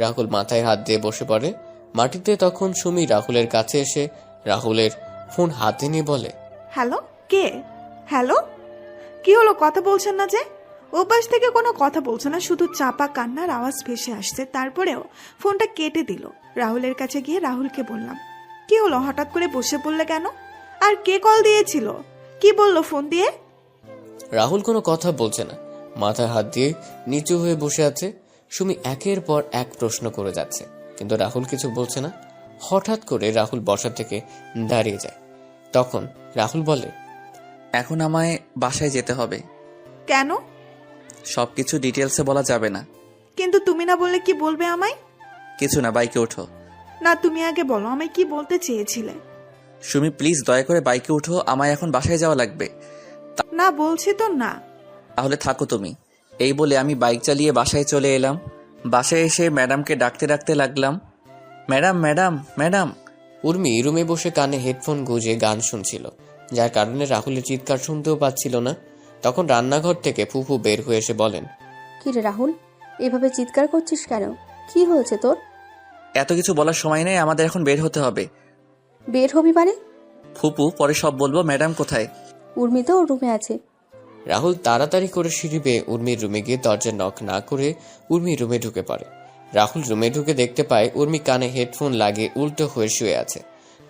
রাহুল মাথায় হাত দিয়ে বসে পড়ে মাটিতে। তখন সুমি রাহুলের কাছে এসে রাহুলের ফোন হাতে নিয়ে বলে, হ্যালো, কে? হ্যালো, কি হলো, কথা বলছেন না যে? ওপাশ থেকে কোনো কথা বলছে না, শুধু চাপা কান্নার আওয়াজ ভেসে আসছে। তারপরেও ফোনটা কেটে দিল। রাহুলের কাছে গিয়ে রাহুলকে বললাম, কি হলো, হঠাৎ করে বসে পড়লে কেন? আর কে কল দিয়েছিল? কি বললো ফোন দিয়ে? রাহুল কোনো কথা বলছে না, মাথায় হাত দিয়ে নিচু হয়ে বসে আছে। সুমি একের পর এক প্রশ্ন করে যাচ্ছে, কিন্তু রাহুল কিছু বলছে না। হঠাৎ করে রাহুল বসা থেকে দাঁড়িয়ে যায়। তখন রাহুল বলে, এখন আমায় বাসায় যেতে হবে। কেন? সবকিছু ডিটেলসে বলা যাবে না। কিন্তু তুমি না বললে কি বলবে আমায়? কিছু না, বাইকে ওঠো। না, তুমি আগে বলো আমায় কি বলতে চেয়েছিলে। সুমি প্লিজ দয়া করে বাইকে উঠো, আমায় এখন বাসায় যাওয়া লাগবে। না বলছি তো না। তাহলে থাকো তুমি। এই বলে আমি বাইক চালিয়ে বাসায় চলে এলাম। বাসায় এসে ম্যাডামকে ডাকতে ডাকতে লাগলাম, ম্যাডাম ম্যাডাম ম্যাডাম। উর্মি রুমে বসে কানে হেডফোন গুঁজে গান শুনছিল, যার কারণে রাহুলের চিৎকার শুনতেও পাচ্ছিল না। তখন রান্নাঘর থেকে ফুফু বের হয়ে এসে বলেন, কি রে রাহুল, এভাবে চিৎকার করছিস কেন? কি হয়েছে তোর? এত কিছু বলার সময় নেই, আমাদের এখন বের হতে হবে। বের হবি মানে? ফুপু পরে সব বলবো। ম্যাডাম কোথায়? উর্মি তো ওর রুমে আছে। রাহুল তাড়াতাড়ি করে সিঁড়ি বেয়ে উর্মির রুমে গিয়ে দরজা নক না করে উর্মির রুমে ঢুকে পড়ে। রাহুল রুমে ঢুকে দেখতে পায় উর্মি কানে হেডফোন লাগিয়ে উল্টো হয়ে শুয়ে আছে।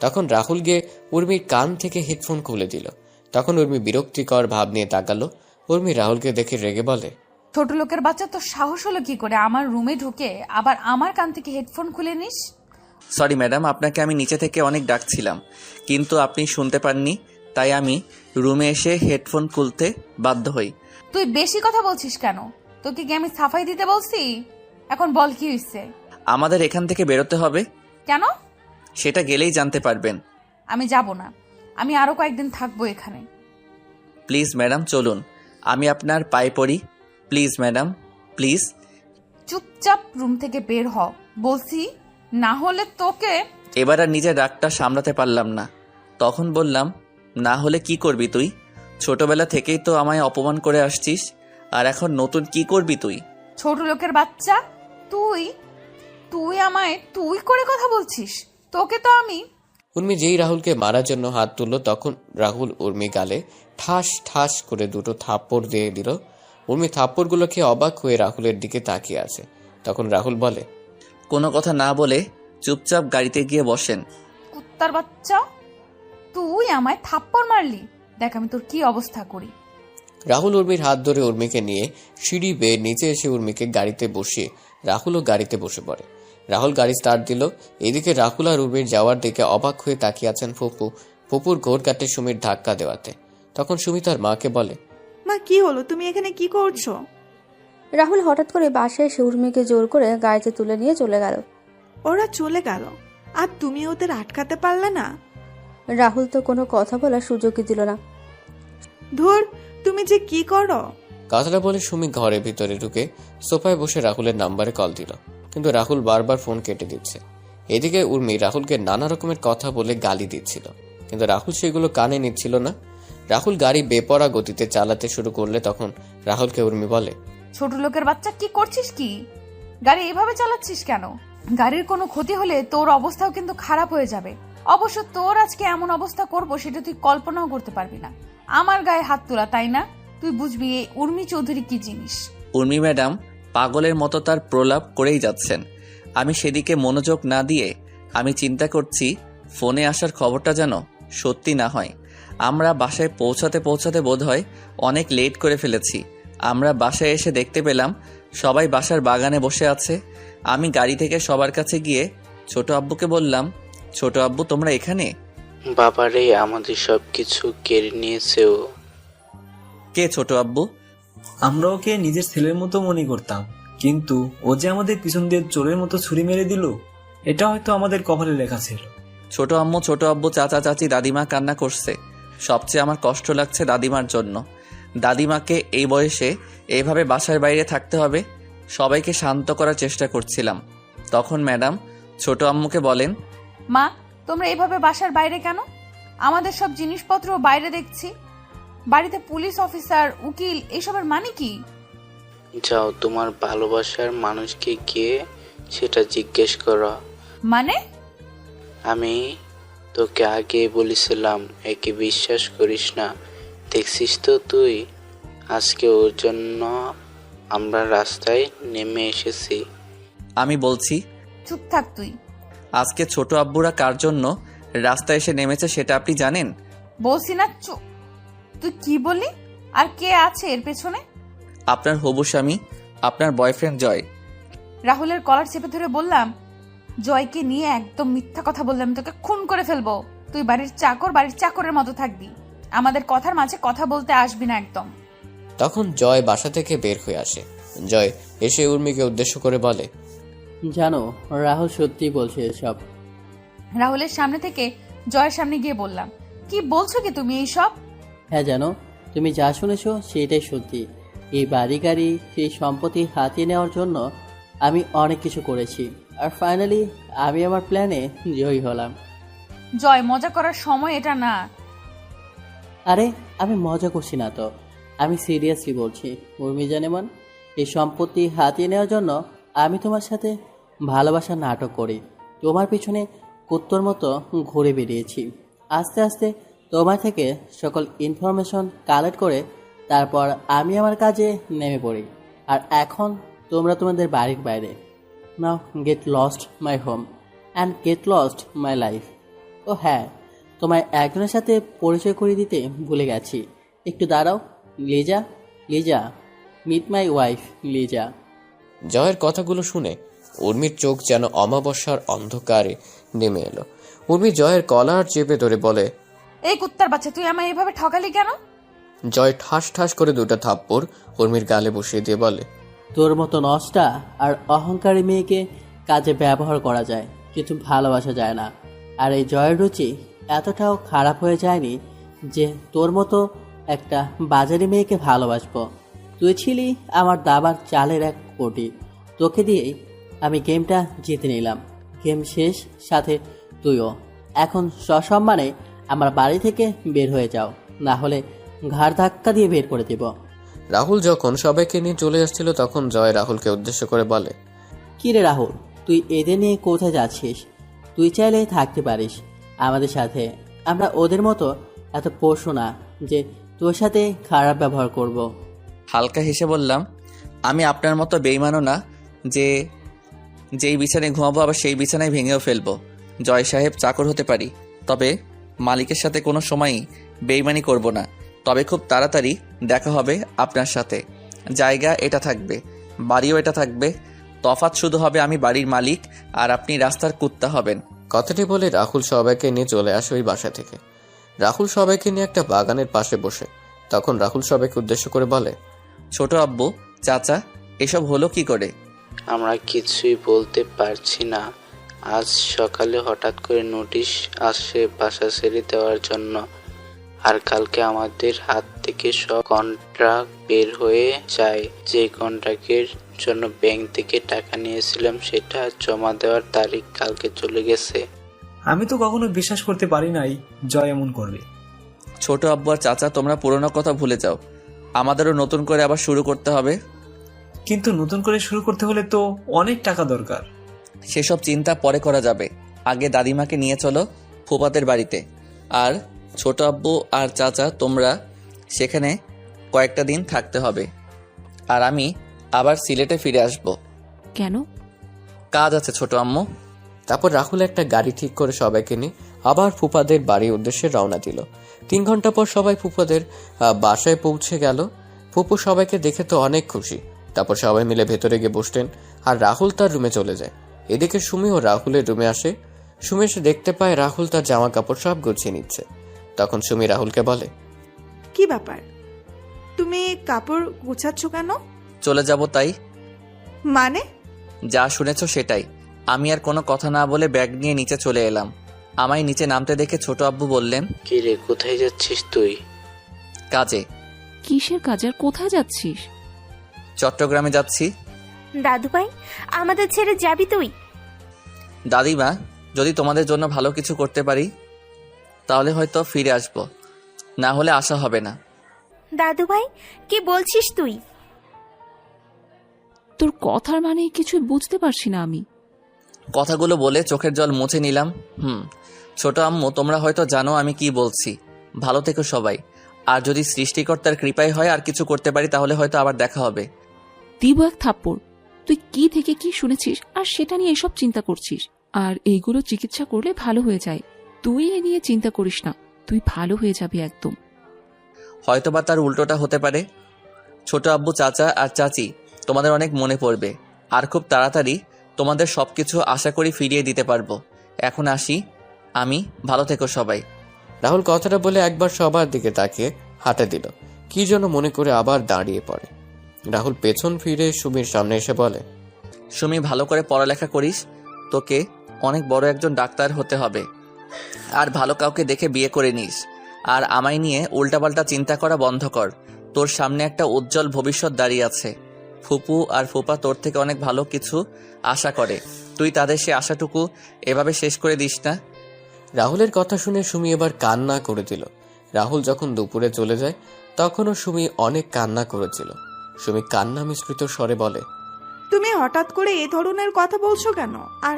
তখন রাহুল গিয়ে উর্মির কান থেকে হেডফোন খুলে দিল। তখন উর্মি বিরক্তিকর ভাব নিয়ে তাকালো। উর্মি রাহুলকে দেখে রেগে বলে, ছোট লোকের বাচ্চা, তোর সাহস হলো কি করে আমার রুমে ঢুকে আবার আমার কান থেকে হেডফোন খুলে নিস? সরি ম্যাডাম, আপনাকে আমি নিচে থেকে অনেক ডাকছিলাম, কিন্তু আপনি শুনতে পাননি, তাই আমি রুমে এসে হেডফোন খুলতে বাধ্য হই। তুই বেশি কথা বলছিস কেন? তোকে কি আমি সাফাই দিতে বলছি? এখন বল কি হইছে? আমাদের এখান থেকে বেরোতে হবে। কেন? সেটা গেলেই জানতে পারবেন। আমি যাব না, আমি আরো কয়েকদিন থাকবো এখানে। প্লিজ ম্যাডাম চলুন, আমি আপনার পায়ে পড়ি। Please madam, please. চুপচাপ রুম থেকে বের হ বলছি, না হলে তোকে। এবার আর নিজের রাগটা সামলাতে পারলাম না। তখন বললাম, না হলে কি করবি তুই? ছোটবেলা থেকেই তো আমায় অপমান করে আসছিস, আর এখন নতুন কি করবি তুই? ছোট লোকের বাচ্চা, তুই তুই আমায় তুই করে কথা বলছিস? তোকে তো আমি। উর্মি যেই রাহুলকে মারার জন্য হাত তুলল, তখন রাহুল উর্মি গালে ঠাস ঠাস করে দুটো থাপ্পড় দিয়ে দিল। উর্মি থাপ্পড়গুলো খেয়ে অবাক হয়ে রাহুলের দিকে তাকিয়ে আছে। তখন রাহুল বলে, কোনো কথা না বলে চুপচাপ গাড়িতে গিয়ে বসেন। কুত্তার বাচ্চা, তুই আমায় থাপ্পড় মারলি, দেখ আমি তোর কি অবস্থা করি। রাহুল উর্মির হাত ধরে উর্মিকে নিয়ে সিঁড়ি বেয়ে নিচে এসে উর্মিকে গাড়িতে বসিয়ে রাহুলও গাড়িতে বসে পড়ে। রাহুল গাড়ি স্টার্ট দিল। এদিকে রাহুল আর উর্মির যাওয়ার দিকে অবাক হয়ে তাকিয়ে আছেন ফুপু। ফুপুর ঘোর কাটে সুমির ধাক্কা দেওয়াতে। তখন সুমি তার মাকে বলে, মা কি হলো, তুমি এখানে কি করছো? রাহুল হঠাৎ করে বাসায় এসে উর্মিকে জোর করে গাড়িতে তুলে নিয়ে চলে গেল। ওরা চলে গেল আর তুমি ওদের আটকাতে পারলে না? রাহুল তো কোনো কথা বলার সুযোগই দিল না। ধুর, তুমি যে কি করো। কথাটা বলে সুমি ঘরের ভিতরে ঢুকে সোফায় বসে রাহুলের নাম্বারে কল দিল, কিন্তু রাহুল বারবার ফোন কেটে দিচ্ছে। এদিকে উর্মি রাহুলকে নানা রকমের কথা বলে গালি দিচ্ছিল, কিন্তু রাহুল সেগুলো কানে নিচ্ছিল না। রাহুল গাড়ি বেপরা গতিতে চালাতে শুরু করলে তখন রাহুলকে উর্মি বলে, ছোট লোকের বাচ্চা, কি করছিস? কি গাড়ি এভাবে চালাচ্ছিস কেন? গাড়ির কোনো ক্ষতি হলে তোর অবস্থাও কিন্তু খারাপ হয়ে যাবে। অবশ্য তোর আজকে এমন অবস্থা করব সেটা তুই কল্পনাও করতে পারবি না। আমার গায়ে হাত তোলা, তাই না? তুই বুঝবি এই উর্মি চৌধুরী কি জিনিস। উর্মি ম্যাডাম পাগলের মতো তার প্রলাপ করেই যাচ্ছেন। আমি সেদিকে মনোযোগ না দিয়ে আমি চিন্তা করছি ফোনে আসার খবরটা যেন সত্যি না হয়। আমরা বাসায় পৌঁছাতে পৌঁছাতে বোধহয় অনেক লেট করে ফেলেছি। আমরা বাসায় এসে দেখতে পেলাম সবাই বাসার বাগানে বসে আছে। আমি গাড়ি থেকে সবার কাছে গিয়ে ছোট আব্বুকে বললাম, ছোট আব্বু তোমরা এখানে? বাবারে, আমাদের সব কিছু কেড়ে নিয়েছে ও। কে ছোট আব্বু? আমরা ওকে নিজের ছেলের মতো মনে করতাম, কিন্তু ও যে আমাদের পিছন দিয়ে চোরের মতো ছুরি মেরে দিল, এটা হয়তো আমাদের কপালে লেখা ছিল। ছোট আম্মু, ছোট আব্বু, চাচা চাচি, দাদিমা কান্না করছে। সবচেয়ে আমার কষ্ট লাগছে দাদিমার জন্য। দাদিমাকে এই বয়সে এইভাবে বাসার বাইরে থাকতে হবে। সবাইকে শান্ত করার চেষ্টা করছিলাম। তখন ম্যাডাম ছোট আম্মুকে বলেন, মা, তোমরা এভাবে বাসার বাইরে কেন? আমাদের সব জিনিসপত্র বাইরে দেখছি। বাড়িতে পুলিশ অফিসার, উকিল, এসবের মানে কি? যাও, তোমার ভালোবাসার মানুষকে গিয়ে সেটা জিজ্ঞেস করো। মানে? আমি তোকে আগে বলেছিলাম একে বিশ্বাস করিস না। দেখছিস তো তুই, আজকে ওর জন্য আমরা রাস্তায় নেমে এসেছি। আমি বলছি, চুপ থাক তুই। আজকে ছোট আব্বুরা কার জন্য রাস্তায় এসে নেমেছে সেটা আপনি জানেন? বলছি না চুপ। তুই কি বললি? আর কে আছে এর পেছনে? আপনার হবু স্বামী, আপনার বয়ফ্রেন্ড জয়। রাহুলের কলার চেপে ধরে বললাম, জয়কে নিয়ে একদম মিথ্যা কথা বললাম, তোকে খুন করে ফেলবো। তুই বাড়ির চাকর, বাড়ির চাকরের মতো থাকবি, আমাদের কথার মাঝে কথা বলতে আসবি না একদম। তখন জয় বাসা থেকে বের হয়ে আসে। জয় এসে উর্মিকে উদ্দেশ্য করে বলে, জানো রাহুল সত্যি বলছে এসব। রাহুলের সামনে থেকে জয়ের সামনে গিয়ে বললাম, কি বলছো কি তুমি এইসব? হ্যাঁ জানো, তুমি যা শুনেছো সেটাই সত্যি। এই বাড়ি গাড়ি, সেই সম্পত্তি হাতিয়ে নেওয়ার জন্য আমি অনেক কিছু করেছি, আর ফাইনালি আমি আমার প্ল্যানে জয়ী হলাম। জয়, মজা করার সময় এটা না। আরে আমি মজা করছি না তো, আমি সিরিয়াসলি বলছি উর্মি জানেমান, এই সম্পত্তি হাতিয়ে নেওয়ার জন্য আমি তোমার সাথে ভালোবাসার নাটক করি, তোমার পিছনে কুত্তর মতো ঘুরে বেরিয়েছি। আস্তে আস্তে তোমার থেকে সকল ইনফরমেশন কালেক্ট করে তারপর আমি আমার কাজে নেমে পড়ি, আর এখন তোমরা তোমাদের বাড়ির বাইরে। Now get lost my home and get lost my life. ও হ্যাঁ, তোমায় একজনের সাথে পরিচয় করে দিতে ভুলে গেছি, একটু দাঁড়াও। Liza, Liza, meet my wife Liza. জয়ের কথাগুলো শুনে উর্মির চোখ যেন অমাবস্যার অন্ধকারে নেমে এলো। উর্মি জয়ের কলার চেপে ধরে বলে, এই কুত্তার বাচ্চা, তুই আমায় এইভাবে ঠকালি কেন? জয় ঠাস ঠাস করে দুটো থাপ্পড় উর্মির গালে বসিয়ে দিয়ে বলে, তোর মতো নষ্টা আর অহংকারী মেয়েকে কাজে ব্যবহার করা যায়, কিন্তু ভালোবাসা যায় না। আর এই জয়ের রুচি এতটাও খারাপ হয়ে যায়নি যে তোর মতো একটা বাজারি মেয়েকে ভালোবাসবো। তুই ছিলি আমার দাবার চালের এক কোটি, তোকে দিয়েই আমি গেমটা জিতে নিলাম। গেম শেষ, সাথে তুইও। এখন সসম্মানে আমার বাড়ি থেকে বের হয়ে যাও, না হলে ঘাড় ধাক্কা দিয়ে বের করে দেব। রাহুল যখন সবাইকে নিয়ে চলে আসছিল তখন জয় রাহুলকে উদ্দেশ্য করে বলে, কি রে রাহুল, তুই এদের নিয়ে কোথায় যাচ্ছিস? তুই চাইলে থাকতে পারিস আমাদের সাথে, আমরা ওদের মতো এত পশু না যে তোর সাথে খারাপ ব্যবহার করব। হালকা হেসে বললাম, আমি আপনার মতো বেইমানও না যে যেই বিছানায় ঘুমাবো আবার সেই বিছানায় ভেঙেও ফেলবো। জয় সাহেব চাকর হতে পারি, তবে মালিকের সাথে কোনো সময়ই বেইমানি করব না। তবে খুব তাড়াতাড়ি দেখা হবে আপনার সাথে। জায়গা এটা থাকবে, বাড়িও এটা থাকবে, তফাৎ শুধু হবে আমি বাড়ির মালিক আর আপনি রাস্তার কুত্তা হবেন। কথাটি বলে রাহুল সবাইকে নিয়ে চলে আসে ওই বাসা থেকে। রাহুল সবাইকে নিয়ে একটা বাগানের পাশে বসে। তখন রাহুল সবাইকে উদ্দেশ্য করে বলে, ছোট আব্বু, চাচা, এসব হলো কি করে? আমরা কিছুই বলতে পারছি না। আজ সকালে হঠাৎ করে নোটিশ আসে বাসা ছেড়ে দেওয়ার জন্য, আর কালকে আমাদের হাত থেকে সব কন্ট্রাক্ট বের হয়ে যায়। যে কন্ট্রাক্টের জন্য ব্যাংক থেকে টাকা নিয়েছিলাম সেটা জমা দেওয়ার তারিখ কালকে চলে গেছে। আমি তো কখনো বিশ্বাস করতে পারি নাই জয় এমন করবে। ছোট আব্বু আর চাচা, তোমরা পুরনো কথা ভুলে যাও, আমাদেরও নতুন করে আবার শুরু করতে হবে। কিন্তু নতুন করে শুরু করতে হলে তো অনেক টাকা দরকার। সেসব চিন্তা পরে করা যাবে, আগে দাদিমাকে নিয়ে চলো ফুপাতের বাড়িতে। আর ছোট আব্বু আর চাচা, তোমরা সেখানে কয়েকটা দিন থাকতে হবে, আর আমি আবার সিলেটে ফিরে আসব। কেন? কাজ আছে ছোট আম্মু। তারপর রাহুল একটা গাড়ি ঠিক করে সবাইকে নিয়ে আবার ফুপাদের বাড়ির উদ্দেশ্যে রওনা দিল। 3 ঘন্টা পর সবাই ফুপাদের বাসায় পৌঁছে গেল। ফুপু সবাইকে দেখে তো অনেক খুশি। তারপর সবাই মিলে ভেতরে গিয়ে বসতেন আর রাহুল তার রুমে চলে যায়। এদিকে সুমিও রাহুলের রুমে আসে। সুমি এসে দেখতে পায় রাহুল তার জামা কাপড় সব গুছিয়ে নিচ্ছে। তখন সুমি রাহুলকে বলে, কি ব্যাপার, তুমি কাপড় গুছাচ্ছ কেন? চলে যাব তাই। মানে? যা শুনেছ সেটাই। আমি আর কোনো কথা না বলে ব্যাগ নিয়ে নিচে চলে এলাম। আমায় নিচে নামতে দেখে ছোট আব্বু বললেন, কি রে, কোথায় যাচ্ছিস তুই? কাজে। কিসের কাজে আর কোথায় যাচ্ছিস? চট্টগ্রামে যাচ্ছি। দাদু ভাই, আমাদের ছেড়ে যাবি তুই? দাদিমা, যদি তোমাদের জন্য ভালো কিছু করতে পারি তাহলে হয়তো ফিরে আসব, না হলে আসা হবে না। দাদু ভাই, কি বলছিস তুই? তোর কথার মানে কিছু বুঝতে পারছি না আমি। কথাগুলো বলে চোখের জল মুছে নিলাম। ছোট আম্মু, তোমরা হয়তো জানো আমি কি বলছি। ভালো থেকো সবাই। আর যদি সৃষ্টিকর্তার কৃপায় হয় আর কিছু করতে পারি তাহলে হয়তো আবার দেখা হবে। দিব এক থাপ্পড়। তুই কি থেকে কি শুনেছিস আর সেটা নিয়ে এসব চিন্তা করছিস? আর এইগুলো চিকিৎসা করলে ভালো হয়ে যায়। তুই এ নিয়ে চিন্তা করিস না, তুই ভালো হয়ে যাবি একদম। হয়তোবা তার উল্টোটা হতে পারে। ছোট আব্বু, চাচা আর চাচি তোমাদের অনেক মনে পড়বে, আর খুব তাড়াতাড়ি তোমাদের সবকিছু আশা করি ফিরিয়ে দিতে পারবো। এখন আসি আমি, ভালো থেকো সবাই। রাহুল কথাটা বলে একবার সবার দিকে তাকিয়ে হাঁটা দিল, কি যেন মনে করে আবার দাঁড়িয়ে পড়ে। রাহুল পেছন ফিরে সুমির সামনে এসে বলে, সুমি, ভালো করে পড়ালেখা করিস, তোকে অনেক বড় একজন ডাক্তার হতে হবে। আর ভালো কাউকে দেখে বিয়ে করে নিস। আর আমায় নিয়ে উল্টাপাল্টা চিন্তা করা বন্ধ কর। তোর সামনে একটা উজ্জ্বল ভবিষ্যৎ দাঁড়িয়ে আছে। ফুপু আর ফুপা তোর থেকে অনেক ভালো কিছু আশা করে, তুই তাদের সে আশাটুকু এভাবে শেষ করে দিস না। রাহুলের কথা শুনে সুমি এবার কান্না করে দিল। রাহুল যখন দুপুরে চলে যায় তখনও সুমি অনেক কান্না করেছিল। সুমি কান্না মিশ্রিত স্বরে বলে, তুমি হঠাৎ করে এ ধরনের কথা বলছো কেন? আর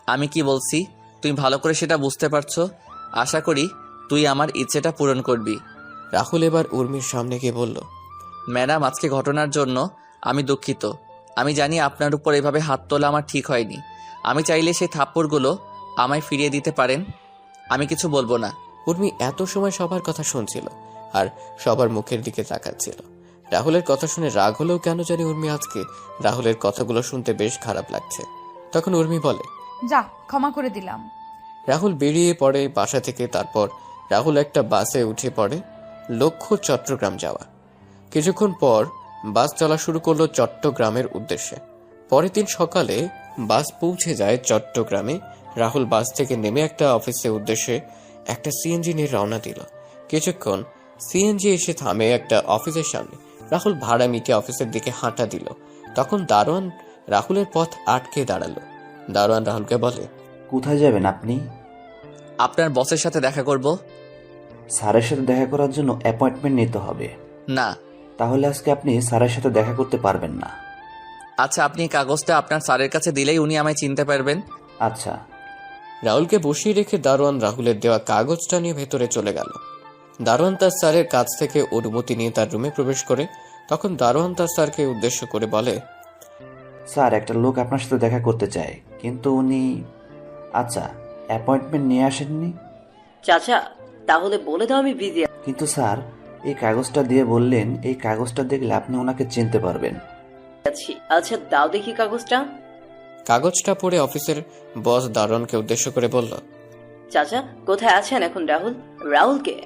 আমি কি বলছি তুই ভালো করে সেটা বুঝতে পারছো। আশা করি তুই আমার ইচ্ছেটা পূরণ করবি। রাহুল এবার উর্মির সামনে গিয়ে বলল, ম্যাডাম, আজকে ঘটনার জন্য আমি দুঃখিত। আমি জানি আপনার উপর এভাবে হাত তোলা আমার ঠিক হয়নি। আমি চাইলে সেই থাপ্পড়গুলো আমায় ফিরিয়ে দিতে পারেন। আমি কিছু বলবো না। উর্মি এত সময় সবার কথা শুনছিল আর সবার মুখের দিকে তাকাচ্ছিল। রাহুলের কথা শুনে রাগ হলেও কেন জানি উর্মি আজকে রাহুলের কথাগুলো শুনতে বেশ খারাপ লাগছে। তখন উর্মি বলে, যা, ক্ষমা করে দিলাম। রাহুল বেরিয়ে পড়ে বাসা থেকে। তারপর রাহুল একটা বাসে উঠে পড়ে, লক্ষ্য চট্টগ্রাম যাওয়া। কিছুক্ষণ পর বাস চলা শুরু করলো চট্টগ্রামের উদ্দেশ্যে। পরের দিন সকালে বাস পৌঁছে যায় চট্টগ্রামে। রাহুল বাস থেকে নেমে একটা অফিসের উদ্দেশ্যে একটা সিএনজি নিয়ে রওনা দিল। কিছুক্ষণ সিএনজি এসে থামে একটা অফিসের সামনে। রাহুল ভাড়া মিটিয়ে অফিসের দিকে হাঁটা দিল। তখন দারোয়ান রাহুলের পথ আটকে দাঁড়ালো। দারোয়ান রাহুলকে বলে, কোথায় যাবেন আপনি? আপনার বসের সাথে দেখা করব। স্যারের সাথে দেখা করার জন্য অ্যাপয়েন্টমেন্ট নিতে হবে। না। তাহলে আজকে আপনি স্যারের সাথে দেখা করতে পারবেন না। আচ্ছা, আপনি কাগজটা আপনার স্যারের কাছে দিলেই উনি আমায় চিনতে পারবেন। আচ্ছা। রাহুলকে বসিয়ে রেখে দারোয়ান রাহুলের দেওয়া কাগজটা নিয়ে ভেতরে চলে গেল। দারোয়ান তার স্যারের কাছ থেকে অনুমতি নিয়ে তার রুমে প্রবেশ করে। তখন দারোয়ান তার স্যারকে উদ্দেশ্য করে বলে, স্যার, একটা লোক আপনার সাথে দেখা করতে চায়, কিন্তু উনি আচ্ছা অ্যাপয়েন্টমেন্ট নিয়ে আসেননি। চাচা, তাহলে বলে দাও আমি বিজি কিন্তু স্যার, এই কাগজটা দিয়ে বললেন এই কাগজটা দেখলে আপনি ওনাকে চিনতে পারবেন। আছি। আচ্ছা, দাও দেখি কাগজটা। কাগজটা পড়ে অফিসের বস দারোয়ানকে উদ্দেশ্য করে বলল, চাচা, কোথায় আছেন এখন রাহুল? রাহুলকে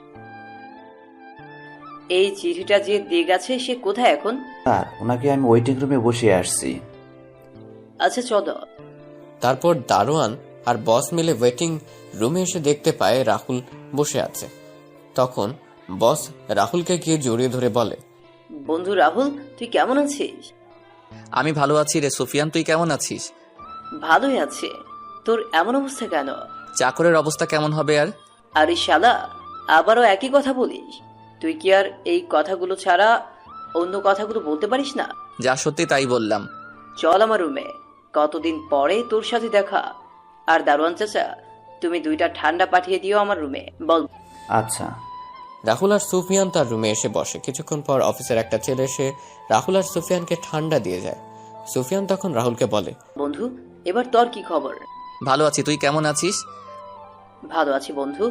এই চিঠিটা যে দিয়ে গেছে সে কোথায় এখন? স্যার, ওনাকে আমি ওয়েটিং রুমে বসিয়ে আসছি। আচ্ছা, চলো। তারপর দারোয়ান আর বস মিলে ওয়েটিং রুমে এসে দেখতে পায় রাহুল বসে আছে। তখন বস রাহুলকে গিয়ে জড়িয়ে ধরে বলে, বন্ধু রাহুল, তুই কেমন আছিস? আমি ভালো আছি রে সুফিয়ান, তুই কেমন আছিস? ভালোই আছে। তোর এমন অবস্থা কেন? চাকরের অবস্থা কেমন হবে আর? আরে শালা, আবারও একই কথা বলিস। তুই কি আর এই কথাগুলো ছাড়া অন্য কথাগুলো বলতে পারিস না? যা সত্যি তাই বললাম। চল আমার রুমে, কতদিন পরে তোর সাথে দেখা। আর দারোয়ান চাচা, তুমি 2টা ঠান্ডা পাঠিয়ে দিও আমার রুমে। বল। আচ্ছা। রাহুল আর সুফিয়ান তার রুমে এসে বসে। কিছুক্ষণ পর অফিসের একটা ছেলে এসে রাহুল আর সুফিয়ানকে ঠান্ডা দিয়ে যায়। সুফিয়ান তখন রাহুলকে বলে, বন্ধু, এবার তোর কি খবর? ভালো আছি, তুই কেমন আছিস? ভালো আছি বন্ধু।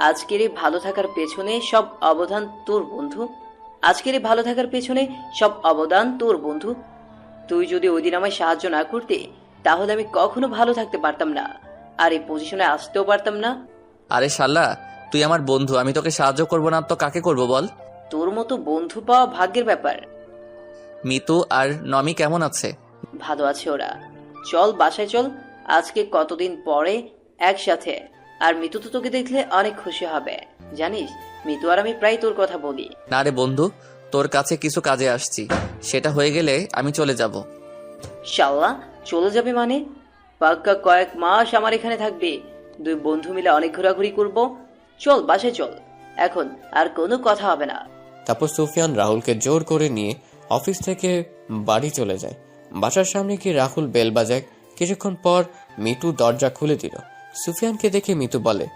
আজকের এই ভালো থাকার পেছনে সব অবদান তোর বন্ধু। আজকের এই ভালো থাকার পেছনে সব অবদান তোর বন্ধু। তুই যদি ওই দিন আমায় সাহায্য না করতে, তাহলে আমি কখনো ভালো থাকতে পারতাম না, আর এই পজিশনে আসতেও পারতাম না। আরে শালা, তুই আমার বন্ধু, আমি তোকে সাহায্য করবো না তো কাকে করব বল? তোর মতো বন্ধু পাওয়া ভাগ্যের ব্যাপার। মিতু আর নমি কেমন আছে? ভালো আছে ওরা। চল বাসায় চল, আজকে কতদিন পরে একসাথে। আর মিতু তো তোকে দেখলে অনেক খুশি হবে। জানিস, মিতু আর আমি প্রায় তোর কথা বলি। না রে বন্ধু, তোর কাছে কিছু কাজে আসছি, সেটা হয়ে গেলে আমি চলে যাব। শাল্লা, চলে যাবে মানে? পাক্কা কয়েক মাস আমার এখানে থাকবে। 2 বন্ধু মিলে অনেক ঘোরাঘুরি করব। চল বাসায় চল, এখন আর কোনো কথা হবে না। তারপর সুফিয়ান রাহুলকে জোর করে নিয়ে অফিস থেকে বাড়ি চলে যায়। বাসার সামনে গিয়ে রাহুল বেল বাজায়। কিছুক্ষণ পর মিতু দরজা খুলে দিল। সুফিয়ানকে দেখে মিতু বলে,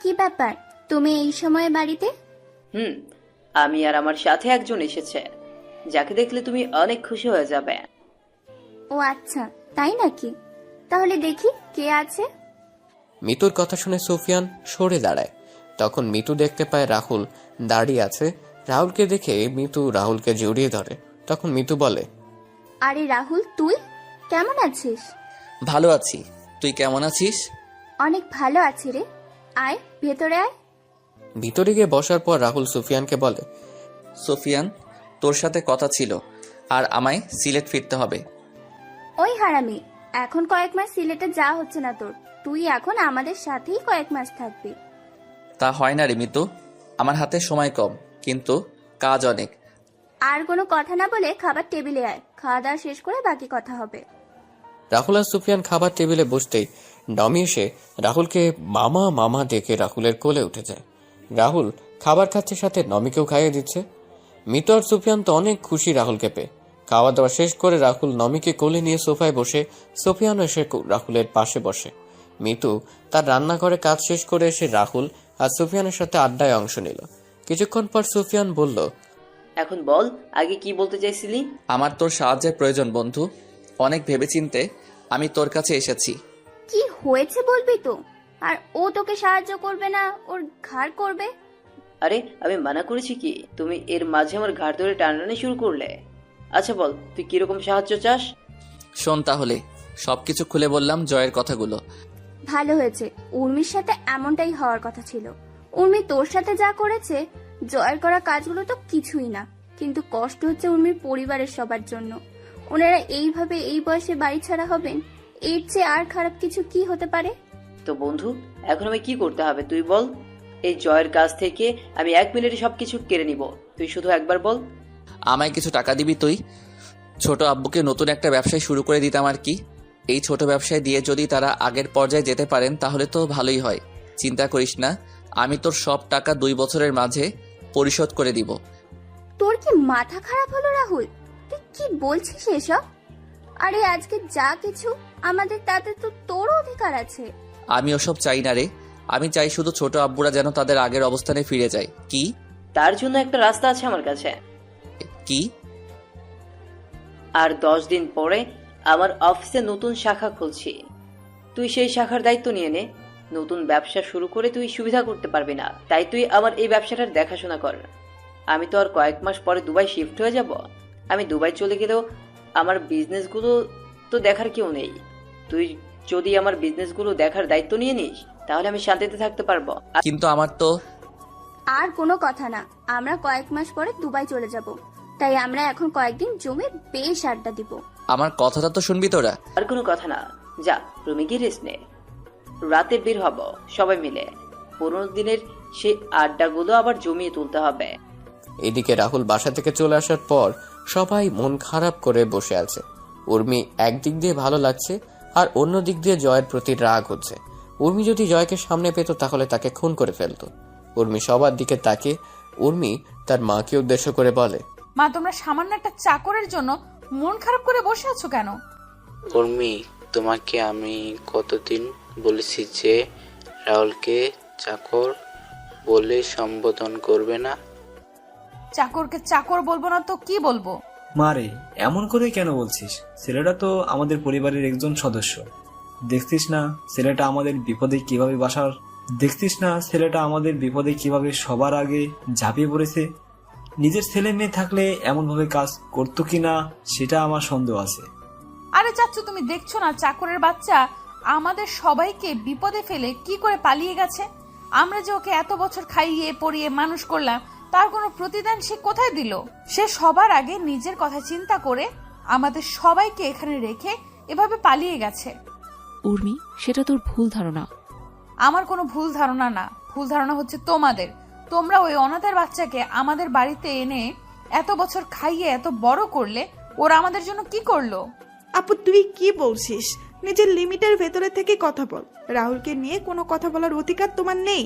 কি ব্যাপার, তুমি এই সময় বাড়িতে? আমি আর আমার সাথে একজন এসেছে, যাকে দেখলে তুমি অনেক খুশি হয়ে যাবে। ও আচ্ছা, তাই নাকি? তাহলে দেখি কে আছে। মিতুর কথা শুনে সুফিয়ান সরে দাঁড়ায়। তখন মিতু দেখতে পায় রাহুল দাঁড়িয়ে আছে। রাহুলকে দেখে মিতু রাহুলকে জড়িয়ে ধরে। তখন মিতু বলে, আরে রাহুল, তুই কেমন আছিস? ভালো আছি, তুই কেমন আছিস? অনেক ভালো আছি রে। আয় ভেতরে আয়। ভিতরে গিয়ে বসার পর রাহুল সুফিয়ানকে বলে, সুফিয়ান, তোর সাথে কথা ছিল, আর আমায় সিলেট ফিরতে হবে। ওই হারামি, এখন কয়েক মাস সিলেটে যা হচ্ছে না তোর। তুই এখন আমাদের সাথেই কয়েক মাস থাকবি। তা হয় না রে মিতু, আমার হাতে সময় কম, কিন্তু কাজ অনেক। আর কোনো কথা না বলে খাবার টেবিলে আয়। খাওয়া দাওয়া শেষ করে বাকি কথা হবে। রাহুল আর সুফিয়ান খাবার টেবিলে বসতেই নমি এসে রাহুলকে মামা মামা ডেকে রাহুলের কোলে উঠে যায়। রাহুল খাবার খাচ্ছে, সাথে নমিকেও খাইয়ে দিচ্ছে। মিতু আর সুফিয়ান তো অনেক খুশি রাহুলকে পেয়ে। খাওয়া দাওয়া শেষ করে রাহুল নমিকে কোলে নিয়ে সোফায় বসে, সুফিয়ানও এসে রাহুলের পাশে বসে। মিতু তার রান্নাঘরে কাজ শেষ করে এসে রাহুল আর সুফিয়ানের সাথে আড্ডায় অংশ নিল। কিছুক্ষণ পর সুফিয়ান বলল, এখন বল, আগে কি বলতে চাইছিলি? আমার তোর সাহায্যের প্রয়োজন বন্ধু। অনেক ভেবেচিন্তে আমি তোর কাছে এসেছি। কি হয়েছে বলবি তো? আর ও তোকে সাহায্য করবে না, ওর ঘাড় করবে। আরে আমি মানা করেছি কি? তুমি এর মাঝে আমার ঘাড় ধরে টানাটানি শুরু করলে। আচ্ছা বল, তুই কিরকম সাহায্য চাস? শোন তাহলে, সবকিছু খুলে বললাম জয়ের কথাগুলো। ভালো হয়েছে, উর্মির সাথে এমনটাই হওয়ার কথা ছিল। উর্মি তোর সাথে যা করেছে, জয়ের করা কাজগুলো তো কিছুই না। কিন্তু কষ্ট হচ্ছে উর্মির পরিবারের সবার জন্য। ওনারা এইভাবে এই বয়সে বাড়ি ছাড়া হবেন, এর চেয়ে আর খারাপ কিছু কি হতে পারে? তো বন্ধু, এখন আমি কি করতে হবে তুই বল। এই জয়ের কাছ থেকে আমি 1 মিনিটে সবকিছু কেড়ে নিব। তুই শুধু একবার বল। আমায় কিছু টাকা দিবি তুই? ছোট আব্বুকে নতুন একটা ব্যবসায় শুরু করে দিতাম আর কি। এই ছোট ব্যবসায় দিয়ে যদি তারা আগের পর্যায়ে যেতে পারেন তাহলে তো ভালোই হয়। চিন্তা করিস না, আমি তোর সব টাকা 2 বছরের মাঝে পরিশোধ করে দিব। তোর কি মাথা খারাপ হলো রাহুল? তুই কি বলছিস এসব? আরে আজকে যা কিছু আমাদের, তাতে তো তোর অধিকার আছে। আমি ওসব চাই না রে, আমি চাই শুধু ছোট আব্বুরা যেন তাদের আগের অবস্থানে ফিরে যায়। কি? তার জন্য একটা রাস্তা আছে আমার কাছে। কি? আর 10 দিন পরে আমার অফিসে নতুন শাখা খুলছি। তুই সেই শাখার দায়িত্ব নিয়ে নে। নতুন ব্যবসা শুরু করে তুই সুবিধা করতে পারবি না, তাই তুই আমার এই ব্যবসাটার দেখাশোনা কর। আমি তো আর কয়েক মাস পরে দুবাই শিফট হয়ে যাব। আমি দুবাই চলে গেলেও আমার বিজনেসগুলো তো দেখার কেউ নেই। তুই যদি আমার বিজনেসগুলো দেখার দায়িত্ব নিয়ে নিস তাহলে আমি শান্তিতে থাকতে পারবো। কিন্তু আমার তো আর কোনো কথা না, আমরা কয়েক মাস পরে দুবাই চলে যাব। তাই আমরা এখন কয়েকদিন জমে বেশ আড্ডা দিব। আমার কথাটা তো শুনবি তোরা। আর কোনো কথা না, যা রুমে গিয়ে রেস্ট নে। রাতে বের হব সবাই মিলে। পুরোনো দিনের সেই আড্ডাগুলো আবার জমিয়ে তুলতে হবে। এদিকে রাহুল বাসা থেকে চলে আসার পর সবাই মন খারাপ করে বসে আছে। উর্মি একদিক দিয়ে ভালো লাগছে, আর অন্য দিক দিয়ে জয়ের প্রতি রাগ হচ্ছে। উর্মি যদি জয়কে সামনে পেত তাহলে তাকে খুন করে ফেলতো। উর্মি সবার দিকে তাকে উর্মি তার মাকে উদ্দেশ্য করে বলে, মা, তোমরা সামান্য একটা চাকরের জন্য মন খারাপ করে বসে আছো কেন? উর্মি, তোমাকে আমি কতদিন বলেছি যে রাহুলকে চাকর বলে সম্বোধন করবে না। চাকরকে চাকর বলবো না তো কি বলবো? মারে, এমন করে কেন বলছিস? ছেলেটা তো আমাদের পরিবারের একজন সদস্য। দেখছিস না ছেলেটা আমাদের বিপদে কিভাবে সবার আগে ঝাঁপিয়ে পড়েছে। নিজের ছেলে মেয়ে থাকলে এমন ভাবে কাজ করতো কিনা সেটা আমার সন্দেহ আছে। আরে চাচ্চু, তুমি দেখছো না চাকরের বাচ্চা আমাদের সবাইকে বিপদে ফেলে কি করে পালিয়ে গেছে? আমরা যে ওকে এত বছর খাইয়ে পরিয়ে মানুষ করলাম, তার কোনো প্রতিদান সে কোথায় দিল? সে সবার আগে নিজের কথা চিন্তা করে আমাদের সবাইকে এখানে রেখে এভাবে পালিয়ে গেছে। উর্মি, সেটা তোর ভুল ধারণা। আমার কোনো ভুল ধারণা না, ভুল ধারণা হচ্ছে তোমাদের। তোমরা ওই অনাথের বাচ্চাকে আমাদের বাড়িতে এনে এত বছর খাইয়ে এত বড় করলে, ওরা আমাদের জন্য কি করলো? আপু, তুই কি বলছিস? নিজের লিমিটের ভেতরে থেকে কথা বল। রাহুলকে নিয়ে কোনো কথা বলার অধিকার তোমার নেই।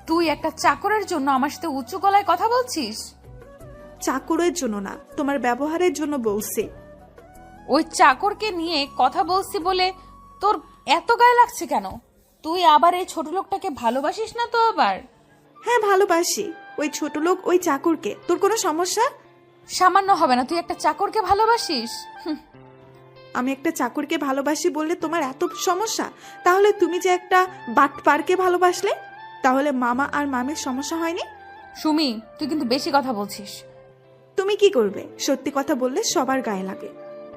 তুই একটা চাকরের জন্য আমার সাথে উঁচু গলায় কথা বলছিস? চাকরের জন্য না, তোমার ব্যবহারের জন্য বলছি। ওই চাকরকে নিয়ে কথা বলছি বলে তোর এত গায়ে লাগছে কেন? তুই আবার এই ছোট লোকটাকে ভালোবাসিস না তো? আবার হ্যাঁ, ভালোবাসি ওই ছোট লোক, ওই চাকরকে। তোর কোনো সমস্যা? সামান্য হবে না, তুই একটা চাকরকে ভালোবাসিস? আমি একটা চাকরকে ভালোবাসি বললে তোমার এত সমস্যা? তাহলে তুমি যে একটা বাটপারকে ভালোবাসলে, তাহলে মামা আর মামির সমস্যা হয়নি? সুমি, তুই কিন্তু বেশি কথা বলছিস। তুমি কি করবে? সত্যি কথা বললে সবার গায়ে লাগে।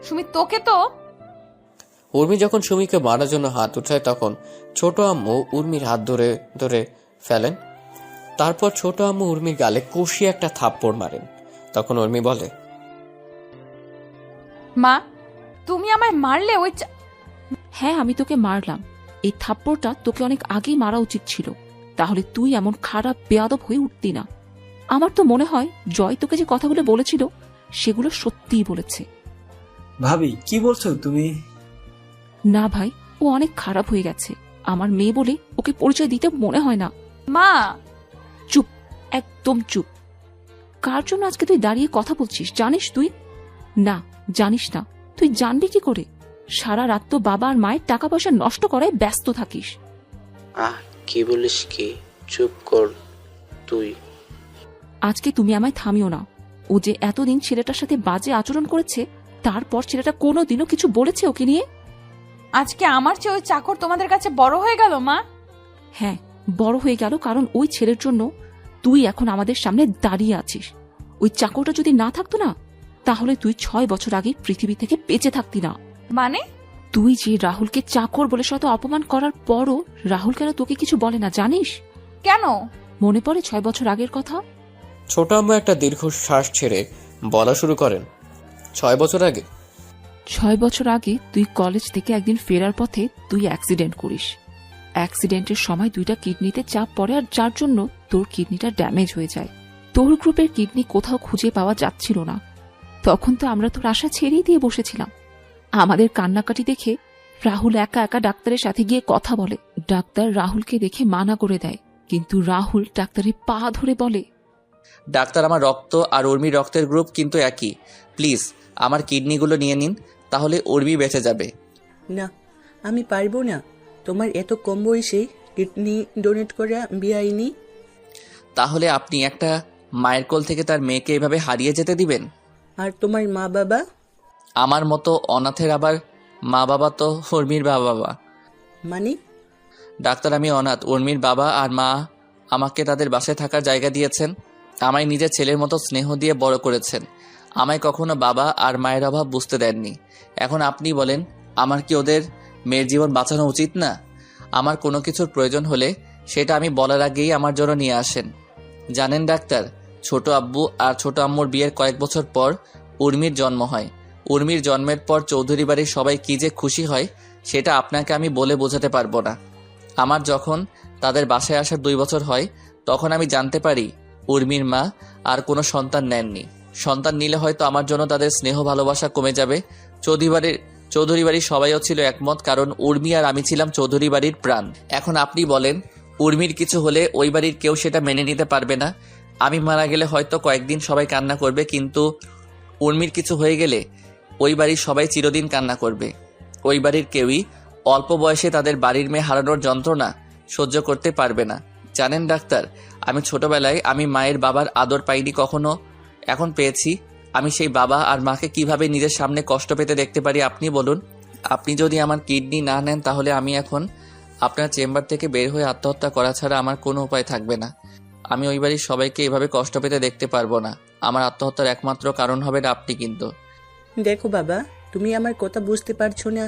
সুমি, তোকে তো। উর্মি যখন সুমিকে মারার জন্য হাত উঠায় তখন ছোট আম্মু উর্মির হাত ধরে ধরে ফেলেন। তারপর ছোট আম্মু উর্মির গালে কষিয়ে একটা থাপ্পড় মারেন। তখন উর্মি বলে, মা, তুমি আমায় মারলে? হ্যাঁ, আমি তোকে মারলাম। এই থাপ্পড়টা তোকে অনেক আগেই মারা উচিত ছিল, তাহলে তুই এমন খারাপ বেয়াদব হয়ে উঠতি না। আমার তো মনে হয় জয় তোকে যে কথাগুলো বলেছিল সেগুলো সত্যিই বলেছে। ভাবি, কি বলছো তুমি? না ভাই, ও অনেক খারাপ হয়ে গেছে। আমার মেয়ে বলে ওকে পরিচয় দিতে মনে হয় না। মা, চুপ, একদম চুপ। কার জন্য আজকে তুই দাঁড়িয়ে কথা বলছিস জানিস তুই? না, জানিস না। তুই জানবি কি করে? সারা রাত তো বাবা আর মায়ের টাকা পয়সা নষ্ট করায় ব্যস্ত থাকিস। কি বলিস কি? চুপ কর তুই। আজকে তুমি আমায় থামিও না। ও যে এতদিন ছেলেটার সাথে বাজে আচরণ করেছে, তারপর ছেলেটা কোনোদিনও কিছু বলেছে ওকে নিয়ে? আজকে আমার চেয়ে ওই চাকর তোমাদের কাছে বড় হয়ে গেল মা। হ্যাঁ, বড় হয়ে গেল, কারণ ওই ছেলের জন্য তুই এখন আমাদের সামনে দাঁড়িয়ে আছিস। ওই চাকরটা যদি না থাকতো না, তাহলে তুই 6 বছর আগে পৃথিবী থেকে বেঁচে থাকতি না। মানে? তুই যে রাহুলকে চাকর বলে শত অপমান করার পরও রাহুল কেন তোকে কিছু বলে না জানিস? কেন? মনে পড়ে 6 বছর আগের কথা? ছোট আম্মু একটা দীর্ঘ শ্বাস ছেড়ে বলা শুরু করেন, 6 বছর আগে? 6 বছর আগে তুই কলেজ থেকে একদিন ফেরার পথে তুই অ্যাক্সিডেন্ট করিস। অ্যাক্সিডেন্টের সময় 2টা কিডনিতে চাপ পড়ে, আর যার জন্য তোর কিডনিটা ড্যামেজ হয়ে যায়। তোর গ্রুপের কিডনি কোথাও খুঁজে পাওয়া যাচ্ছিল না। তখন তো আমরা তোর আশা ছেড়েই দিয়ে বসেছিলাম। আমাদের কান্নাকাটি দেখে রাহুল একা একা ডাক্তারের সাথে গিয়ে কথা বলে। ডাক্তার রাহুলকে দেখে মানা করে দেয়, কিন্তু রাহুল ডাক্তারের পা ধরে বলে, ডাক্তার, আমার রক্ত আর উর্মির রক্তের গ্রুপ কিন্তু একই। প্লিজ আমার কিডনিগুলো নিয়ে নিন, তাহলে উর্মি বেঁচে যাবে। না, আমি পারবো না। তোমার এত কম বয়সে কিডনি ডোনেট করা বেআইনি। তাহলে আপনি একটা মায়ের কোল থেকে তার মেয়েকে এভাবে হারিয়ে যেতে দিবেন? আর তোমার মা বাবা? আমার মতো অনাথের আবার মা বাবা তো উর্মির বাবা। মানে? ডাক্তার, আমি অনাথ। উর্মির বাবা আর মা আমাকে তাদের বাসায় থাকার জায়গা দিয়েছেন। আমায় নিজের ছেলের মতো স্নেহ দিয়ে বড় করেছেন। আমায় কখনো বাবা আর মায়ের অভাব বুঝতে দেননি। এখন আপনি বলেন, আমার কি ওদের মেয়ের জীবন বাঁচানো উচিত না? আমার কোনো কিছুর প্রয়োজন হলে সেটা আমি বলার আগেই আমার জন্য নিয়ে আসেন। জানেন ডাক্তার, ছোট আব্বু আর ছোট আম্মুর বিয়ের কয়েক বছর পর উর্মির জন্ম হয়। উর্মির জন্মের পর চৌধুরী বাড়ির সবাই কি যে খুশি হয় সেটা আপনাকে আমি বলে বোঝাতে পারবো না। আমার যখন তাদের বাসায় আসার 2 বছর হয়, তখন আমি জানতে পারি উর্মির মা আর কোনো সন্তান নেননি। সন্তান নিলে হয়তো আমার জন্য তাদের স্নেহ ভালোবাসা কমে যাবে। চৌধুরী বাড়ির সবাইও ছিল একমত, কারণ উর্মি আর আমি ছিলাম চৌধুরী বাড়ির প্রাণ। এখন আপনি বলেন, উর্মির কিছু হলে ওই বাড়ির কেউ সেটা মেনে নিতে পারবে না। আমি মারা গেলে হয়তো কয়েকদিন সবাই কান্না করবে, কিন্তু উর্মির কিছু হয়ে গেলে ওই বাড়ির সবাই চিরদিন কান্না করবে। ওই বাড়ির কেউই অল্প বয়সে তাদের বাড়ির মেয়ে হারানোর যন্ত্রণা সহ্য করতে পারবে না। জানেন ডাক্তার, আমি ছোটবেলায় আমি মায়ের বাবার আদর পাইনি কখনো, এখন পেয়েছি। আমি সেই বাবা আর মাকে কিভাবে নিজের সামনে কষ্ট পেতে দেখতে পারি আপনি বলুন। আপনি যদি আমার কিডনি না নেন, তাহলে আমি এখন আপনার চেম্বার থেকে বের হয়ে আত্মহত্যা করা ছাড়া আমার কোনো উপায় থাকবে না। আমি ওই বাড়ির সবাইকে এভাবে কষ্ট পেতে দেখতে পারবো না। আমার আত্মহত্যার একমাত্র কারণ হবেন আপনি। কিন্তু দেখো বাবা, তুমি আমার কথা বুঝতে পারছো না।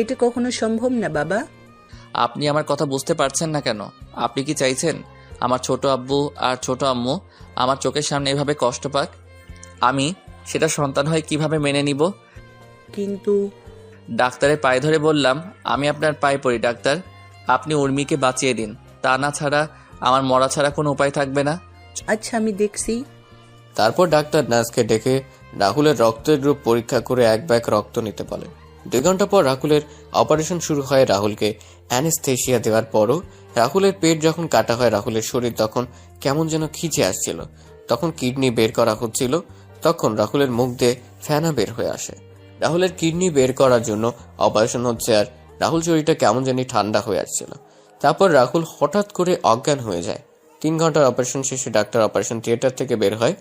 এটা কখনো সম্ভব না বাবা। আপনি আমার কথা বুঝতে পারছেন না কেন? আপনি কি চাইছেন আমার ছোট আব্বু আর ছোট আম্মু আমার চোখের সামনে এভাবে কষ্ট পাক? আমি সেটা সন্তান হয়ে কিভাবে মেনে নিব? কিন্তু ডাক্তারের পায়ে ধরে বললাম, আমি আপনার পায়ে পড়ি ডাক্তার, আপনি উর্মিকে বাঁচিয়ে দিন। তা না ছাড়া আমার মরা ছাড়া কোনো উপায় থাকবে না। আচ্ছা, আমি দেখছি। তারপর ডাক্তার নার্সকে ডেকে রাহুলের রক্তের গ্রুপ পরীক্ষা করে 1 ব্যাগ রক্ত নিতে বলেন। 2 ঘন্টা পর রাহুলের অপারেশন শুরু হয়। রাহুলকে অ্যানেস্থেশিয়া দেওয়ার পরও রাহুলের পেট যখন কাটা হয়, রাহুলের শরীর তখন কেমন যেন খিচে আসছিল। তখন কিডনি বের করা হচ্ছিল। তখন রাহুলের মুখ দিয়ে ফেনা বের হয়ে আসে। রাহুলের কিডনি বের করার জন্য অপারেশন হচ্ছে, আর রাহুল শরীরটা কেমন জানি ঠান্ডা হয়ে আসছিল। তারপর রাহুল হঠাৎ করে অজ্ঞান হয়ে যায়। 3 ঘন্টার অপারেশন শেষে ডাক্তার অপারেশন থিয়েটার থেকে বের হয়।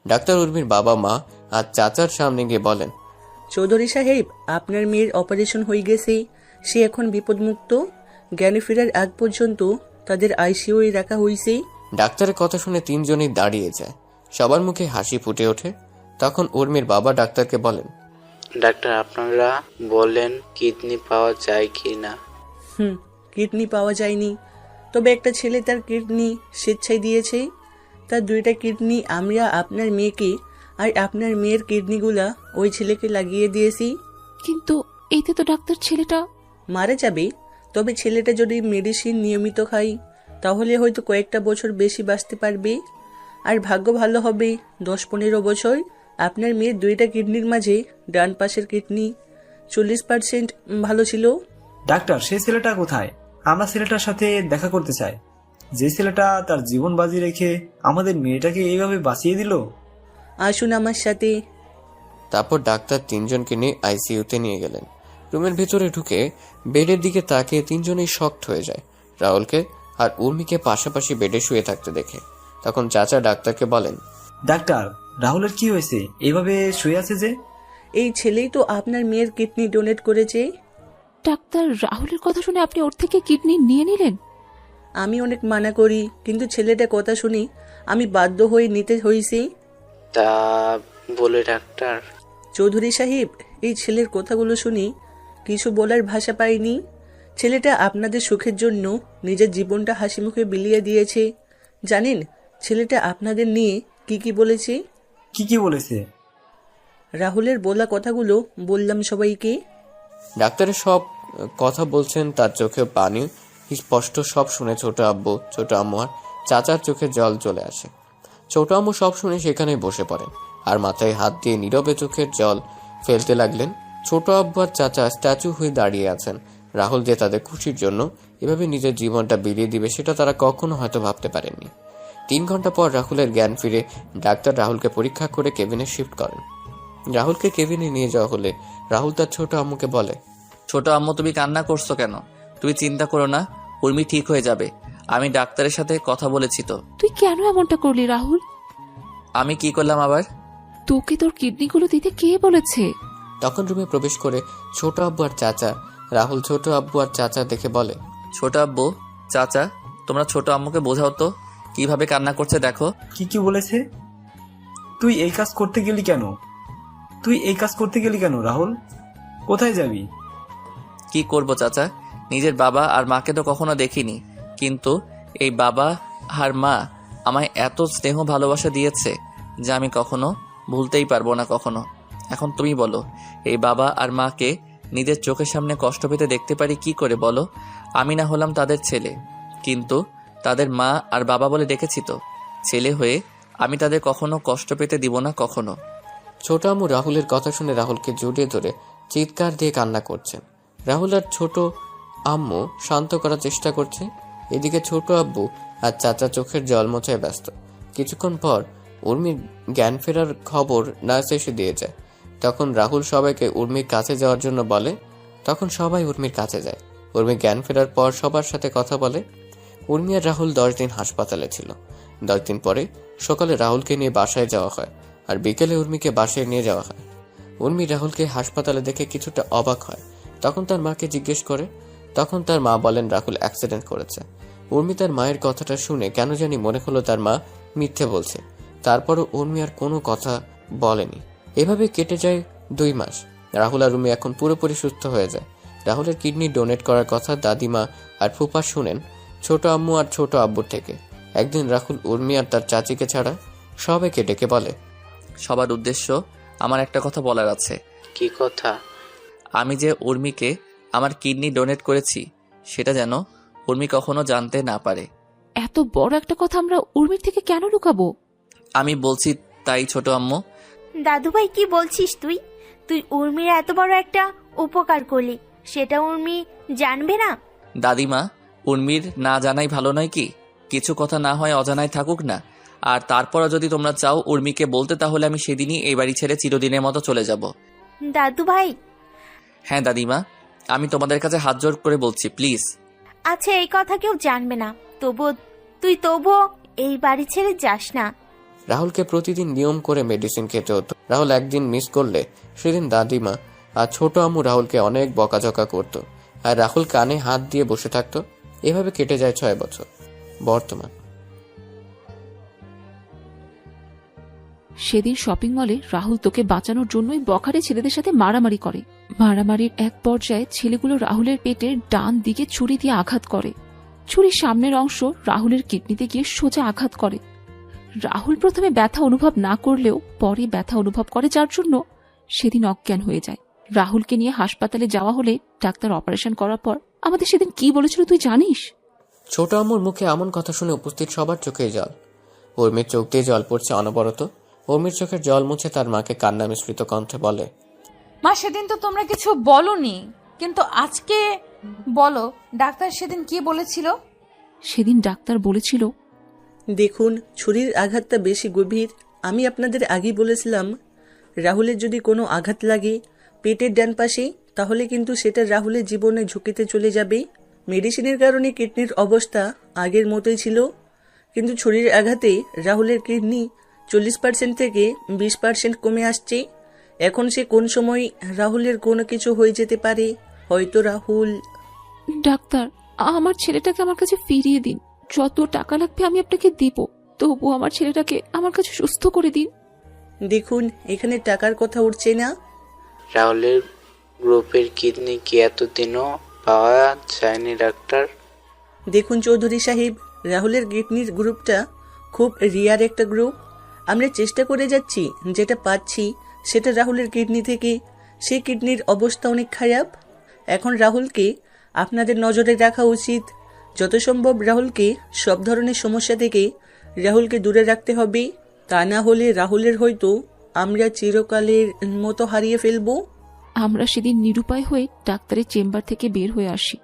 ডাক্তার উর্মির বাবা মা আর চাচার সামনে গিয়ে বলেন, চৌধুরী সাহেব, আপনার মেয়ের অপারেশন হয়ে গেছে। সে এখন বিপদমুক্ত। জ্ঞানে ফেরার আগ পর্যন্ত তাদের আইসিইউয়ে রাখা হয়েছে। ডাক্তারের কথা শুনে তিনজনই দাঁড়িয়ে যায়। সবার মুখে হাসি ফুটে ওঠে। তখন উর্মির বাবা ডাক্তারকে বলেন, ডাক্তার আপনারা বলেন কিডনি পাওয়া যায় কি না? কিডনি পাওয়া যায়নি, তবে একটা ছেলে তার কিডনি স্বেচ্ছায় দিয়েছে। তার 2টা কিডনি আমরা আপনার মেয়েকে আর আপনার মেয়ের কিডনিগুলা ওই ছেলেকে লাগিয়ে দিয়েছি। কিন্তু এতে তো ডাক্তার ছেলেটা মারা যাবে, তবে ছেলেটা যদি মেডিসিন নিয়মিত খায় তাহলে হয়তো কয়েকটা বছর বেশি বাঁচতে পারবে। আর ভাগ্য ভালো হবে 10-15 বছর। আপনার মেয়ের 2টা কিডনির মাঝে ডান পাশের কিডনি 40% ভালো ছিল। ডাক্তার, সেই ছেলেটা কোথায়? আমরা ছেলেটার সাথে দেখা করতে চাই, যে ছেলেটা তার জীবন বাজি রেখে আমাদের মেয়েটাকে এইভাবে বাঁচিয়ে দিল। আসুন আমার সাথে। তারপর ডাক্তার তিনজনকে নিয়ে আইসিইউতে নিয়ে গেলেন। রুমের ভিতরে ঢুকে বেডের দিকে তাকিয়ে তিনজনেই শকড হয়ে যায় রাহুলকে আর উর্মিকে পাশাপাশি বেডে শুয়ে থাকতে দেখে। তখন চাচা ডাক্তারকে বলেন, ডাক্তার, রাহুলের কি হয়েছে? এইভাবে শুয়ে আছে যে? এই ছেলেই তো আপনার মেয়ের কিডনি ডোনেট করেছে। ডাক্তার, রাহুলের কথা শুনে আপনি ওর থেকে কিডনি নিয়ে নিলেন? আমি অনেক মানা করি, কিন্তু ছেলেটার কথা শুনি আমি বাধ্য হয়ে নিতে হয়েছি। তা বলে ডাক্তার? চৌধুরী সাহেব, এই ছেলের কথাগুলো শুনি কিছু বলার ভাষা পাইনি। ছেলেটা আপনাদের সুখের জন্য নিজের জীবনটা হাসি মুখে বিলিয়ে দিয়েছে। জানেন ছেলেটা আপনাদের নিয়ে কি বলেছে? কি বলেছে? রাহুলের বলা কথাগুলো বললাম সবাইকে। ডাক্তারের সব কথা বলছেন, তার চোখে পানি স্পষ্ট। সব শুনে ছোট আব্বু, ছোট আম্মু আর চাচার চোখে জল চলে আসে। ছোট আম্মু সব শুনে সেখানে বসে পড়েন আর মাথায় হাত দিয়ে নীরবে চোখের জল ফেলতে লাগলেন। ছোট আব্বু আর চাচা স্ট্যাচু হয়ে দাঁড়িয়ে আছেন। রাহুল যে তাদের খুশির জন্য এভাবে নিজের জীবনটা বিলিয়ে দিবে সেটা তারা কখনো হয়তো ভাবতে পারেননি। 3 ঘন্টা পর রাহুলের জ্ঞান ফিরে ডাক্তার রাহুলকে পরীক্ষা করে কেবিনে শিফট করেন। রাহুলকে কেবিনে নিয়ে যাওয়া হলে রাহুল তার ছোট আম্মুকে বলে, ছোট আম্মু, তুমি কান্না করছো কেন? তুমি চিন্তা করো না, উর্মি ঠিক হয়ে যাবে। আমি ডাক্তারের সাথে কথা বলেছি তো। তুই কেন এমনটা করলি রাহুল? আমি কি করলাম আবার? তোকে তোর কিডনিগুলো দিতে কে বলেছে? তখন রুমে প্রবেশ করে ছোট আব্বু আর চাচা রাহুল ছোট আব্বু আর চাচা দেখে বলে, ছোট আব্বু, চাচা, তোমরা ছোট আম্মুকে বোঝাও তো কিভাবে কান্না করছে দেখো। কি বলেছে? তুই এই কাজ করতে গেলি কেন রাহুল? কোথায় যাবি? কি করব চাচা, নিজের বাবা আর মাকে তো কখনো দেখিনি, কিন্তু এই বাবা আর মা আমায় এত স্নেহ ভালোবাসা দিয়েছে যা আমি কখনো ভুলতেই পারবো না কখনো। এখন তুমি বলো, এই বাবা আর মাকে নিজের চোখের সামনে কষ্ট পেতে দেখতে পারি কি করে বলো? আমি না হলাম তাদের ছেলে, কিন্তু তাদের মা আর বাবা বলে ডেকেছি তো। ছেলে হয়ে আমি তাদের কখনো কষ্ট পেতে দিব না কখনো। ছোট আম্মু রাহুলের কথা শুনে রাহুলকে জড়িয়ে ধরে চিৎকার দিয়ে কান্না করছেন। রাহুল আর ছোট আম্মু শান্ত করার চেষ্টা করছে। এদিকে ছোট আব্বু আর চাচা চোখের জল মোছায় ব্যস্ত। কিছুক্ষণ পর উর্মির জ্ঞান ফেরার খবর নার্স এসে দিয়ে যায়। তখন রাহুল সবাইকে উর্মির কাছে যাওয়ার জন্য বলে। তখন সবাই উর্মির কাছে যায়। উর্মি জ্ঞান ফেরার পর সবার সাথে কথা বলে। উর্মি আর রাহুল 10 দিন হাসপাতালে ছিল। 10 দিন পরে সকালে রাহুলকে নিয়ে বাসায় যাওয়া হয় আর বিকেলে উর্মিকে বাসায় নিয়ে যাওয়া হয়। উর্মি রাহুলকে হাসপাতালে দেখে কিছুটা অবাক হয়। তখন তার মাকে জিজ্ঞেস করে। তখন তার মা বলেন রাহুল অ্যাক্সিডেন্ট করেছে। উর্মি তার মায়ের কথাটা শুনে কেন জানি মনে হলো তার মা মিথ্যে বলছে। তারপরও উর্মি আর কোনো কথা বলেনি। এভাবে কেটে যায় 2 মাস। রাহুল আর উর্মি এখন পুরোপুরি সুস্থ হয়ে যায়। রাহুলের কিডনি ডোনেট করার কথা দাদিমা আর ফুপা শুনেন ছোট আম্মু আর ছোট আব্বুর থেকে। একদিন রাহুল উর্মি আর তার চাচিকে ছাড়া সবাইকে ডেকে বলে, সবার উদ্দেশ্য আমার একটা কথা বলার আছে। কি কথা? আমি যে উর্মিকে আমার কিডনি ডোনেট করেছি সেটা যেন উর্মি কখনো জানতে না পারে। এত বড় একটা কথা আমরা উর্মির থেকে কেন লুকাবো? আমি বলছি তাই ছোট আম্মু। দাদুভাই কি বলছিস তুই? তুই উর্মির এত বড় একটা উপকার করলি, সেটা উর্মি জানবে না? দাদিমা, উর্মির না জানাই ভালো নয় কি? কিছু কথা না হয় অজানায় থাকুক না। আর তারপরও যদি তোমরা চাও উর্মিকে বলতে, তাহলে আমি সেদিনই এই বাড়ি ছেড়ে চিরদিনের মতো চলে যাব। দাদুভাই। হ্যাঁ দাদিমা, আমি তোমাদের কাছে হাত জোর করে বলছি, প্লিজ। আচ্ছা, এই কথা কেউ জানবে না, তবুও এই বাড়ি ছেড়ে যাস না। রাহুলকে প্রতিদিন নিয়ম করে মেডিসিন খেতে হতো। রাহুল একদিন মিস করলে সেদিন দাদিমা আর ছোট আম্মু রাহুলকে অনেক বকাঝকা করতো আর রাহুল কানে হাত দিয়ে বসে থাকতো। এভাবে কেটে যায় 6 বছর। বর্তমান। সেদিন শপিং মলে রাহুল তোকে বাঁচানোর জন্যই বখারে ছেলেদের সাথে মারামারি করে। মারামারির এক পর্যায়ে ছেলেগুলো রাহুলের পেটের ডান দিকে ছুরি দিয়ে আঘাত করে। ছুরির সামনের অংশ রাহুলের কিডনিতে গিয়ে সোজা আঘাত করে। রাহুল প্রথমে ব্যথা অনুভব না করলেও পরে ব্যথা অনুভব করে, যার জন্য সেদিন অজ্ঞান হয়ে যায়। রাহুলকে নিয়ে হাসপাতালে যাওয়া হলে ডাক্তার অপারেশন করার পর আমাদের সেদিন কি বলেছিল তুই জানিস? ছোট আম্মুর মুখে এমন কথা শুনে উপস্থিত সবার চোখে জল। উর্মির চোখ দিয়ে জল পড়ছে অনবরত। উর্মির চোখের জল মুছে তার মাকে কান্না মিশ্রিত কণ্ঠে বলে, মা সেদিন তো তোমরা কিছু বলনি, কিন্তু আজকে বলো ডাক্তার সেদিন কি বলেছিল? সেদিন ডাক্তার বলেছিল, দেখুন ছুরির আঘাতটা বেশি গভীর। আমি আপনাদের আগেই বলেছিলাম রাহুলের যদি কোনো আঘাত লাগে পেটের ডান পাশে, তাহলে কিন্তু সেটা রাহুলের জীবনে ঝুঁকিতে চলে যাবে। মেডিসিনের কারণে কিডনির অবস্থা আগের মতোই ছিল, কিন্তু ছুরির আঘাতে রাহুলের কিডনি 40% থেকে 20% কমে আসছে। এখন সে কোন সময় রাহুলের কোনো কিছু হয়ে যেতে পারে। হয়তো রাহুল। ডাক্তার, আমার ছেলেটাকে আমার কাছে ফিরিয়ে দিন। যত টাকা লাগবে আমি আপনাকে দিব, তবু আমার ছেলেটাকে আমার কাছে সুস্থ করে দিন। দেখুন এখানে টাকার কথা উঠছে না। রাহুলের গ্রুপের কিডনি কি এতদিনও পাওয়া যায়নি ডাক্তার? দেখুন চৌধুরী সাহেব, রাহুলের কিডনির গ্রুপটা খুব রিয়ার একটা গ্রুপ। আমরা চেষ্টা করে যাচ্ছি, যেটা পাচ্ছি সেটা রাহুলের কিডনি থেকে। সেই কিডনির অবস্থা অনেক খারাপ। এখন রাহুলকে আপনাদের নজরে রাখা উচিত। যত সম্ভব রাহুলকে সব ধরনের সমস্যা থেকে রাহুলকে দূরে রাখতে হবে। তা না হলে রাহুলের হয়তো আমরা চিরকালের মতো হারিয়ে ফেলবো। আমরা সেদিন নিরুপায় হয়ে ডাক্তারের চেম্বার থেকে বের হয়ে আসি।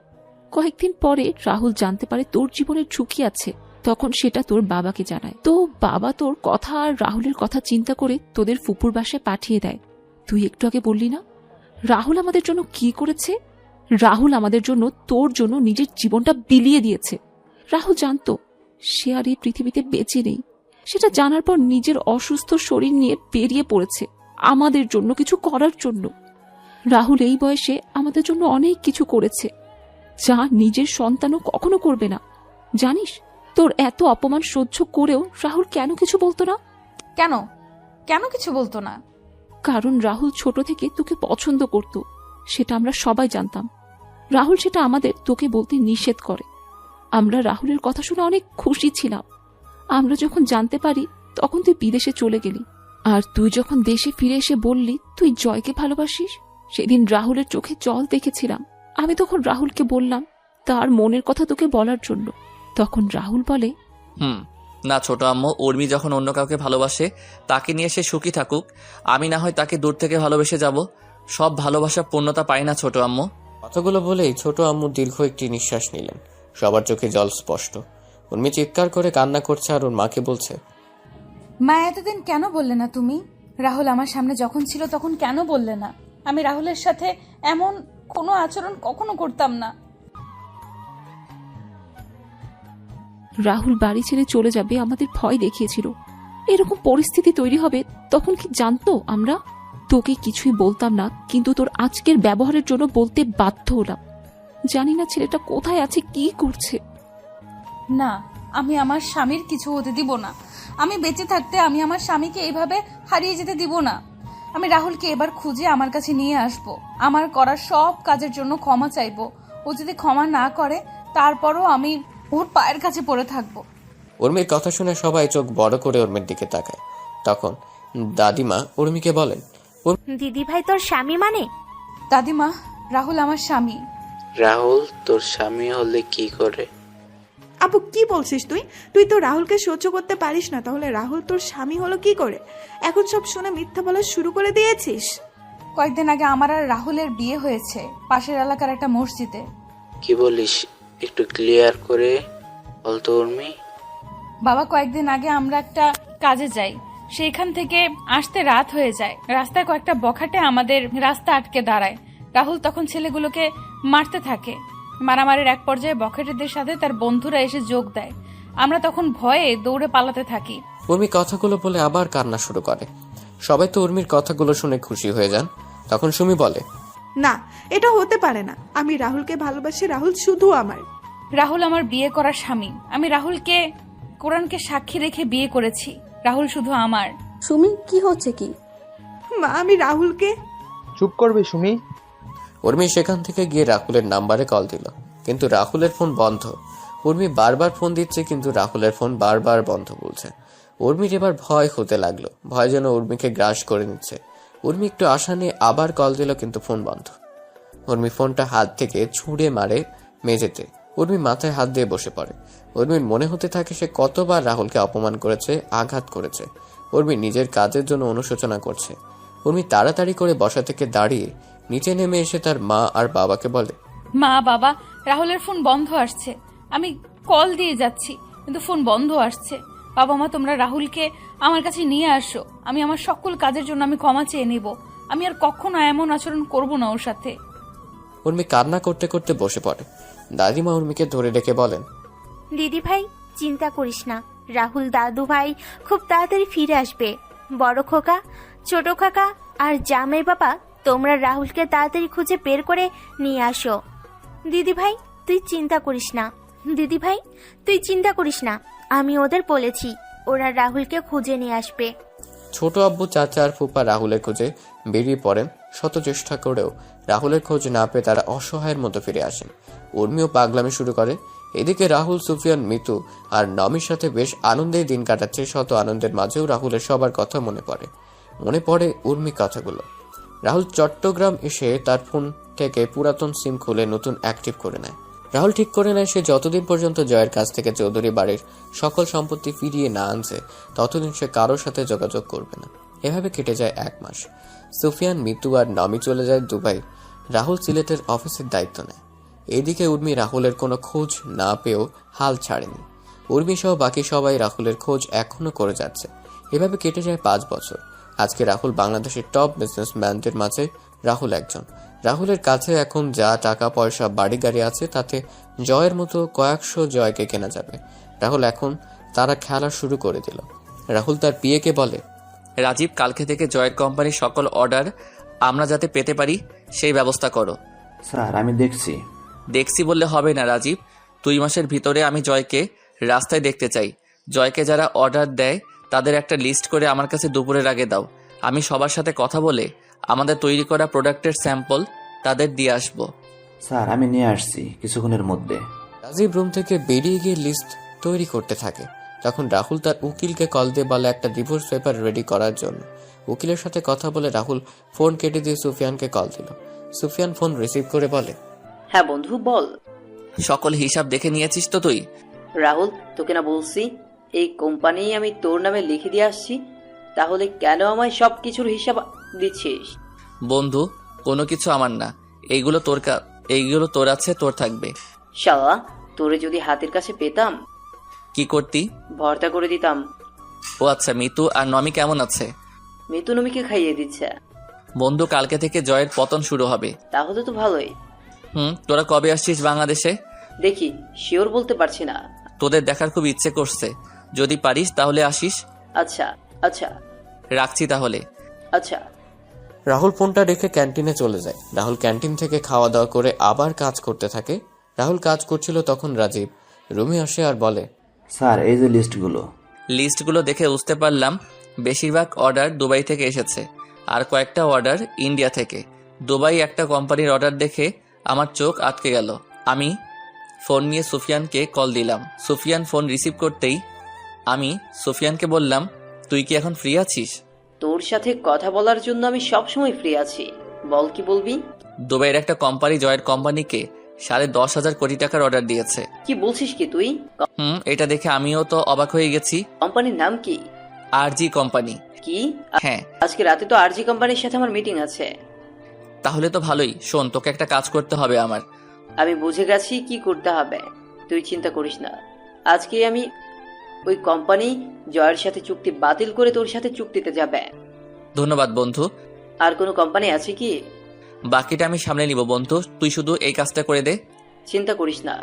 কয়েকদিন পরে রাহুল জানতে পারে তোর জীবনের ঝুঁকি আছে। তখন সেটা তোর বাবাকে জানায়। তো বাবা তোর কথা আর রাহুলের কথা চিন্তা করে তোদের ফুপুর বাসায় পাঠিয়ে দেয়। তুই একটু আগে বললি না রাহুল আমাদের জন্য কি করেছে? রাহুল আমাদের জন্য তোর জন্য নিজের জীবনটা বিলিয়ে দিয়েছে। রাহুল জানতো সে আর এই পৃথিবীতে বেঁচে নেই। সেটা জানার পর নিজের অসুস্থ শরীর নিয়ে বেরিয়ে পড়েছে আমাদের জন্য কিছু করার জন্য। রাহুল এই বয়সে আমাদের জন্য অনেক কিছু করেছে, যা নিজের সন্তানও কখনো করবে না। জানিস তোর এত অপমান সহ্য করেও রাহুল কেন কিছু বলতো না? কেন কেন কিছু বলতো না? কারণ রাহুল ছোট থেকে তোকে পছন্দ করত, সেটা আমরা সবাই জানতাম। রাহুল সেটা আমাদের তোকে বলতে নিষেধ করে। আমরা রাহুলের কথা শুনে অনেক খুশি ছিলাম। আমরা যখন জানতে পারি তখন তুই বিদেশে চলে গেলি, আর তুই যখন দেশে ফিরে এসে বললি তুই জয়কে ভালোবাসিস, সেদিন রাহুলের চোখে জল দেখেছিলাম। আমি তখন রাহুলকে বললাম তার মনের কথা তোকে বলার জন্য। তখন রাহুল বলে, না ছোট আম্মু, উর্মি যখন অন্য কাউকে ভালোবাসে তাকে নিয়ে সে সুখী থাকুক। আমি না হয় তাকে দূর থেকে ভালোবেসে যাব। সব ভালোবাসা পূর্ণতা পায় না ছোট আম্মু। কথাগুলো বলেই ছোট আম্মু দীর্ঘ একটি নিঃশ্বাস নিলেন। সবার চোখে জল স্পষ্ট। উর্মি চিৎকার করে কান্না করছে আর ওর মাকে বলছে, মা এতদিন কেন বললে না তুমি? রাহুল আমার সামনে যখন ছিল তখন কেন বললে না? আমি রাহুলের সাথে এমন কোনো আচরণ কখনো করতাম না। রাহুল বাড়ি ছেড়ে চলে যাবে আমাদের ভয় দেখিয়েছিল। এরকম পরিস্থিতি তৈরি হবে তখন কি জানতো আমরা? তোকে কিছুই বলতাম না, কিন্তু তোর আজকের ব্যবহারের জন্য বলতে বাধ্য হলাম। জানি না ছেলেটা কোথায় আছে, কি করছে। না, আমি আমার স্বামীর কিছু হতে দিব না। আমি বেঁচে থাকতে আমি আমার স্বামীকে এভাবে হারিয়ে যেতে দিব না। আমি রাহুলকে এবার খুঁজে আমার কাছে নিয়ে আসব। আমার করার সব কাজের জন্য ক্ষমা চাইবো। ও যদি ক্ষমা না করে তারপরও আমি ওর পায়ের কাছে পড়ে থাকবো। উর্মির কথা শুনে সবাই চোখ বড় করে উর্মির দিকে তাকায়। তখন দাদিমা উর্মিকে বলেন, দিদি ভাই তোর স্বামী মানে? দাদিমা, রাহুল আমার স্বামী। রাহুল তোর স্বামী হলে কি করে? আপু কি বলছিস তুই? তুই তো রাহুলকে সহ্য করতে পারিস না, তাহলে রাহুল তোর স্বামী হলো কি করে? এখন সব শুনে মিথ্যা বলা শুরু করে দিয়েছিস। কয়েকদিন আগে আমার আর রাহুলের বিয়ে হয়েছে পাশের এলাকার একটা মসজিদে। কি বলিস, একটু ক্লিয়ার করে বলতো উর্মি। বাবা, কয়েকদিন আগে আমরা একটা কাজে যাই, সেইখান থেকে আসতে রাত হয়ে যায়। রাস্তায় কয়েকটা বখাটে আমাদের রাস্তা আটকে দাঁড়ায়। রাহুল তখন ছেলেগুলোকে মারতে থাকে। মারামারির এক পর্যায়ে বখাটেদের সাথে তার বন্ধুরা এসে যোগ দেয়। আমরা তখন ভয়ে দৌড়ে পালাতে থাকি। উর্মি কথাগুলো বলে আবার কান্না শুরু করে। সবাই তো উর্মির কথাগুলো শুনে খুশি হয়ে যান। তখন সুমি বলে, না, এটা হতে পারে না। আমি রাহুলকে ভালোবাসি, রাহুল শুধু আমার। রাহুল আমার বিয়ে করা স্বামী। আমি রাহুলকে কোরআনকে সাক্ষী রেখে বিয়ে করেছি। রাহুল শুধু আমার। সুমি, কি হচ্ছে কি? মা, আমি রাহুলকে। চুপ করবে সুমি। উর্মি সেখান থেকে গিয়ে রাহুলের নাম্বারে কল দিল, কিন্তু রাহুলের ফোন বন্ধ। উর্মি বারবার ফোন দিচ্ছে, কিন্তু রাহুলের ফোন বারবার বন্ধ বলছে। উর্মির এবার ভয় হতে লাগলো, ভয় যেন উর্মিকে গ্রাস করে নিচ্ছে। উর্মি একটু আশা নিয়ে আবার কল দিল, কিন্তু ফোন বন্ধ। উর্মি ফোনটা হাত থেকে ছুঁড়ে মারে মেঝেতে। উর্মি মাথায় হাত দিয়ে বসে পড়ে। উর্মির মনে হতে থাকে সে কতবার রাহুলকে অপমান করেছে, আঘাত করেছে। উর্মি নিজের কাজের জন্য অনুশোচনা করছে। উর্মি তাড়াতাড়ি করে বসা থেকে দাঁড়িয়ে নিচে নেমে এসে তার মা আর বাবাকে বলে, মা, বাবা, রাহুলের ফোন বন্ধ আসছে। আমি কল দিয়ে যাচ্ছি, কিন্তু ফোন বন্ধ আসছে। বাবা মা, তোমরা রাহুলকে আমার কাছে নিয়ে আসো। আমি আমার সকল কাজের জন্য আমি ক্ষমা চেয়ে নেব। আমি আর কখনো এমন আচরণ করব না ওর সাথে। উর্মি কান্না করতে করতে বসে পড়ে। দাদিমা উর্মিকে ধরে রেখে বলেন, দিদি ভাই, চিন্তা করিস না। রাহুল দাদু ভাই খুব তাড়াতাড়ি ফিরে আসবে। বড় খোকা, ছোট কাকা আর জামাই বাবা, তোমরা রাহুলকে তাড়াতাড়ি খুঁজে বের করে নিয়ে আসো। দিদি ভাই, তুই চিন্তা করিস না। দিদি ভাই, তুই চিন্তা করিস না। আমি ওদের বলেছি, ওরা রাহুলকে খুঁজে নিয়ে আসবে। ছোট আব্বু, চাচা আর ফুপা রাহুলের খোঁজে বেরিয়ে পড়েন। শত চেষ্টা করেও রাহুলের খোঁজ না পেয়ে তারা অসহায়ের মতো ফিরে আসেন। উর্মিও পাগলামি শুরু করে। এদিকে রাহুল, সুফিয়ান, মিতু আর নমির সাথে বেশ আনন্দেই দিন কাটাচ্ছে। শত আনন্দের মাঝেও রাহুলের সবার কথা মনে পড়ে উর্মি কথাগুলো। রাহুল চট্টগ্রাম এসে তার ফোন থেকে পুরাতন সিম খুলে নতুন অ্যাক্টিভ করে নেয়। রাহুল ঠিক করে নেয় সে যতদিন পর্যন্ত জয়ের কাছ থেকে চৌধুরী বাড়ির সকল সম্পত্তি ফিরিয়ে না আনছে ততদিন সে কারোর সাথে যোগাযোগ করবে না। এভাবে কেটে যায় 1 মাস। সুফিয়ান, মিতু আর নমি চলে যায় দুবাই। রাহুল সিলেটের অফিসের দায়িত্ব নেয়। এদিকে উর্মি রাহুলের কোনো খোঁজ না পেয়েও হাল ছাড়েনি। উর্মি সহ বাকি সবাই রাহুলের খোঁজ এখনো করে যাচ্ছে। এভাবে কেটে যায় 5 বছর। আজকে রাহুল বাংলাদেশের টপ বিজনেসম্যানদের মাঝে রাহুল একজন। রাহুলের কাছে এখন যা টাকা পয়সা, বাড়ি গাড়ি আছে, তাতে জয়ের মতো কয়েকশো জয়কে কেনা যাবে। রাহুল এখন তারা খেলা শুরু করে দিল। রাহুল তার পিএকে বলে, রাজীব, কালকে থেকে জয়ের কোম্পানির সকল অর্ডার আমরা যাতে পেতে পারি সেই ব্যবস্থা করো। স্যার, আমি দেখছি বললে হবে না রাজীব। 2 মাসের ভিতরে আমি জয়কে রাস্তায় দেখতে চাই। জয়কে যারা অর্ডার দেয় তাদের একটা লিস্ট করে আমার কাছে দুপুরের আগে দাও। আমি সবার সাথে কথা বলে আমাদের তৈরি করা প্রোডাক্টের স্যাম্পল তাদের দিয়ে আসবো। স্যার, আমি নিয়ে আসছি কিছুক্ষণের মধ্যে। রাজীব রুম থেকে বেরিয়ে গিয়ে লিস্ট তৈরি করতে থাকে। তখন রাহুল তার উকিলকে কল দিয়ে বলে একটা ডিভোর্স পেপার রেডি করার জন্য। উকিলের সাথে কথা বলে রাহুল ফোন কেটে দিয়ে সুফিয়ানকে কল দিল। সুফিয়ান ফোন রিসিভ করে বলে, হ্যাঁ বন্ধু, বল। সকল হিসাব দেখে নিয়েছিস তো তুই? রাহুল, তোকে না বলছি এই কোম্পানি আমি তোর নামে লিখে দিয়ে আসছি, তাহলে কেন আমায় সব কিছুর হিসাব দিচ্ছিস? বন্ধু, কোনো কিছু আমার না, এইগুলো তোর আছে, তোর থাকবে। শালা, তোরে যদি হাতের কাছে পেতাম কি করতি? ভর্তা করে দিতাম। ও আচ্ছা, মিতু আর নমি কেমন আছে? মিতু নমিকে খাইয়ে দিচ্ছে। বন্ধু, কালকে থেকে জয়ের পতন শুরু হবে। তাহলে তো ভালোই। তোরা কবে আসছিস বাংলাদেশে? দেখি, শিওর বলতে পারছি না। তোদের দেখার খুব ইচ্ছে করছে, যদি পারিস তাহলে আসিস। আচ্ছা আচ্ছা, রাখছি তাহলে। আচ্ছা। রাহুল ফোনটা রেখে ক্যান্টিনে চলে যায়। রাহুল ক্যান্টিন থেকে খাওয়া দাওয়া করে আবার কাজ করতে থাকে। রাহুল কাজ করছিল তখন রাজীব রুমে আসে আর বলে, স্যার, এই যে লিস্টগুলো দেখে বুঝতে পারলাম বেশিরভাগ অর্ডার দুবাই থেকে এসেছে, আর কয়েকটা অর্ডার ইন্ডিয়া থেকে। দুবাই একটা কোম্পানির অর্ডার দেখে আমার চোখ আটকে গেল। আমি ফোন নিয়ে সুফিয়ানকে কল দিলাম। সুফিয়ান ফোন রিসিভ করতেই আমি সুফিয়ানকে বললাম, তুই কি এখন ফ্রি আছিস? তোর সাথে কথা বলার জন্য আমি সবসময় ফ্রি আছি, বল কি বলবি? দুবাইয়ের একটা কোম্পানি জয়ের কোম্পানিকে 10,500 কোটি টাকার অর্ডার দিয়েছে। কি বলছিস কি তুই? এটা দেখে আমিও তো অবাক হয়ে গেছি। কোম্পানির নাম কি? আরজি কোম্পানি। কি? হ্যাঁ, আজকে রাতে তো আরজি কোম্পানির সাথে আমার মিটিং আছে। তাহলে তো ভালোই। শোন, তোকে একটা কাজ করতে হবে আমার। আমি বুঝে গেছি কি করতে হবে, তুই চিন্তা করিস না। আজকে আমি ওই কোম্পানি জয়ের সাথে চুক্তি বাতিল করে তোর সাথে চুক্তিতে যাবে। ধন্যবাদ বন্ধু। আর কোনো কোম্পানি আছে কি? বাকিটা আমি সামলে নিব বন্ধু, তুই শুধু এই কাজটা করে দে। চিন্তা করিস না,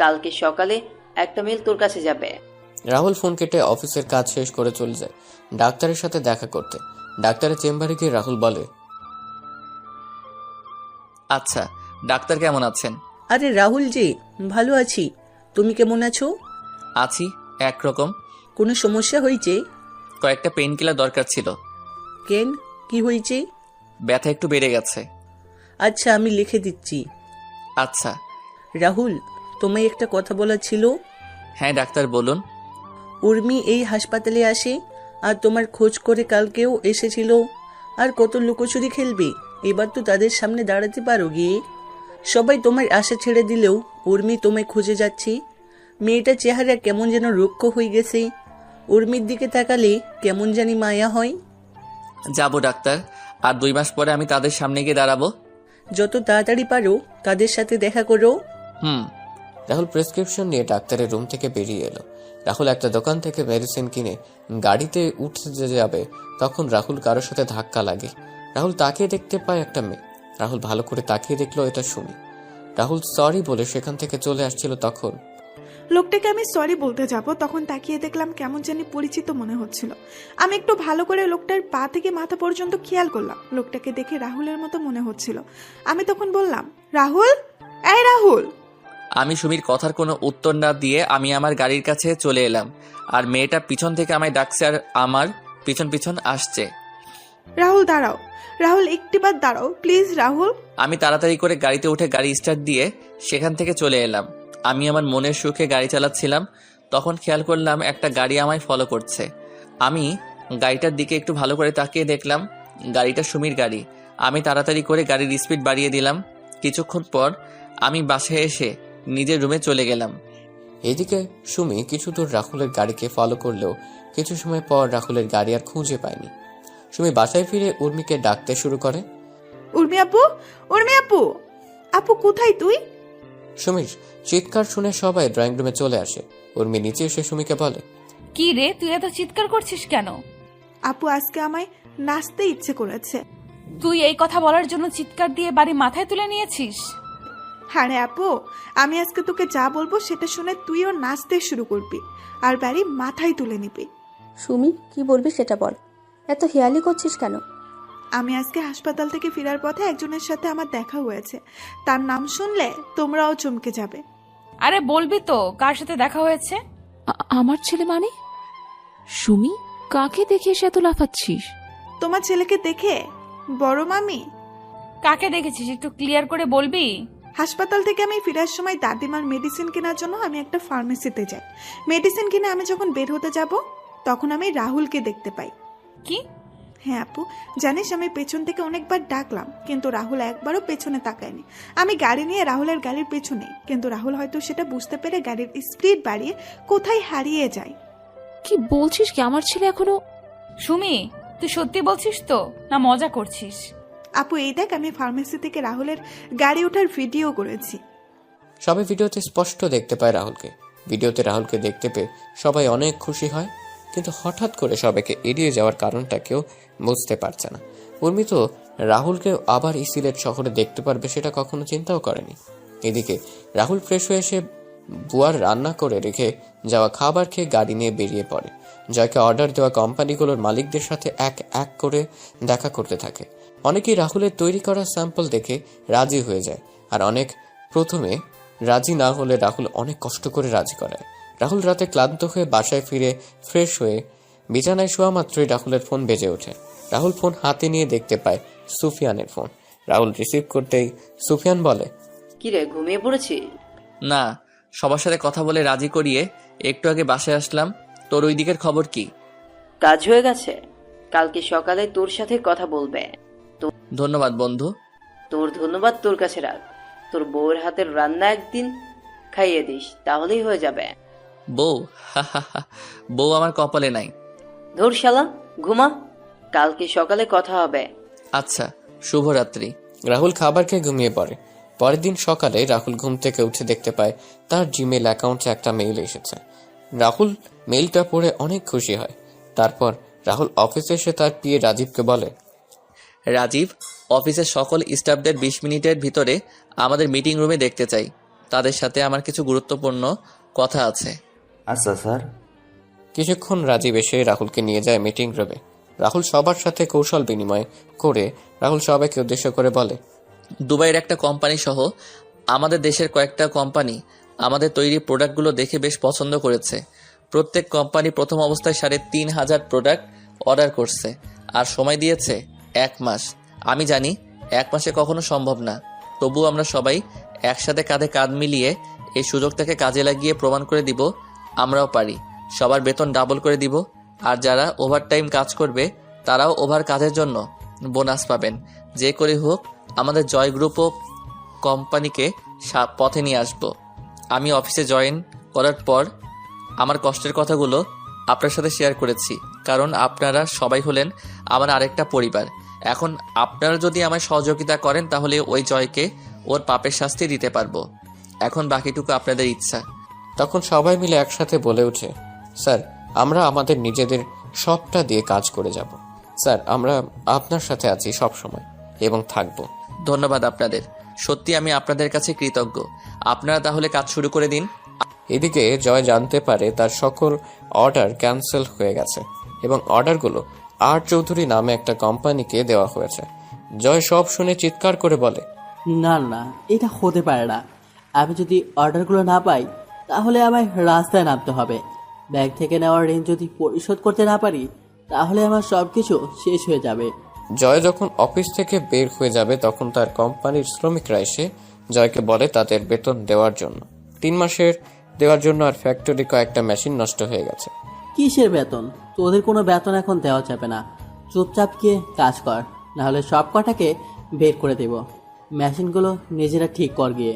কালকে সকালে একটা মেল তোর কাছে যাবে। রাহুল ফোন কেটে অফিসের কাজ শেষ করে চলে যায় ডাক্তারের সাথে দেখা করতে। ডাক্তারের চেম্বারে গিয়ে রাহুল বলে, আচ্ছা, ডাক্তার কেমন আছেন? আরে রাহুল যে, ভালো আছি। তুমি কেমন আছো? আছি একরকম। কোনো সমস্যা হয়েছে? কয়েকটা পেইন কিলার দরকার ছিল। কেন, কি হয়েছে? ব্যথা একটু বেড়ে গেছে। আচ্ছা, আমি লিখে দিচ্ছি। আচ্ছা। রাহুল, তোমায় একটা কথা বলার ছিল। হ্যাঁ ডাক্তার বলুন। উর্মি এই হাসপাতালে আসে আর তোমার খোঁজ করে কালকেও এসেছিল। আর কত লুকোচুরি খেলবে? এবার তো তাদের সামনে দাঁড়াতে পারো গিয়ে। সবাই তোমার আশা ছেড়ে দিলেও উর্মি তোমায় খুঁজে যাচ্ছে। মেয়েটার চেহারা কেমন যেন রুক্ষ হয়ে গেছে। উর্মির দিকে তাকালে কেমন জানি মায়া হয়। যাব ডাক্তার, আর 2 মাস পরে আমি তাদের সামনে গিয়ে দাঁড়াবো। যত তাড়াতাড়ি পারো তাদের সাথে দেখা করো। রাহুল প্রেসক্রিপশন নিয়ে ডাক্তারের রুম থেকে বেরিয়ে এলো। রাহুল একটা দোকান থেকে মেডিসিন কিনে গাড়িতে উঠতে যাবে, তখন রাহুল কারোর সাথে ধাক্কা লাগে। রাহুল তাকিয়ে দেখতে পায় একটা মেয়ে। রাহুল ভালো করে তাকিয়ে দেখলো এটা সুমি। রাহুল সরি বলে সেখান থেকে চলে আসছিল, তখন লোকটাকে আমি সরি বলতে যাব, তখন তাকিয়ে দেখলাম কেমন জানি পরিচিত মনে হচ্ছিল। আমি একটু ভালো করে লোকটার পা থেকে মাথা পর্যন্ত খেয়াল করলাম। লোকটাকে দেখে রাহুলের মতো মনে হচ্ছিল। আমি তখন বললাম, রাহুল, এই রাহুল। আমি সুমির কথার কোনো উত্তর না দিয়ে আমি আমার গাড়ির কাছে চলে এলাম, আর মেয়েটা পিছন থেকে আমায় ডাকছে আর আমার পিছন পিছন আসছে। রাহুল দাঁড়াও, রাহুল একটিবার দাঁড়াও প্লিজ রাহুল। আমি তাড়াতাড়ি করে গাড়িতে উঠে গাড়ি স্টার্ট দিয়ে সেখান থেকে চলে এলাম। আমি আমার মনের সুখে গাড়ি চালাচ্ছিলাম, তখন খেয়াল করলাম একটা গাড়ি আমায় ফলো করছে। আমি গাড়িটার দিকে একটু ভালো করে তাকিয়ে দেখলাম গাড়িটা সুমির গাড়ি। আমি তাড়াতাড়ি করে গাড়ির স্পিড বাড়িয়ে দিলাম। কিছুক্ষণ পর আমি বাসায় এসে নিজের রুমে চলে গেলাম। এদিকে সুমি কিছু দূর রাহুলের গাড়িকে ফলো করলেও কিছু সময় পর রাহুলের গাড়ি আর খুঁজে পায়নি। সুমি বাসায় ফিরে উর্মিকে ডাকতে শুরু করে, উর্মি আপু, উর্মি আপু, আপু কোথায় তুই? সুমির চিৎকার শুনে সবাই ড্রয়িং রুমে চলে আসে। উর্মি নিচে এসে সুমিকে বলে, কি রে, তুই এত চিৎকার করছিস কেন? আপু আজকে আমায় নাচতে ইচ্ছে করেছে। তুই এই কথা বলার জন্য চিৎকার দিয়ে বাড়ি মাথায় তুলে নিয়েছিস? হ্যাঁ রে আপু, আমি আজকে তোকে যা বলবো সেটা শুনে তুইও নাচতে শুরু করবি আর বাড়ি মাথায় তুলে নিবি। সুমি, কি বলবি সেটা বল, এত হেয়ালি করছিস কেন? আমি আজকে হাসপাতাল থেকে ফেরার পথে একজনের সাথে আমার দেখা হয়েছে। তার নাম শুনলে তোমরাও চমকে যাবে। আরে বলবি তো কার সাথে দেখা হয়েছে? আমার ছেলে মানে? সুমি, কাকে দেখে এসে এত লাফাচ্ছিস? তোমার ছেলেকে দেখে। বড় মামি। কাকে দেখেছিস একটু ক্লিয়ার করে বলবি? হাসপাতাল থেকে আমি ফেরার সময় দাদিমার মেডিসিন কেনার জন্য আমি একটা ফার্মেসিতে যাই। মেডিসিন কিনে আমি যখন বের হতে যাব তখন আমি রাহুলকে দেখতে পাই। কি? হ্যাঁ আপু, জানিস আমি পেছন থেকে অনেকবার ডাকলাম কিন্তু রাহুল একবারও পেছনে তাকায়নি। আমি গাড়ি নিয়ে রাহুলের গাড়ির পেছনে, কিন্তু রাহুল হয়তো সেটা বুঝতে পেরে গাড়ির স্পিড বাড়িয়ে কোথায় হারিয়ে যায়। কি বলছিস কি? আমার ছেলে এখনো? সুমি, তুই সত্যি বলছিস তো না মজা করছিস? আপু এই দেখ, আমি ফার্মেসি থেকে রাহুলের গাড়ি ওঠার ভিডিও করেছি। সবাই ভিডিওতে স্পষ্ট দেখতে পায় রাহুলকে। ভিডিওতে রাহুলকে দেখতে পেয়ে সবাই অনেক খুশি হয়, কিন্তু হঠাৎ করে সবাইকে এড়িয়ে যাওয়ার কারণটা কেউ বুঝতে পারছে না। উর্মি তো রাহুলকে আবার এই সিলেট শহরে দেখতে পারবে সেটা কখনো চিন্তাও করেনি। এদিকে রাহুল ফ্রেশ হয়ে এসে বুয়ার রান্না করে রেখে যাওয়া খাবার খেয়ে গাড়ি নিয়ে বেরিয়ে পড়ে। জয়কে অর্ডার দেওয়া কোম্পানিগুলোর মালিকদের সাথে এক এক করে দেখা করতে থাকে। অনেকেই রাহুলের তৈরি করা স্যাম্পল দেখে রাজি হয়ে যায়, আর অনেক প্রথমে রাজি না হলে রাহুল অনেক কষ্ট করে রাজি করায়। রাহুল রাতে ক্লান্ত হয়ে বাসায় ফিরে ফ্রেশ হয়ে বিছানায় শোয়া মাত্রই রাহুলের ফোন বেজে ওঠে। রাহুল ফোন হাতে নিয়ে দেখতে পায় সুফিয়ানের ফোন। রাহুল রিসিভ করতেই সুফিয়ান বলে, কি রে, ঘুমিয়ে পড়েছি? না, সবার সাথে কথা বলে রাজি করিয়ে একটু আগে বাসায় আসলাম। তোর ওই দিকের খবর কি? কাজ হয়ে গেছে, কালকে সকালে তোর সাথে কথা বলবে। ধন্যবাদ বন্ধু। তোর ধন্যবাদ তোর কাছে রাখ। তোর বউয়ের হাতের রান্না একদিন খাইয়ে দিস, তাহলেই হয়ে যাবে। বউ? বউ আমার কপালে নাই। ধুর শালা, ঘুমা, কালকে সকালে কথা হবে। আচ্ছা, শুভরাত্রি। রাহুল খাবার খেয়ে ঘুমিয়ে পড়ে। পরের দিন সকালে রাহুল ঘুম থেকে উঠে দেখতে পায় তার জিমেল অ্যাকাউন্টে একটা মেইল এসেছে। রাহুল মেইলটা পড়ে অনেক খুশি হয়। তারপর রাহুল অফিসে এসে তার পিএ রাজীবকে বলে, রাজীব, অফিসের সকল স্টাফদের 20 মিনিটের ভিতরে আমাদের মিটিং রুমে দেখতে চাই। তাদের সাথে আমার কিছু গুরুত্বপূর্ণ কথা আছে। আচ্ছা স্যার। কিছুক্ষণ রাজীব এসে রাহুলকে নিয়ে যায় মিটিং রুমে। রাহুল সবার সাথে কৌশল বিনিময় করে রাহুল সবাইকে উদ্দেশ্য করে বলে, দুবাইয়ের একটা কোম্পানি সহ আমাদের দেশের কয়েকটা কোম্পানি আমাদের তৈরি প্রোডাক্টগুলো দেখে বেশ পছন্দ করেছে। প্রত্যেক কোম্পানি প্রথম অবস্থায় ৩,৫০০ প্রোডাক্ট অর্ডার করছে আর সময় দিয়েছে ১ মাস। আমি জানি 1 মাসে কখনো সম্ভব না, তবুও আমরা সবাই একসাথে কাঁধে কাঁধ মিলিয়ে এই সুযোগটাকে কাজে লাগিয়ে প্রমাণ করে দিব আমরাও পারি। সবার বেতন ডাবল করে দিব, আর যারা ওভারটাইম কাজ করবে তারাও ওভার কাজের জন্য বোনাস পাবেন। যে করে হোক আমাদের জয় গ্রুপ ও কোম্পানিকে পথে নিয়ে আসব। আমি অফিসে জয়েন করার পর আমার কষ্টের কথাগুলো আপনার সাথে শেয়ার করেছি, কারণ আপনারা সবাই হলেন আমার আরেকটা পরিবার। এখন আপনারা যদি আমায় সহযোগিতা করেন তাহলে ওই জয়কে ওর পাপের শাস্তি দিতে পারবো। এখন বাকিটুকু আপনাদের ইচ্ছা। তখন সবাই মিলে একসাথে বলে ওঠে, স্যার আমরা আমাদের নিজেদের সবটা দিয়ে কাজ করে যাব। স্যার আমরা আপনার সাথে আছি সব সময় এবং থাকব। ধন্যবাদ আপনাদের, সত্যি আমি আপনাদের কাছে কৃতজ্ঞ। আপনারা তাহলে কাজ শুরু করে দিন। এদিকে জয় জানতে পারে তার সকল অর্ডার ক্যান্সেল হয়ে গেছে এবং অর্ডারগুলো আর চৌধুরী নামে একটা কোম্পানিকে দেওয়া হয়েছে। জয় সব শুনে চিৎকার করে বলে, না না, এটা হতে পারে না। আমি যদি অর্ডারগুলো না পাই তাহলে আমায় রাস্তায় নামতে হবে। ব্যাংক থেকে নেওয়ার ঋণ যদি পরিশোধ করতে না পারি তাহলে আমার সব কিছু শেষ হয়ে যাবে। জয় যখন অফিস থেকে বের হয়ে যাবে তখন তার কোম্পানির শ্রমিকরা এসে জয়কে বলে তাদের বেতন দেওয়ার জন্য। 3 মাসের দেওয়ার জন্য, আর ফ্যাক্টরি কয়েকটা মেশিন নষ্ট হয়ে গেছে। কিসের বেতন? তোদের কোনো বেতন এখন দেওয়া যাবে না। চুপচাপ গিয়ে কাজ কর, নাহলে সব কটাকে বের করে দেব। মেশিনগুলো নিজেরা ঠিক কর গিয়ে।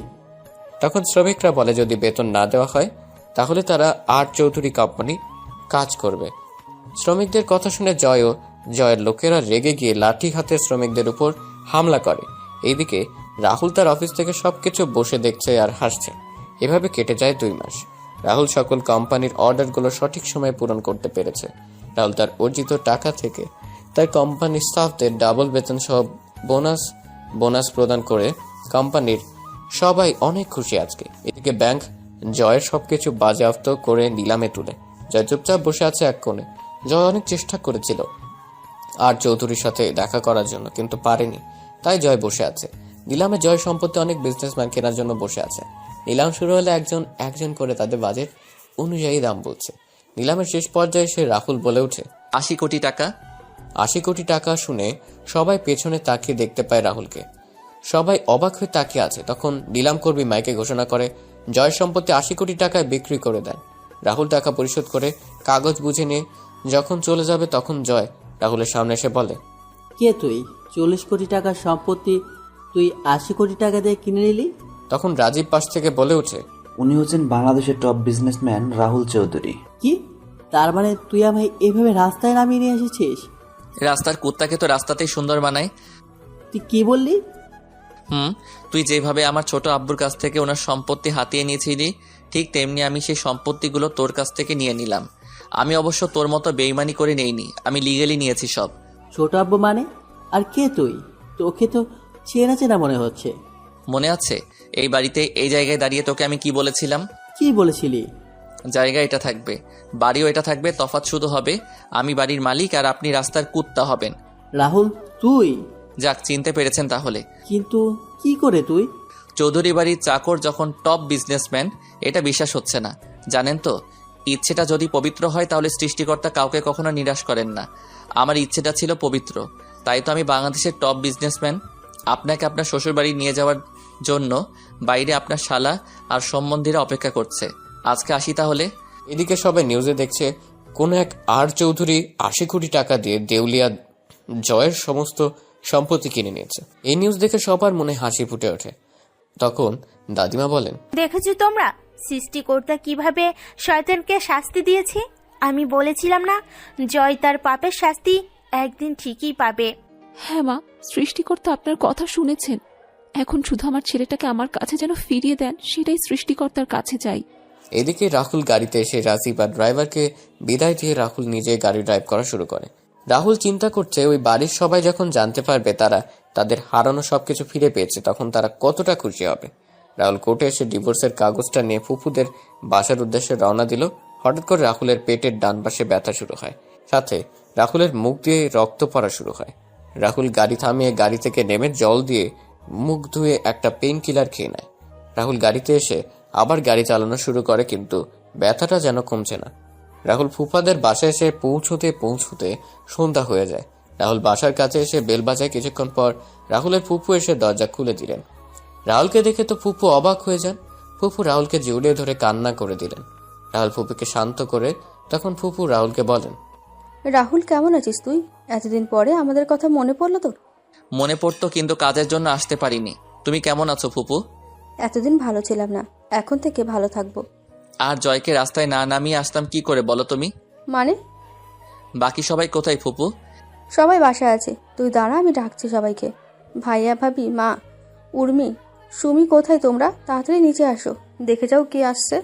তখন শ্রমিকরা বলে যদি বেতন না দেওয়া হয় তাহলে তারা আর চৌধুরী কোম্পানি কাজ করবে। শ্রমিকদের কথা শুনে জয়ের লোকেরা রেগে গিয়ে লাঠি হাতে শ্রমিকদের উপর হামলা করে। এইদিকে রাহুল তার অফিস থেকে সবকিছু বসে দেখছে আর হাসছে। এভাবে কেটে যায় 2 মাস। রাহুল সকল কোম্পানির অর্ডারগুলো সঠিক সময়ে পূরণ করতে পেরেছে। রাহুল তার অর্জিত টাকা থেকে তার কোম্পানির স্টাফদের ডাবল বেতন সহ বোনাস প্রদান করে কোম্পানির সবাই অনেক খুশি আজকে। এদিকে ব্যাংক জয়ের সবকিছু বাজেয়াপ্ত করে নিলামে তুলে। জয় চুপচাপ বসে আছে এক কোণে। জয় অনেক চেষ্টা করেছিল আর চৌধুরীর সাথে দেখা করার জন্য, কিন্তু পারেনি, তাই জয় বসে আছে। নিলামে জয় সম্পত্তি অনেক বিজনেসম্যান কেনার জন্য বসে আছে। নিলাম শুরু হলে একজন করে তাদের বাজেট অনুযায়ী দাম বলছে। নিলামের শেষ পর্যায়ে এসে রাহুল বলে ওঠে, 80 কোটি টাকা। 80 কোটি টাকা শুনে সবাই পেছনে তাকিয়ে দেখতে পায় রাহুলকে। সবাই অবাক হয়ে তাকিয়ে আছে। তখন নিলাম কর্মী মাইকে ঘোষণা করে জয়ের সম্পত্তি 80 কোটি টাকায় বিক্রি করে দেন। রাহুল টাকা পরিশোধ করে কাগজ বুঝে নিয়ে যখন চলে যাবে তখন জয় রাহুলের সামনে এসে বলে, কে তুই? 40 কোটি টাকার সম্পত্তি তুই 80 কোটি টাকা দিয়ে কিনে নিলি? তখন রাজীব পাশ থেকে বলে ওঠে, উনি হচ্ছেন বাংলাদেশের টপ বিজনেসম্যান রাহুল চৌধুরী। কি? তার মানে তুই আমায় এভাবে রাস্তায় নামিয়ে নিয়ে এসেছিস? রাস্তার কুত্তাকে তো রাস্তাতেই সুন্দর বানায়। তুই কি বললি? তুই যেভাবে আমার ছোট আব্বুর কাছ থেকে ওনার সম্পত্তি হাতিয়ে নিয়েছিলি ঠিক তেমনি আমি সেই সম্পত্তিগুলো তোর কাছ থেকে নিয়ে নিলাম। আমি অবশ্য তোর মতো বেইমানি করে নেইনি, আমি লিগেলি নিয়েছি সব। ছোট আব্বু মানে? আর কে তুই? তোকে তো চেনা চেনা মনে হচ্ছে। মনে আছে এই বাড়িতে এই জায়গায় দাঁড়িয়ে তোকে আমি কি বলেছিলাম? কি বলেছিলি? জায়গা এটা থাকবে, বাড়িও এটা থাকবে, তফাৎ শুধু হবে আমি বাড়ির মালিক আর আপনি রাস্তার কুত্তা হবেন। রাহুল তুই? যাক, চিনতে পেরেছেন তাহলে। কিন্তু কি করে তুই? চৌধুরী বাড়ির চাকর যখন টপ বিজনেসম্যান, এটা বিশ্বাস হচ্ছে না। জানেন তো, ইচ্ছেটা যদি পবিত্র হয় তাহলে সৃষ্টিকর্তা কাউকে কখনো নিরাশ করেন না। আমার ইচ্ছেটা ছিল পবিত্র, তাই তো আমি বাংলাদেশের টপ বিজনেসম্যান। আপনাকে আপনার শ্বশুরবাড়ি নিয়ে যাওয়ার জন্য বাইরে আপনার শালা আর সম্বন্ধীরা অপেক্ষা করছে। আজকে আসি তাহলে। এদিকে সবাই নিউজে দেখছে কোন এক আর চৌধুরী 80 কোটি টাকা দিয়ে দেউলিয়া জয়ের সমস্ত সম্পত্তি কিনে নিয়েছে। এই নিউজ দেখে সবার মনে হাসি ফুটে ওঠে। তখন দাদিমা বলেন, দেখেছো তোমরা সৃষ্টিকর্তা কিভাবে শয়তানকে শাস্তি দিয়েছে? আমি বলেছিলাম না, জয় তার পাপের শাস্তি একদিন ঠিকই পাবে। হ্যাঁ মা, সৃষ্টিকর্তা আপনার কথা শুনেছেন। এখন শুধু আমার ছেলেটাকে আমার কাছে যেন ফিরিয়ে দেন, সেটাই সৃষ্টিকর্তার কাছে চাই। এদিকে রাহুল গাড়িতে এসে রাজীব আর ড্রাইভারকে বিদায় দিয়ে রাহুল নিজে গাড়ি ড্রাইভ করা শুরু করে। রাহুল চিন্তা করছে ওই বাড়ির সবাই যখন জানতে পারবে তারা তাদের হারানো সবকিছু ফিরে পেয়েছে তখন তারা কতটা খুশি হবে। রাহুল কোর্টে এসে ডিভোর্সের কাগজটা নিয়ে ফুফুদের বাসার উদ্দেশ্যে রওনা দিল। হঠাৎ করে রাহুলের পেটের ডান পাশে ব্যথা শুরু হয়, সাথে রাহুলের মুখ দিয়ে রক্ত পড়া শুরু হয়। রাহুল গাড়ি থামিয়ে গাড়ি থেকে নেমে জল দিয়ে মুখ ধুয়ে একটা পেইন কিলার খেয়ে নেয়। রাহুল গাড়িতে এসে আবার গাড়ি চালানো শুরু করে, কিন্তু ব্যথাটা যেন কমছে না। রাহুল ফুফাদের বাসায় এসে পৌঁছতে সন্ধ্যা হয়ে যায়। রাহুল বাসার কাছে এসে বেল বাজায়। কিছুক্ষণ পর রাহুলের ফুফু এসে দরজা খুলে দিলেন। রাহুলকে দেখে তো ফুফু অবাক হয়ে যান। ফুফু রাহুলকে জড়িয়ে ধরে কান্না করে দিলেন। রাহুল ফুপুকে শান্ত করে তখন ফুফু রাহুলকে বলেন, রাহুল কেমন আছিস তুই? এতদিন পরে আমাদের কথা মনে পড়লো তোর? মনে পড়তো, কিন্তু কাজের জন্য আসতে পারিনি। তুমি কেমন আছো ফুপু? এতদিন ভালো ছিলাম না, এখন থেকে ভালো থাকবো। আর জয়কে রাস্তায় না নামিয়ে আসতাম কি করে বলো তুমি? মানে? বাকি সবাই কোথায় ফুপু? সবাই বাসায় আছে, তুই দাঁড়া, আমি ডাকছি সবাইকে। ভাইয়া, ভাবি, মা, উর্মি, সুমি কোথায় তোমরা? তাড়াতাড়ি নিচে আসো, দেখে যাও কে আসছে।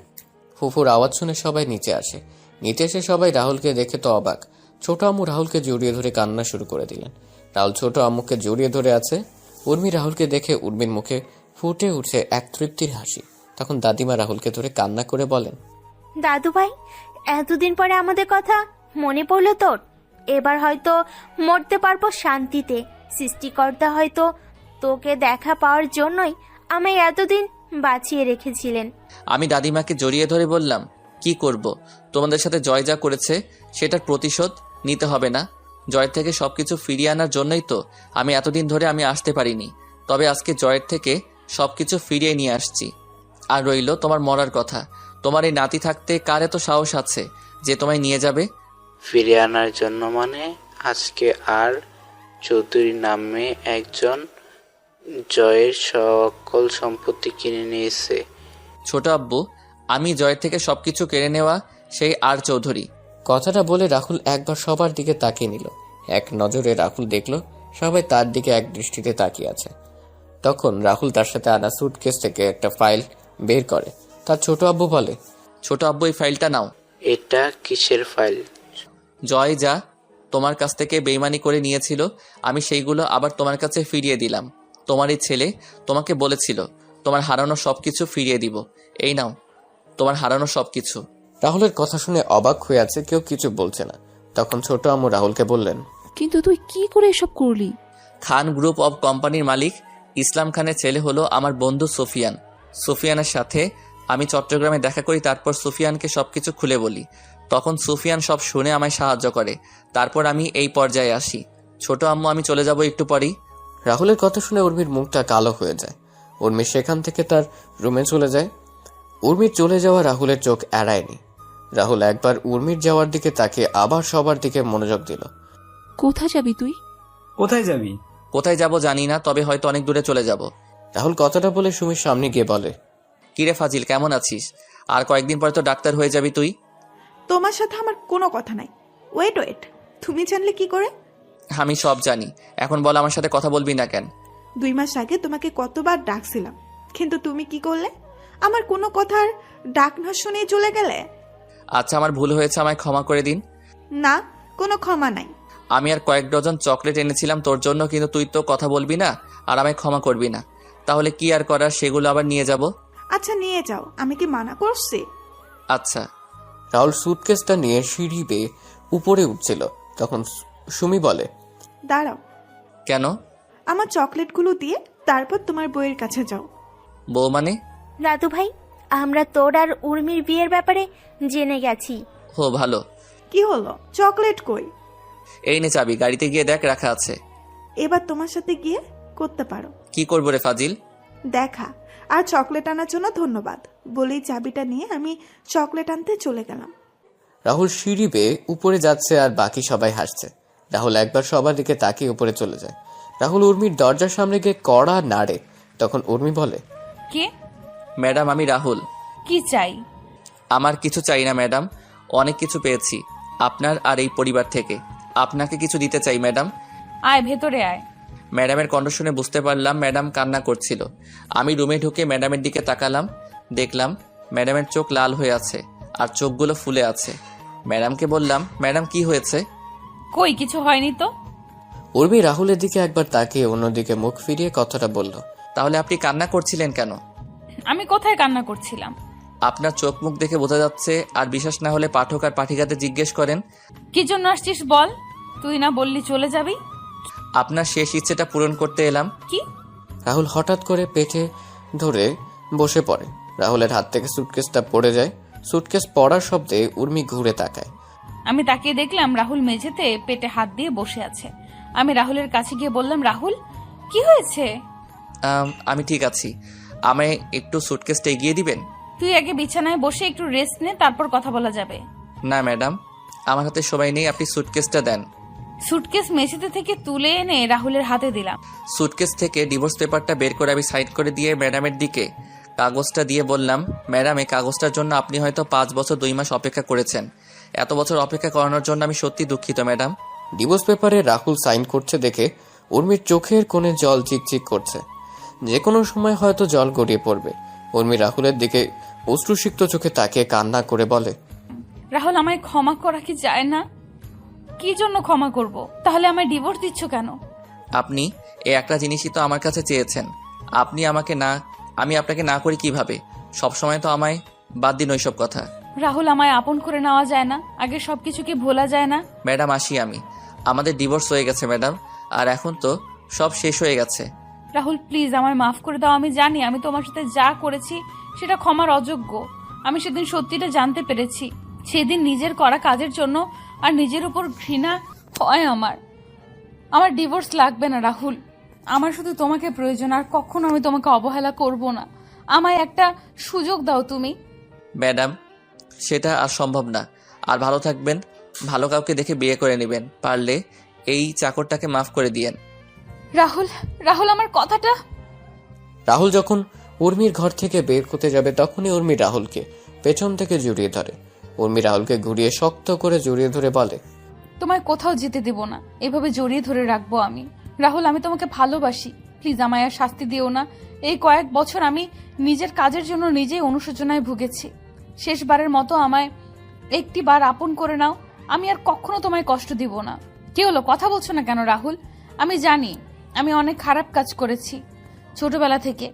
ফুফুর আওয়াজ শুনে সবাই নিচে আসে। নিচে এসে সবাই রাহুলকে দেখে তো অবাক। ছোট আম্মু রাহুলকে জড়িয়ে ধরে কান্না শুরু করে দিলেন। রাহুল ছোট আম্মুকে জড়িয়ে ধরে আছে। উর্মি রাহুলকে দেখে উর্মির মুখে ফুটে উঠছে এক তৃপ্তির হাসি। তখন দাদিমা রাহুলকে ধরে কান্না করে বলেন, দাদু ভাই, এতদিন পরে আমাদের কথা মনে পড়লো তোর? এবার হয়তো মরতে পারবো শান্তিতে। সৃষ্টিকর্তা হয়তো তোকে দেখা পাওয়ার জন্যই আমায় এতদিন বাঁচিয়ে রেখেছিলেন। আমি দাদিমাকে জড়িয়ে ধরে বললাম, কি করব? তোমাদের সাথে জয় যা করেছে সেটার প্রতিশোধ নিতে হবে না? জয়ের থেকে সবকিছু ফিরিয়ে আনার জন্যই তো আমি এতদিন ধরে আমি আসতে পারিনি। তবে আজকে জয়ের থেকে সবকিছু ফিরিয়ে নিয়ে আসছি। আর রইল তোমার মরার কথা। তোমার এই নাতি থাকতে কার এত সাহস আছে যে তোমায় নিয়ে যাবে? ফিরিয়ে আনার জন্য মানে আজকে আর চৌধুরী নামে একজন জয়ের সকল সম্পত্তি কিনে নিয়েছে। ছোট আব্বু, আমি জয়ের থেকে সবকিছু কেড়ে নেওয়া সেই আর চৌধুরী। কথাটা বলে রাহুল একবার সবার দিকে তাকিয়ে নিল। এক নজরে রাহুল দেখল সবাই তার দিকে এক দৃষ্টিতে তাকিয়ে আছে। তখন রাহুল তার সাথে আনা সুটকেস থেকে একটা ফাইল বের করে। তার ছোট আব্বু বলে, ছোট আব্বু, এই ফাইলটা নাও। এটা কিসের ফাইল? জয় যা তোমার কাছ থেকে বেইমানি করে নিয়েছিল, আমি সেইগুলো আবার তোমার কাছে ফিরিয়ে দিলাম। তোমারই ছেলে তোমাকে বলেছিল তোমার হারানো সবকিছু ফিরিয়ে দিব। এই নাও তোমার হারানো সবকিছু। রাহুলের কথা শুনে অবাক হয়ে আছে, কেউ কিছু বলছে না। তখন ছোট আম্মু রাহুলকে বললেন, কিন্তু তুই কি করে এসব করলি? খান গ্রুপ অব কোম্পানির মালিক ইসলাম খানের ছেলে হলো আমার বন্ধু সুফিয়ান। সুফিয়ানের সাথে আমি চট্টগ্রামে দেখা করি, তারপর সুফিয়ানকে সবকিছু খুলে বলি। তখন সুফিয়ান সব শুনে আমায় সাহায্য করে। তারপর আমি এই পর্যায়ে আসি। ছোট আম্মু, আমি চলে যাব একটু পরেই। রাহুলের কথা শুনে উর্মির মুখটা কালো হয়ে যায়। উর্মি সেখান থেকে তার রুমে চলে যায়। উর্মির চলে যাওয়া রাহুলের চোখ এড়ায়নি। রাহুল একবার উর্মির যাওয়ার দিকে তাকিয়ে আবার সবার দিকে মনোযোগ দিল। কোথায় যাবি তুই? কোথায় যাবি? কোথায় যাব জানি না, তবে হয়তো অনেক দূরে চলে যাব। রাহুল কথাটা বলে সুমির সামনে গিয়ে বলে, কিরে ফাজিল, কেমন আছিস? আর কয়েকদিন পরে তো ডাক্তার হয়ে যাবি তুই। তোমার সাথে আমার কোনো কথা নাই। ওয়েট, তুমি জানলে কি করে? আমি সব জানি। এখন বল, আমার সাথে কথা বলবি না কেন? 2 মাস আগে তোমাকে কতবার ডাকছিলাম, কিন্তু তুমি কি করলে? আমার কোনো কথার ডাক না শুনে চলে গেলে। আচ্ছা, আমার ভুল হয়েছে, আমায় ক্ষমা করে দিন। না, কোনো ক্ষমা নাই। আমি আর কয়েক ডজন চকলেট এনেছিলাম তোর জন্য, কিন্তু তুই তো কথা বলবি না আর আমায় ক্ষমা করবি না। তাহলে কি আর করার, সেগুলো আবার নিয়ে যাব। আচ্ছা, নিয়ে যাও, আমি কি মানা করছি? আচ্ছা। রাহুল সুটকেসটা নিয়ে সিঁড়ি বেয়ে উপরে উঠছিল। তখন সুমি বলে, দাঁড়াও। কেন? আমার চকলেটগুলো দিয়ে তারপর তোমার বউয়ের কাছে যাও। বউ মানে? দাদু ভাই, আমরা তোর আর উর্মির বিয়ের ব্যাপারে জেনে গেছি। হো, ভালো। কি হলো? চকলেট কই? এই নে চাবি, গাড়িতে গিয়ে দেখ, রাখা আছে। এবার তোমার সাথে গিয়ে করতে পারো। কি করবো রে ফাজিল? দেখা। আর চকলেট আনার জন্য ধন্যবাদ বলেই চাবিটা নিয়ে আমি চকলেট আনতে চলে গেলাম। রাহুল সিঁড়ি বেয়ে উপরে যাচ্ছে আর বাকি সবাই হাসছে। রাহুল একবার সবার দিকে তাকিয়ে উপরে চলে যায়। রাহুল উর্মির দরজার সামনে গিয়ে কড়া নাড়ে। তখন উর্মি বলে, কে? ম্যাডাম, আমি রাহুল। কি চাই? আমার কিছু চাই না ম্যাডাম, অনেক কিছু পেয়েছি আপনার আর এই পরিবার থেকে। আপনাকে কিছু দিতে চাই ম্যাডাম। আয়, ভেতরে আয়। ম্যাডামের কণ্ঠ শুনে বুঝতে পারলাম ম্যাডাম কান্না করছিল। আমি রুমে ঢুকে ম্যাডামের দিকে তাকালাম, দেখলাম ম্যাডামের চোখ লাল হয়ে আছে আর চোখগুলো ফুলে আছে। ম্যাডামকে বললাম, ম্যাডাম কি হয়েছে? কই, কিছু হয়নি তো। উর্মি রাহুলের দিকে একবার তাকিয়ে অন্যদিকে মুখ ফিরিয়ে কথাটা বলল, তাহলে আপনি কান্না করছিলেন কেন? আমি কোথায় কান্না করছিলাম? আপনার চোখ মুখ দেখে বোঝা যাচ্ছে। আর বিশ্বাস না হলে পাঠক আর পাঠিকাতে জিজ্ঞেস করেন। কি জন্য আসছিস বল? তুই না বললি চলে যাবি? আপনার শেষ ইচ্ছেটা পূরণ করতে এলাম। কি? রাহুল হঠাৎ করে পেটে ধরে বসে পড়ে। রাহুলের হাত থেকে সুটকেসটা পড়ে যায়। সুটকেস পড়ার শব্দে উর্মি ঘুরে তাকায়। আমি তাকিয়ে দেখলাম রাহুল মেঝেতে পেটে হাত দিয়ে বসে আছে। আমি রাহুলের কাছে গিয়ে বললাম, রাহুল কি হয়েছে? আমি ঠিক আছি, আমায় একটু সুটকেসটা এগিয়ে দিবেন? তুই আগে বিছানায় বসে একটু রেস্ট নে, তারপর কথা বলা যাবে। না ম্যাডাম, আমার হাতে সময় নেই, আপনি সুটকেসটা দেন। সুটকেস মেঝেতে থেকে তুলে এনে রাহুলের হাতে দিলাম। সুটকেস থেকে ডিভোর্স পেপারটা বের করে আমি সাইন করে দিয়ে ম্যাডামের দিকে কাগজটা দিয়ে বললাম, ম্যাডাম এই কাগজটার জন্য আপনি হয়তো 5 বছর 2 মাস অপেক্ষা করেছেন। এত বছর অপেক্ষা করানোর জন্য আমি সত্যি দুঃখিত ম্যাডাম। ডিভোর্স পেপারে রাহুল সাইন করছে দেখে উর্মির চোখের কোণে জল চিকচিক করছে। যে কোনো সময় হয়তো জল গড়িয়ে পড়বে। উর্মি রাহুলের দিকে অশ্রুসিক্ত চোখে তাকিয়ে কান্না করে বলে, রাহুল আমায় ক্ষমা করা কি যায় না? কি জন্য ক্ষমা করব? তাহলে আমায় ডিভোর্স দিচ্ছ কেন? আপনি এই একটা জিনিসই তো আমার কাছে চেয়েছেন। আমি আপনাকে না করি কিভাবে? সবসময় তো আমায় বাদ দিন ওইসব কথা। রাহুল আমায় আপন করে নেওয়া যায় না? আগে সবকিছু কি ভোলা যায় না? ম্যাডাম আসি আমি, আমাদের ডিভোর্স হয়ে গেছে ম্যাডাম, আর এখন তো সব শেষ হয়ে গেছে। রাহুল প্লিজ আমায় মাফ করে দাও। আমি জানি আমি তোমার সাথে যা করেছি সেটা ক্ষমার অযোগ্য। আমি সেদিন সত্যিটা জানতে পেরেছি। সেদিন নিজের করা কাজের জন্য আর নিজের উপর ঘৃণা হয় আমার ডিভোর্স লাগবে না রাহুল। আমার শুধু তোমাকে প্রয়োজন, আর কখনো আমি তোমাকে অবহেলা করব না। আমায় একটা সুযোগ দাও তুমি। ম্যাডাম সেটা আর সম্ভব না। আর ভালো থাকবেন, ভালো কাউকে দেখে বিয়ে করে নেবেন, পারলে এই চাকরটাকে মাফ করে দিয়েন। রাহুল রাহুল আমার কথাটা। রাহুল যখন উর্মির ঘর থেকে বের হতে যাবে তখনই উর্মি রাহুলকে পেছন থেকে জড়িয়ে ধরে। উর্মি রাহুলকে ঘুরিয়ে শক্ত করে জড়িয়ে ধরে বলে, তোমায় কোথাও যেতে দেব না, এভাবে জড়িয়ে ধরে রাখবো আমি। রাহুল আমি তোমাকে ভালোবাসি, প্লিজ আমায় আর শাস্তি দিও না। এই কয়েক বছর আমি নিজের কাজের জন্য নিজেই অনুশোচনায় ভুগেছি। শেষবারের মতো আমায় একটি বার আপন করে নাও। আমি আর কখনো তোমায় কষ্ট দিব না। কি হলো, কথা বলছো না কেন রাহুল? আমি জানি আমি অনেক খারাপ কাজ করেছি ছোটবেলা থেকে,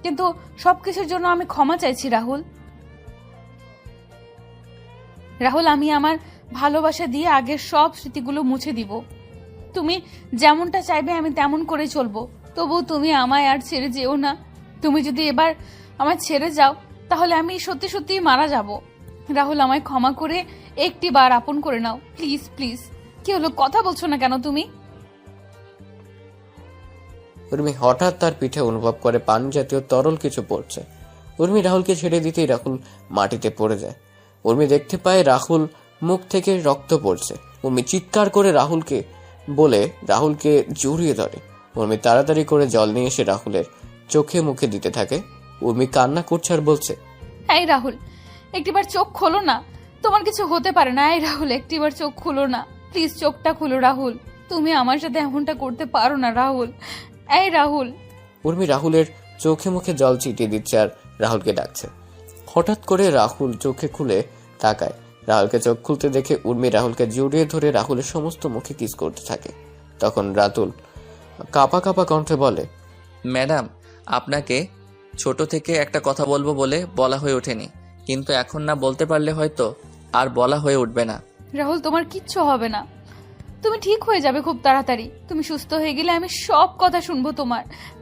কিন্তু সবকিছুর জন্য আমি ক্ষমা চাইছি রাহুল। রাহুল আমি আমার ভালোবাসা দিয়ে আগের সব স্মৃতিগুলো মুছে দিব। তুমি যেমনটা চাইবে আমি তেমন করে চলবো, তবু তুমি আমায় আর ছেড়ে যেও না। তুমি যদি এবার আমায় ছেড়ে যাও তাহলে আমি সত্যি সত্যি মারা যাব। রাহুল আমায় ক্ষমা করে একটি বার আপন করে নাও, প্লিজ প্লিজ। কি হলো, কথা বলছো না কেন তুমি? উর্মি হঠাৎ তার পিঠে অনুভব করে পানি জাতীয় তরল কিছু পড়ছে। উর্মি রাহুলকে ছেড়ে দিতেই রাহুল মাটিতে পড়ে যায়। উর্মি দেখতে পায় রাহুল মুখ থেকে রক্ত পড়ছে। উর্মি চিৎকার করে রাহুলকে জড়িয়ে ধরে। উর্মি তাড়াতাড়ি করে জল নিয়ে এসে রাহুলের চোখে মুখে দিতে থাকে। উর্মি কান্না করছে আর বলছে, এই রাহুল একটিবার চোখ খোলো না, তোমার কিছু হতে পারে না। এই রাহুল একটিবার চোখ খুলো না, প্লিজ চোখটা খুলো রাহুল। তুমি আমার সাথে এমনটা করতে পারো না রাহুল। এই রাহুল। উর্মি রাহুলের চোখে মুখে জল ছিটিয়ে দিচ্ছে আর রাহুলকে ডাকছে। হঠাৎ করে রাহুল চোখে খুলে তাকায়। রাহুলকে চোখ খুলতে দেখে উর্মি রাহুলকে জড়িয়ে ধরে রাহুলের সমস্ত মুখে কিস করতে থাকে। তখন রাতুল কাঁপা কাঁপা কণ্ঠে বলে, ম্যাডাম আপনাকে ছোট থেকে একটা কথা বলবো বলে বলা হয়ে ওঠেনি, কিন্তু এখন না বলতে পারলে হয়তো আর বলা হয়ে উঠবে না। রাহুল তোমার কিচ্ছু হবে না, তুমি ঠিক হয়ে যাবে খুব তাড়াতাড়ি। তুমি সুস্থ হয়ে গেলে আমি সব কথা শুনবো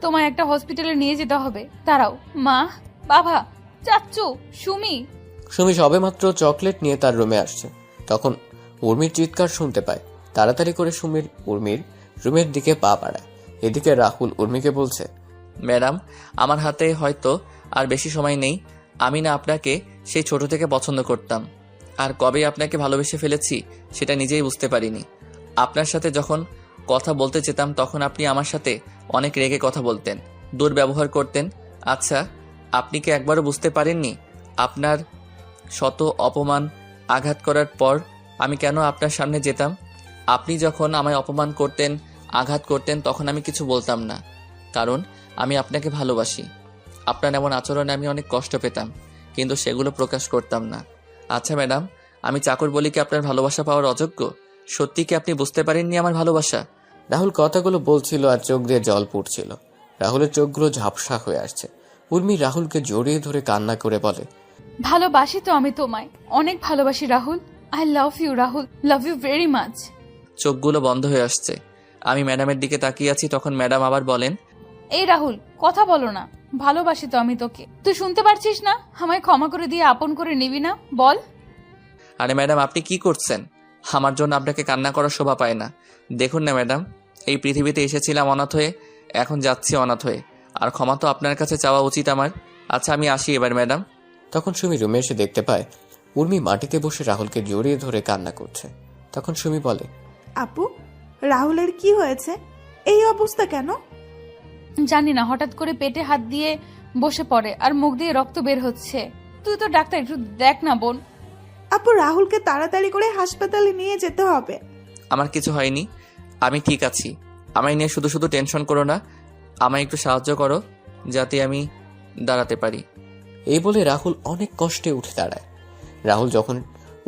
তোমায় একটা হসপিটালে নিয়ে যেতে হবে। দাঁড়াও, মা, বাবা, চাচ্চু, সুমি সবে মাত্র চকলেট নিয়ে তার রুমে আসছে। তখন উর্মির চিৎকার শুনতে পায়। তাড়াতাড়ি করে উর্মির রুমের দিকে পা বাড়ায়। এদিকে রাহুল উর্মিকে বলছে, ম্যাডাম আমার হাতে হয়তো আর বেশি সময় নেই। আমি না আপনাকে সেই ছোট থেকে পছন্দ করতাম, আর কবে আপনাকে ভালোবেসে ফেলেছি সেটা নিজেই বুঝতে পারিনি। আপনার সাথে যখন কথা বলতে যেতাম তখন আপনি আমার সাথে অনেক রেগে কথা বলতেন, দুর্ব্যবহার করতেন। আচ্ছা, আপনি কি একবারও বুঝতে পারেননি আপনার শত অপমান আঘাত করার পর আমি কেন আপনার সামনে যেতাম? আপনি যখন আমায় অপমান করতেন, আঘাত করতেন, তখন আমি কিছু বলতাম না, কারণ আমি আপনাকে ভালোবাসি। আপনার এমন আচরণে আমি অনেক কষ্ট পেতাম, কিন্তু সেগুলো প্রকাশ করতাম না। আচ্ছা ম্যাডাম, আমি চাকর বলি কি আপনার ভালোবাসা পাওয়ার অযোগ্য? সত্যি কি আপনি বুঝতে পারেননি আমার ভালোবাসা? রাহুল কথাগুলো বলছিল আর চোখ দিয়ে জল পড়ছিল। রাহুলের চোখগুলো ঝাপসা হয়ে আসছে। উর্মি রাহুলকে জড়িয়ে ধরে কান্না করে বলে, ভালোবাসি তো আমি তোমায়, অনেক ভালোবাসি Rahul. I love you Rahul, love you very much. চোখগুলো বন্ধ হয়ে আসছে। আমি ম্যাডামের দিকে তাকিয়ে আছি, তখন ম্যাডাম আবার বলেন, এই রাহুল কথা বলো না। ভালোবাসি তো আমি তোকে। তুই শুনতে পারছিস না? আমায় ক্ষমা করে দিয়ে আপন করে নিবি না? বল। আরে ম্যাডাম, আপনি কি করছেন? আমার জন্য আপনাকে কান্না করার শোভা পায় না। দেখুন না ম্যাডাম, এই পৃথিবীতে এসেছিলাম অনাথ হয়ে, এখন যাচ্ছি অনাথ হয়ে, আর ক্ষমা তো আপনার কাছে চাওয়া উচিত আমার। আচ্ছা, আমি আসি এবার ম্যাডাম। তখন সুমি রুমে এসে দেখতে পায় উর্মি মাটিতে বসে রাহুলকে জড়িয়ে ধরে কান্না করছে। তখন সুমি বলে, আপু, রাহুলের কি হয়েছে? এই অবস্থা কেন? জানি না, হঠাৎ করে পেটে হাত দিয়ে বসে পড়ে আর মুখ দিয়ে রক্ত বের হচ্ছে। তুই তো ডাক্তার, একটু দেখ না বোন। আপু, রাহুলকে তাড়াতাড়ি করে হাসপাতালে নিয়ে যেতে হবে। আমার কিছু হয়নি, আমি ঠিক আছি। আমায় নিয়ে শুধু শুধু টেনশন করো না, আমায় একটু সাহায্য করো যাতে আমি দাঁড়াতে পারি। এই বলে রাহুল অনেক কষ্টে উঠে দাঁড়ায়। রাহুল যখন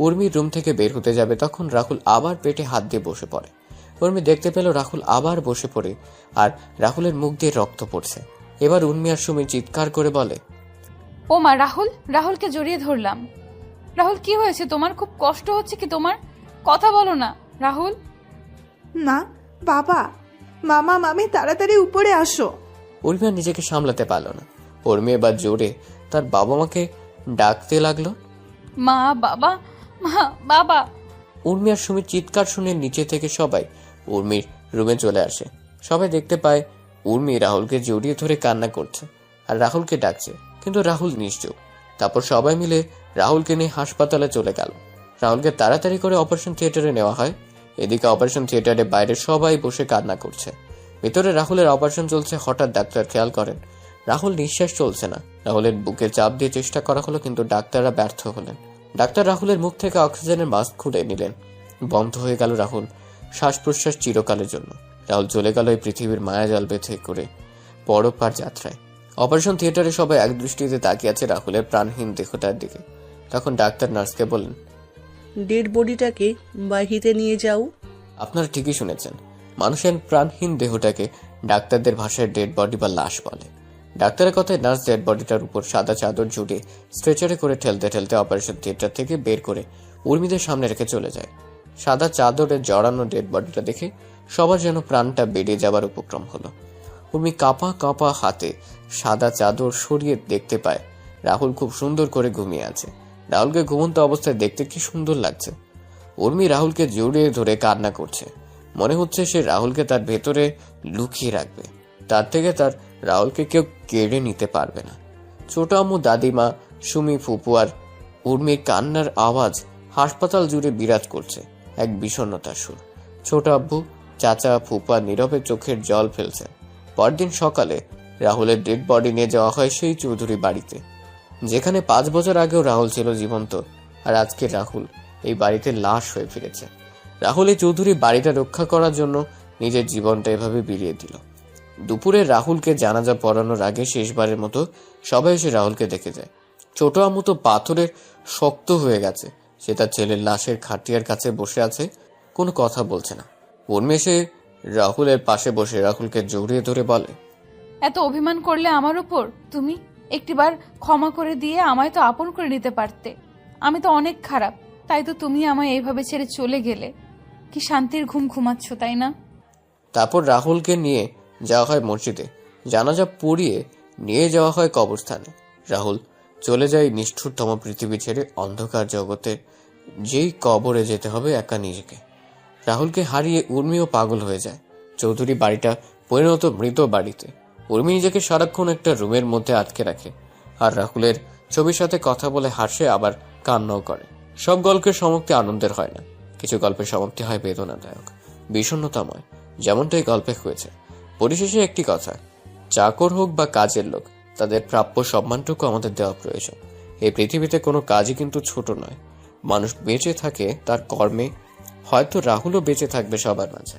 উর্মির রুম থেকে বের হতে যাবে তখন রাহুল আবার পেটে হাত দিয়ে বসে পড়ে। উর্মি দেখতে পেল রাহুল আবার বসে পড়ে আর রাহুলের মুখ দিয়ে রক্ত পড়ছে। এবার উর্মি আর সুমি চিৎকার করে বলে, ও মা, রাহুলকে জড়িয়ে ধরলাম। রাহুল, কি হয়েছে তোমার? খুব কষ্ট হচ্ছে কি তোমার? কথা বলো না রাহুল। না বাবা, মামা মামি তাড়াতাড়ি উপরে আসো। উর্মি আর নিজেকে সামলাতে পারল না। উর্মি এবার জোরে তার বাবা মাকে ডাকতে লাগলো, মা, বাবা, মা, বাবা। উর্মি আর সুমির চিৎকার শুনে নিচে থেকে সবাই উর্মির রুমে চলে আসে। সবাই দেখতে পায় উর্মি রাহুলকে জড়িয়ে ধরে কান্না করছে আর রাহুলকে ডাকছে, কিন্তু রাহুল নিশ্চুপ। তারপর সবাই মিলে রাহুলকে নিয়ে হাসপাতালে চলে গেল। রাহুলকে তাড়াতাড়ি করে অপারেশন থিয়েটারে নেওয়া হয়। এদিকে অপারেশন থিয়েটারে বাইরে সবাই বসে কান্না করছে। ভিতরে রাহুলের অপারেশন চলছে। হঠাৎ ডাক্তার খেয়াল করেন রাহুল নিঃশ্বাস চলছে না। রাহুলের বুকে চাপ দিয়ে চেষ্টা করা হলো, কিন্তু ডাক্তাররা ব্যর্থ হলেন। ডাক্তার রাহুলের মুখ থেকে অক্সিজেনের মাস্ক খুলে নিলেন। বন্ধ হয়ে গেল রাহুল শ্বাস প্রশ্বাস চিরকালের জন্য। রাহুল চলে গেল এই পৃথিবীর মায়াজাল বেঁধে করে পরপার যাত্রায়। অপারেশন থিয়েটারে সবাই এক দৃষ্টিতে তাকিয়ে আছে রাহুলের প্রাণহীন দেহটার দিকে। তখন ডাক্তার নার্সকে বললেন, ডেড বডিটাকে বাহিরে নিয়ে যাও। আপনারা ঠিকই শুনেছেন, মানুষের প্রাণহীন দেহটাকে ডাক্তারদের ভাষায় ডেড বডি বা লাশ বলে। ডাক্তারের কথায় নার্স ডেড বডিটার উপর সাদা চাদর জুড়ে স্ট্রেচারে করে ঠেলতে ঠেলতে অপারেশন থিয়েটার থেকে বের করে উর্মিদের সামনে রেখে চলে যায়। সাদা চাদরে জড়ানো ডেড বডিটা দেখে সবার যেন প্রাণটা বেরিয়ে যাবার উপক্রম হলো। উর্মি কাঁপা কাঁপা হাতে সাদা চাদর সরিয়ে দেখতে পায় রাহুল খুব সুন্দর করে ঘুমিয়ে আছে। রাহুলকে ঘুমন্ত অবস্থায় দেখতে কি সুন্দর লাগছে। উর্মি রাহুলকে জড়িয়ে ধরে কান্না করছে। মনে হচ্ছে সে রাহুলকে তার ভেতরে লুকিয়ে রাখবে, তার থেকে তার রাহুলকে কেউ কেড়ে নিতে পারবে না। ছোট আম্মু, দাদিমা, সুমি, ফুপু আর উর্মির কান্নার আওয়াজ হাসপাতাল জুড়ে বিরাজ করছে এক বিষণ্ণতার সুর। ছোট আব্বু, চাচা, ফুপা নীরবে চোখের জল ফেলছেন। পরদিন সকালে রাহুলের ডেড বডি নিয়ে যাওয়া হয় সেই চৌধুরী বাড়িতে, যেখানে 5 বছর আগেও রাহুল ছিল জীবন্ত, আর আজকে রাহুল এই বাড়িতে লাশ হয়ে ফিরেছে। রাহুল এই চৌধুরী বাড়িটা রক্ষা করার জন্য নিজের জীবনটা এভাবে বিলিয়ে দিল। দুপুরে রাহুলকে জানাজা পড়ানোর আগে শেষবারের মতো সবাই এসে রাহুলকে দেখে যায়। ছোট আম্মু তো পাথরের শক্ত হয়ে গেছে। সে তার ছেলের লাশের খাটিয়ার কাছে বসে আছে, কোনো কথা বলছে না। উর্মি এসে রাহুলের পাশে বসে রাহুলকে জড়িয়ে ধরে বলে, এত অভিমান করলে আমার উপর তুমি? একটিবার ক্ষমা করে দিয়ে আমায় তো আপন করে নিতে পারতে। আমি তো অনেক খারাপ, তাই তো তুমি আমায় এইভাবে ছেড়ে চলে গেলে। কি শান্তির ঘুম ঘুমাচ্ছ, তাই না? তারপর রাহুলকে নিয়ে যাওয়া হয় মসজিদে। জানাজা পড়িয়ে নিয়ে যাওয়া হয় কবরস্থানে। রাহুল চলে যায় নিষ্ঠুরতম পৃথিবী ছেড়ে অন্ধকার জগতে, যেই কবরে যেতে হবে একা নিজেকে। রাহুলকে হারিয়ে উর্মিও পাগল হয়ে যায়। চৌধুরী বাড়িটা পরিণত মৃত বাড়িতে। উর্মি নিজেকে সারাক্ষণ একটা রুমের মধ্যে আটকে রাখে আর রাহুলের ছবির সাথে কথা বলে হাসে, আবার কান্নাও করে। সব গল্পের সমাপ্তি আনন্দের হয় না, কিছু গল্পের সমাপ্তি হয় বেদনাদায়ক, বিষণ্ণতাময়, যেমনটা এই গল্পে হয়েছে। পরিশেষে একটি কথা, চাকর হোক বা কাজের লোক, তাদের প্রাপ্য সম্মানটুকু আমাদের দেওয়া প্রয়োজন। এই পৃথিবীতে কোনো কাজই কিন্তু ছোট নয়। মানুষ বেঁচে থাকে তার কর্মে, হয়তো রাহুলও বেঁচে থাকবে সবার মাঝে।